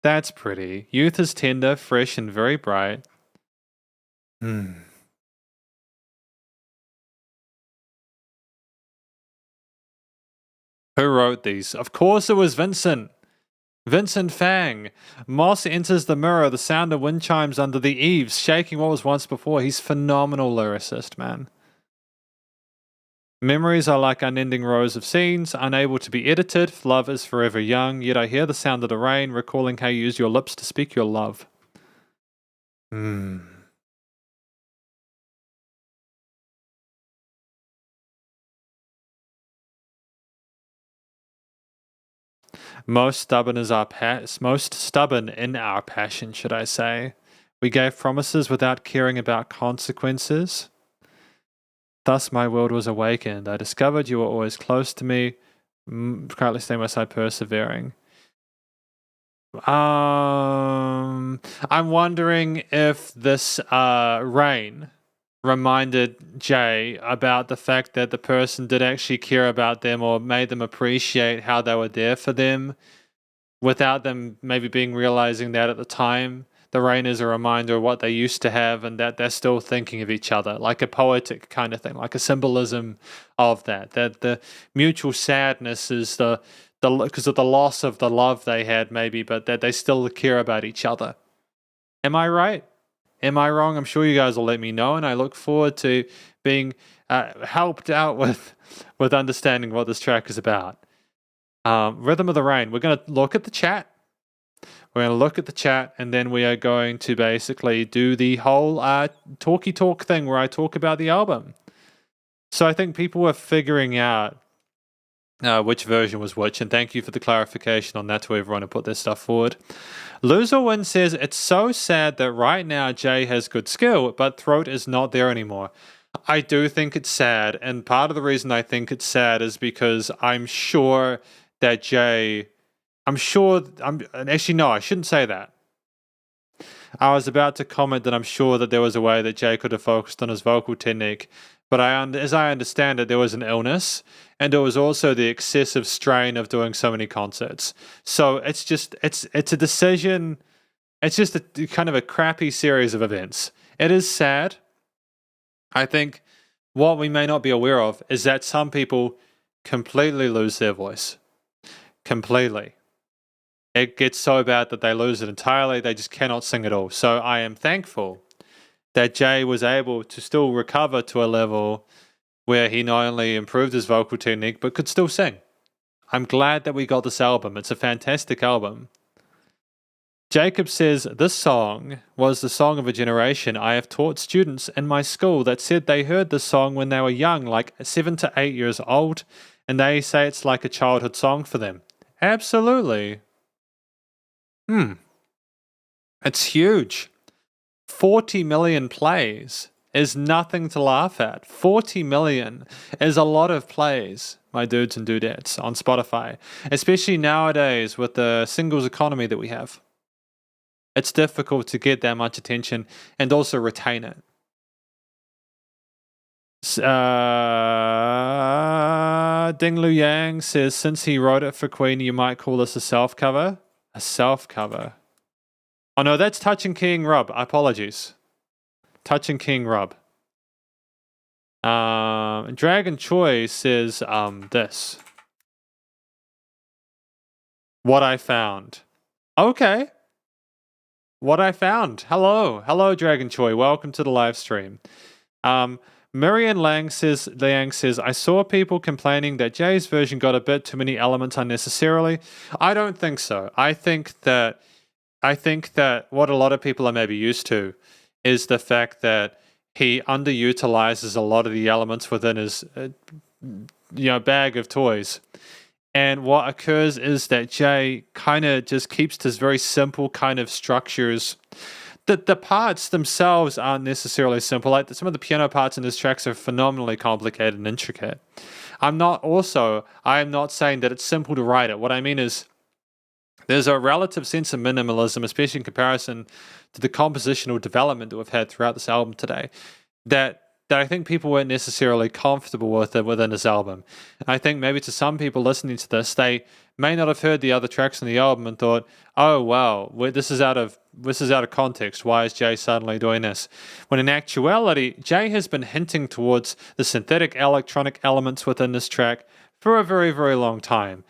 That's pretty. Youth is tender, fresh, and very bright. Who wrote these? Of course it was Vincent. Vincent Fang. Moss enters the mirror, the sound of wind chimes under the eaves, shaking what was once before. He's phenomenal lyricist, man. Memories are like unending rows of scenes, unable to be edited. Love is forever young, yet I hear the sound of the rain, recalling how you used your lips to speak your love. Most stubborn in our passion, should I say. We gave promises without caring about consequences. Thus my world was awakened. I discovered you were always close to me. Currently staying by side, persevering. I'm wondering if this rain reminded Jay about the fact that the person did actually care about them or made them appreciate how they were there for them without them maybe realizing that at the time. The rain is a reminder of what they used to have and that they're still thinking of each other, like a poetic kind of thing, like a symbolism of that the mutual sadness is because of the loss of the love they had maybe, but that they still care about each other. Am I right? Am I wrong? I'm sure you guys will let me know, and I look forward to being helped out with understanding what this track is about. Rhythm of the Rain. We're going to look at the chat. We're going to look at the chat, and then we are going to basically do the whole talky talk thing where I talk about the album. So I think people were figuring out which version was which, and thank you for the clarification on that to everyone who put their stuff forward. Loserwin says, it's so sad that right now Jay has good skill, but throat is not there anymore. I do think it's sad, and part of the reason I think it's sad is because I'm sure that Jay... actually, no, I shouldn't say that. I was about to comment that I'm sure that there was a way that Jay could have focused on his vocal technique, but as I understand it, there was an illness, and there was also the excessive strain of doing so many concerts. So it's a decision. It's just a kind of a crappy series of events. It is sad. I think what we may not be aware of is that some people completely lose their voice. Completely. It gets so bad that they lose it entirely. They just cannot sing at all. So I am thankful that Jay was able to still recover to a level where he not only improved his vocal technique, but could still sing. I'm glad that we got this album. It's a fantastic album. Jacob says, this song was the song of a generation. I have taught students in my school that said they heard this song when they were young, like 7 to 8 years old, and they say it's like a childhood song for them. Absolutely. It's huge. 40 million plays is nothing to laugh at. 40 million is a lot of plays, my dudes and dudettes, on Spotify, especially nowadays with the singles economy that we have. It's difficult to get that much attention and also retain it. Ding Lu Yang says, since he wrote it for Queen, you might call this a self-cover. A self-cover. Oh no, that's Touch and King Rub. Apologies. Touch and King Rub. Dragon Choi says this. What I found. Okay. What I found. Hello. Hello, Dragon Choi. Welcome to the live stream. Marian Liang says, I saw people complaining that Jay's version got a bit too many elements unnecessarily. I don't think so. I think that what a lot of people are maybe used to is the fact that he underutilizes a lot of the elements within his bag of toys. And what occurs is that Jay kind of just keeps this very simple kind of structures the parts themselves aren't necessarily simple. Like some of the piano parts in this tracks are phenomenally complicated and intricate. I am not saying that it's simple to write it. What I mean is there's a relative sense of minimalism, especially in comparison to the compositional development that we've had throughout this album today, that I think people weren't necessarily comfortable with it within this album. I think maybe to some people listening to this, they may not have heard the other tracks on the album and thought, "Oh wow, this is out of context. Why is Jay suddenly doing this?" When in actuality, Jay has been hinting towards the synthetic electronic elements within this track for a very, very long time.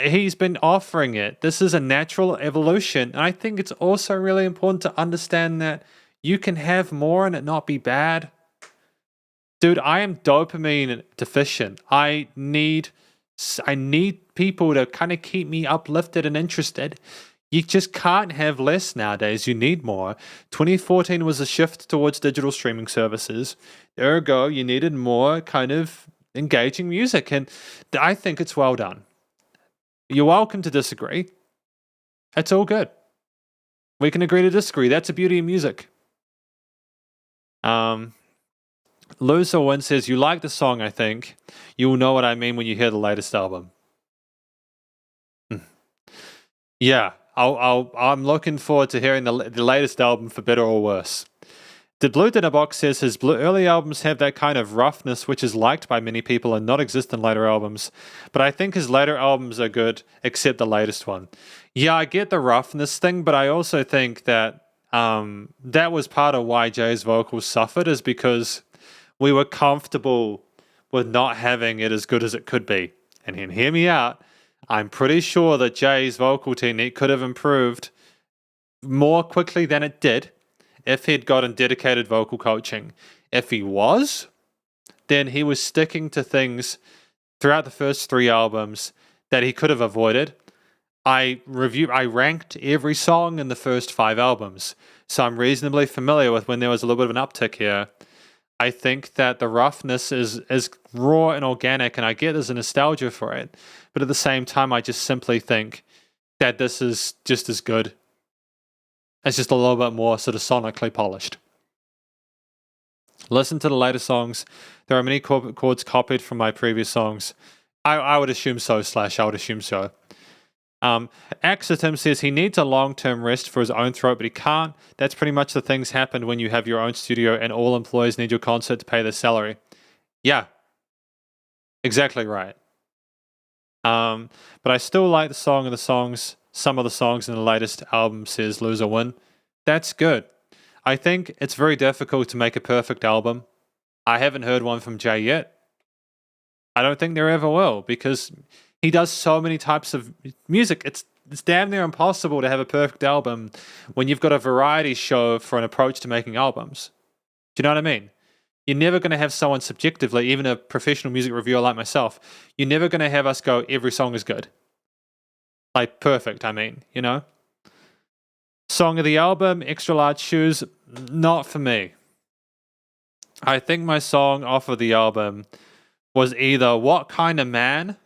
He's been offering it. This is a natural evolution, and I think it's also really important to understand that you can have more and it not be bad. Dude, I am dopamine deficient. I need people to kind of keep me uplifted and interested. You just can't have less nowadays. You need more. 2014 was a shift towards digital streaming services. Ergo, you needed more kind of engaging music, and I think it's well done. You're welcome to disagree. It's all good. We can agree to disagree. That's the beauty of music. Loser One says, "You like the song, I think. You'll know what I mean when you hear the latest album." Yeah, I'm looking forward to hearing the latest album, for better or worse. The Blue Dinner Box says his early albums have that kind of roughness which is liked by many people and not exist in later albums. But I think his later albums are good, except the latest one. Yeah, I get the roughness thing, but I also think that that was part of why Jay's vocals suffered, is because we were comfortable with not having it as good as it could be. And hear me out, I'm pretty sure that Jay's vocal technique could have improved more quickly than it did if he'd gotten dedicated vocal coaching. If he was, then he was sticking to things throughout the first 3 albums that he could have avoided. I ranked every song in the first 5 albums, so I'm reasonably familiar with when there was a little bit of an uptick here. I think that the roughness is raw and organic, and I get there's a nostalgia for it. But at the same time, I just simply think that this is just as good. It's just a little bit more sort of sonically polished. Listen to the later songs. There are many chords copied from my previous songs. I would assume so, I would assume so. Axitim says he needs a long-term rest for his own throat, but he can't. That's pretty much the things happen when you have your own studio and all employees need your concert to pay their salary. Yeah, exactly right. But I still like the song and the songs. Some of the songs in the latest album, says Loser Win. That's good. I think it's very difficult to make a perfect album. I haven't heard one from Jay yet. I don't think there ever will, because he does so many types of music. It's damn near impossible to have a perfect album when you've got a variety show for an approach to making albums. Do you know what I mean? You're never going to have someone subjectively, even a professional music reviewer like myself, you're never going to have us go, every song is good. Like, perfect, I mean, you know? Song of the album, Extra Large Shoes, not for me. I think my song off of the album was either What Kind of Man,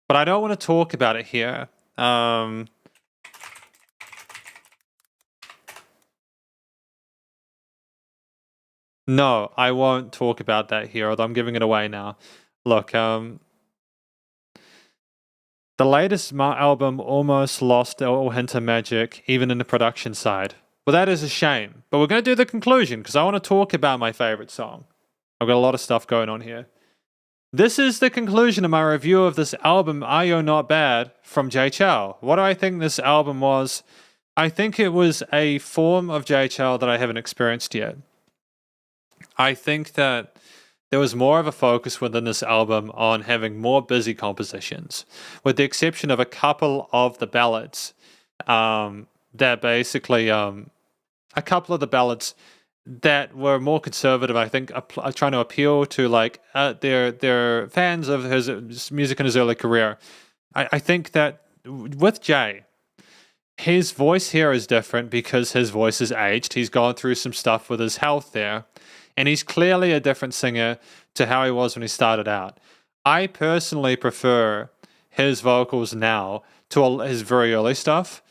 but I don't want to talk about it here. No, I won't talk about that here, although I'm giving it away now. Look, the latest album almost lost all hint of magic, even in the production side. Well, that is a shame. But we're going to do the conclusion, because I want to talk about my favorite song. I've got a lot of stuff going on here. This is the conclusion of my review of this album, Aiyo Not Bad, from Jay Chou. What do I think this album was? I think it was a form of Jay Chou that I haven't experienced yet. I think that there was more of a focus within this album on having more busy compositions, with the exception of a couple of the ballads that basically, a couple of the ballads that were more conservative, I think, trying to appeal to like their fans of his music in his early career. I think that with Jay, his voice here is different because his voice is aged. He's gone through some stuff with his health there. And he's clearly a different singer to how he was when he started out. I personally prefer his vocals now to his very early stuff,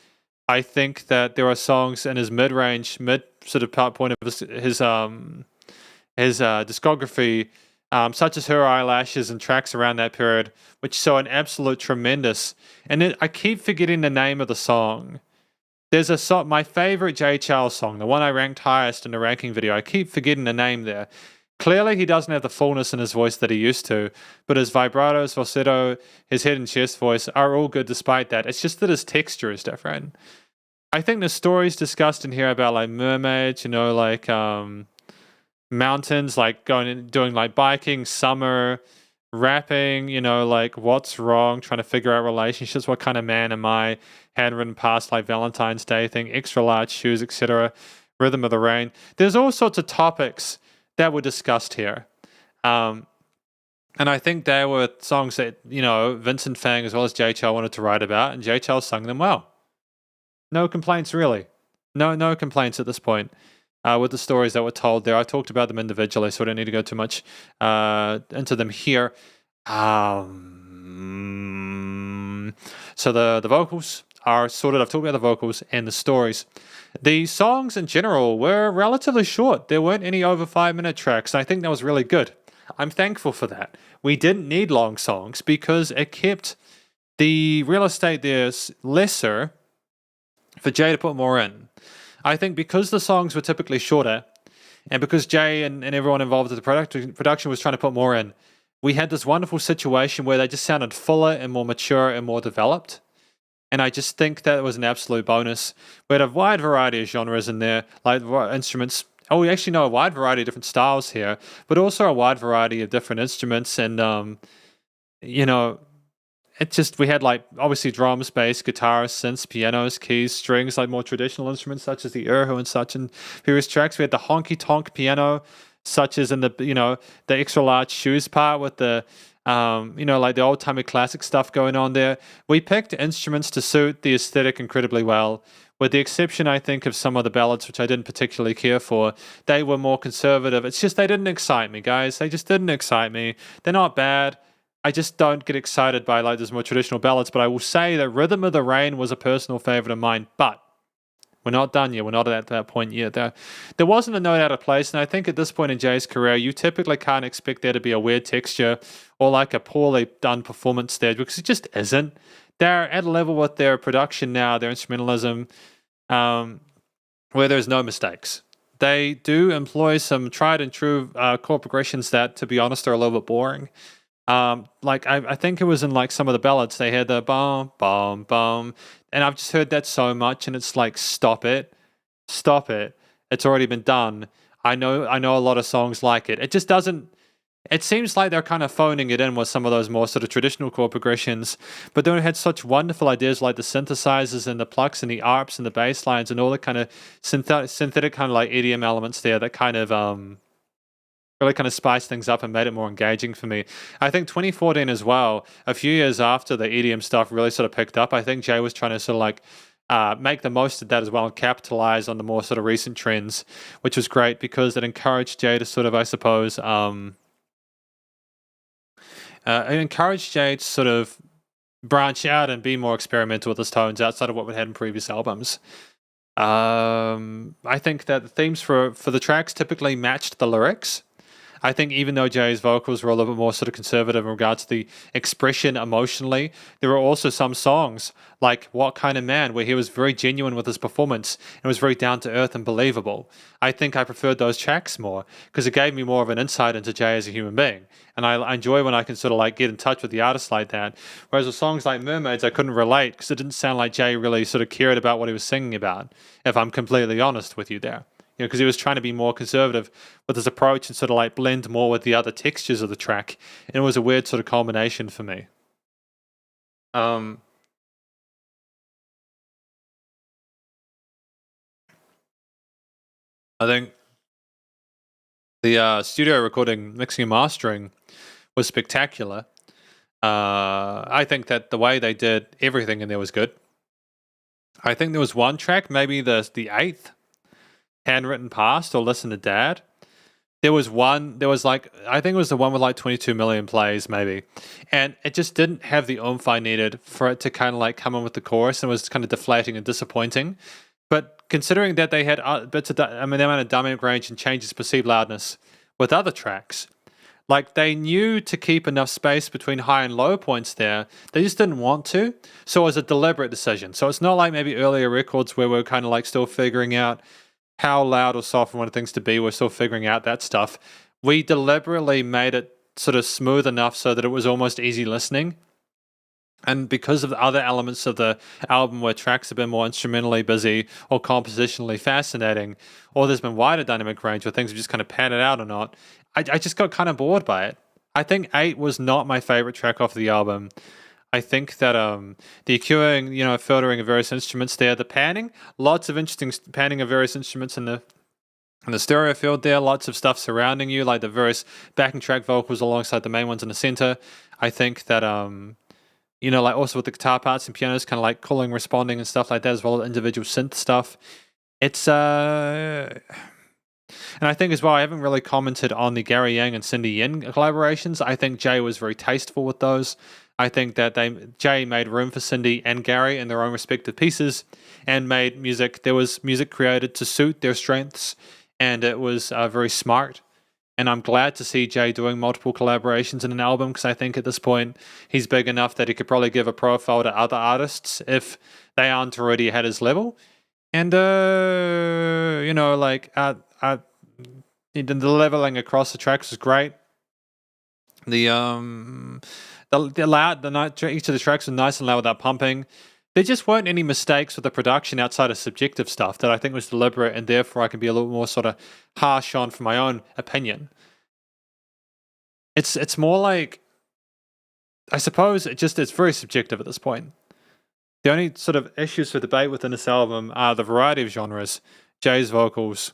I think that there are songs in his mid-range, mid sort of part point of his discography, such as Her Eyelashes and tracks around that period, which saw an absolute tremendous. And I keep forgetting the name of the song. There's a song, my favorite Jay Chou song, the one I ranked highest in the ranking video. I keep forgetting the name there. Clearly, he doesn't have the fullness in his voice that he used to, but his vibrato, his falsetto, his head and chest voice are all good despite that. It's just that his texture is different. I think the stories discussed in here about like mermaids, like mountains, like going and doing like biking, summer, rapping, like what's wrong, trying to figure out relationships, what kind of man am I, handwritten past like Valentine's Day thing, extra large shoes, etc. Rhythm of the Rain. There's all sorts of topics that were discussed here. And I think they were songs that, Vincent Fang as well as Jay Chou wanted to write about, and Jay Chou sung them well. No complaints, really. No complaints at this point with the stories that were told there. I talked about them individually, so I don't need to go too much into them here. So the vocals are sorted. I've talked about the vocals and the stories. The songs in general were relatively short. There weren't any over 5-minute tracks. I think that was really good. I'm thankful for that. We didn't need long songs because it kept the real estate there lesser for Jay to put more in. I think because the songs were typically shorter, and because Jay and everyone involved with the production was trying to put more in, we had this wonderful situation where they just sounded fuller and more mature and more developed. And I just think that was an absolute bonus. We had a wide variety of genres in there, like instruments. Oh, we actually know a wide variety of different styles here, but also a wide variety of different instruments. And, we had like obviously drums, bass, guitar, synths, pianos, keys, strings, like more traditional instruments such as the erhu and such in previous tracks. We had the honky tonk piano, such as in the the extra large shoes part with the like the old timey classic stuff going on there. We picked instruments to suit the aesthetic incredibly well. With the exception, I think, of some of the ballads, which I didn't particularly care for. They were more conservative. It's just they didn't excite me, guys. They just didn't excite me. They're not bad. I just don't get excited by like those more traditional ballads, but I will say that Rhythm of the Rain was a personal favorite of mine, but we're not done yet. We're not at that point yet. There wasn't a note out of place, and I think at this point in Jay's career, you typically can't expect there to be a weird texture or like a poorly done performance there, because it just isn't. They're at a level with their production now, their instrumentalism, where there's no mistakes. They do employ some tried and true chord progressions that, to be honest, are a little bit boring. Like I think it was in like some of the ballads they had the bum bum bum, and I've just heard that so much, and it's like stop it, it's already been done. I know a lot of songs like it. It just doesn't. It seems like they're kind of phoning it in with some of those more sort of traditional chord progressions, but then we had such wonderful ideas like the synthesizers and the plucks and the arps and the bass lines and all the kind of synthetic kind of like EDM elements there that kind of really kind of spiced things up and made it more engaging for me. I think 2014 as well, a few years after the EDM stuff really sort of picked up, I think Jay was trying to sort of like make the most of that as well and capitalize on the more sort of recent trends, which was great because it encouraged Jay to sort of, I suppose, it encouraged Jay to sort of branch out and be more experimental with his tones outside of what we had in previous albums. I think that the themes for the tracks typically matched the lyrics. I think even though Jay's vocals were a little bit more sort of conservative in regards to the expression emotionally, there were also some songs like What Kind of Man, where he was very genuine with his performance and was very down to earth and believable. I think I preferred those tracks more because it gave me more of an insight into Jay as a human being. And I enjoy when I can sort of like get in touch with the artist like that. Whereas with songs like Mermaids, I couldn't relate because it didn't sound like Jay really sort of cared about what he was singing about, if I'm completely honest with you there. Because he was trying to be more conservative with his approach and sort of like blend more with the other textures of the track. And it was a weird sort of combination for me. I think the studio recording, mixing and mastering was spectacular. I think that the way they did everything in there was good. I think there was one track, maybe the 8th, Handwritten Past or Listen to Dad, There was like, I think it was the one with like 22 million plays maybe. And it just didn't have the oomph I needed for it to kind of like come in with the chorus, and was kind of deflating and disappointing. But considering that they had bits of, the amount of dynamic range and changes perceived loudness with other tracks, like they knew to keep enough space between high and low points there. They just didn't want to. So it was a deliberate decision. So it's not like maybe earlier records where we're kind of like still figuring out how loud or soft we want things to be. We're still figuring out that stuff. We deliberately made it sort of smooth enough so that it was almost easy listening. And because of the other elements of the album where tracks have been more instrumentally busy or compositionally fascinating, or there's been wider dynamic range where things have just kind of padded out or not, I just got kind of bored by it. I think 8 was not my favorite track off the album. I think that the EQing, filtering of various instruments there, the panning, lots of interesting panning of various instruments in the stereo field there, lots of stuff surrounding you, like the various backing track vocals alongside the main ones in the center. I think that like also with the guitar parts and pianos, kind of like calling, responding and stuff like that, as well as individual synth stuff. It's and I think as well, I haven't really commented on the Gary Yang and Cindy Yin collaborations. I think Jay was very tasteful with those. I think that Jay made room for Cindy and Gary in their own respective pieces and made music. There was music created to suit their strengths, and it was very smart. And I'm glad to see Jay doing multiple collaborations in an album, because I think at this point he's big enough that he could probably give a profile to other artists if they aren't already at his level. And the leveling across the tracks was great. Each of the tracks was nice and loud without pumping. There just weren't any mistakes with the production outside of subjective stuff that I think was deliberate, and therefore I can be a little more sort of harsh on for my own opinion. It's more like, I suppose it's very subjective at this point. The only sort of issues for debate within this album are the variety of genres, Jay's vocals,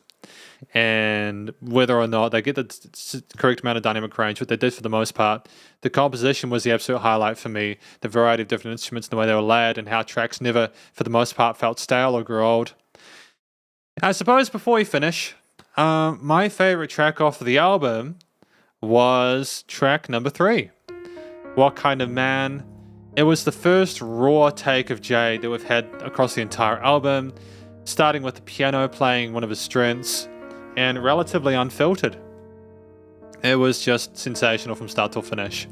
and whether or not they get the correct amount of dynamic range, what they did for the most part. The composition was the absolute highlight for me, the variety of different instruments and the way they were layered, and how tracks never, for the most part, felt stale or grew old. I suppose before we finish, my favorite track off of the album was track number 3, What Kind of Man. It was the first raw take of Jay that we've had across the entire album, starting with the piano playing one of his strengths, and relatively unfiltered. It was just sensational from start till finish.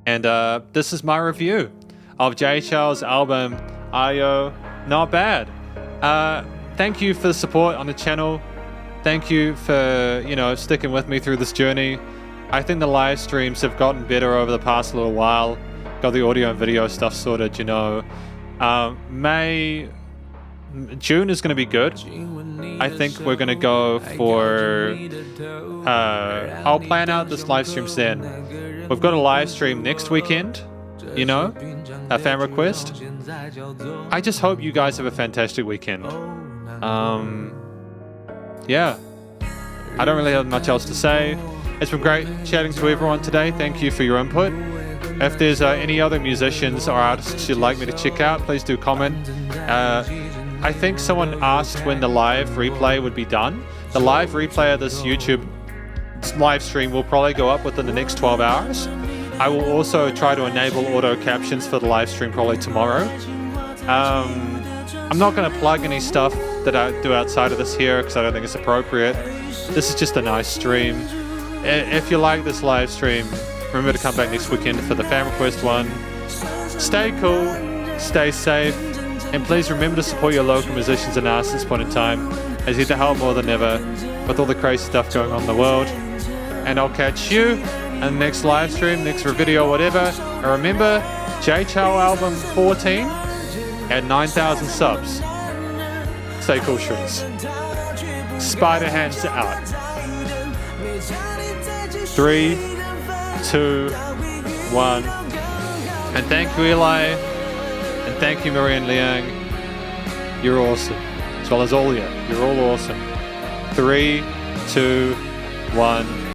And this is my review of Jay Chou's album, Aiyo. Not bad. Thank you for the support on the channel. Thank you for, sticking with me through this journey. I think the live streams have gotten better over the past little while. Got the audio and video stuff sorted, June is going to be good. I think we're going to go for... I'll plan out this live streams then. We've got a live stream next weekend, a fan request. I just hope you guys have a fantastic weekend. Yeah. I don't really have much else to say. It's been great chatting to everyone today. Thank you for your input. If there's any other musicians or artists you'd like me to check out, please do comment. I think someone asked when the live replay would be done. The live replay of this YouTube live stream will probably go up within the next 12 hours. I will also try to enable auto captions for the live stream probably tomorrow. I'm not going to plug any stuff that I do outside of this here because I don't think it's appropriate. This is just a nice stream. If you like this live stream, remember to come back next weekend for the fan request one. Stay cool, stay safe, and please remember to support your local musicians and artists at this point in time, as need to help more than ever with all the crazy stuff going on in the world. And I'll catch you in the next live stream, next video, whatever. And remember, Jay Chou album 14 at 9,000 subs. Stay cool, shooters. Spider hands out. 3, 2, 1. And thank you, Eli. And thank you, Marianne Liang. You're awesome. As well as all you. You're all awesome. 3, 2, 1.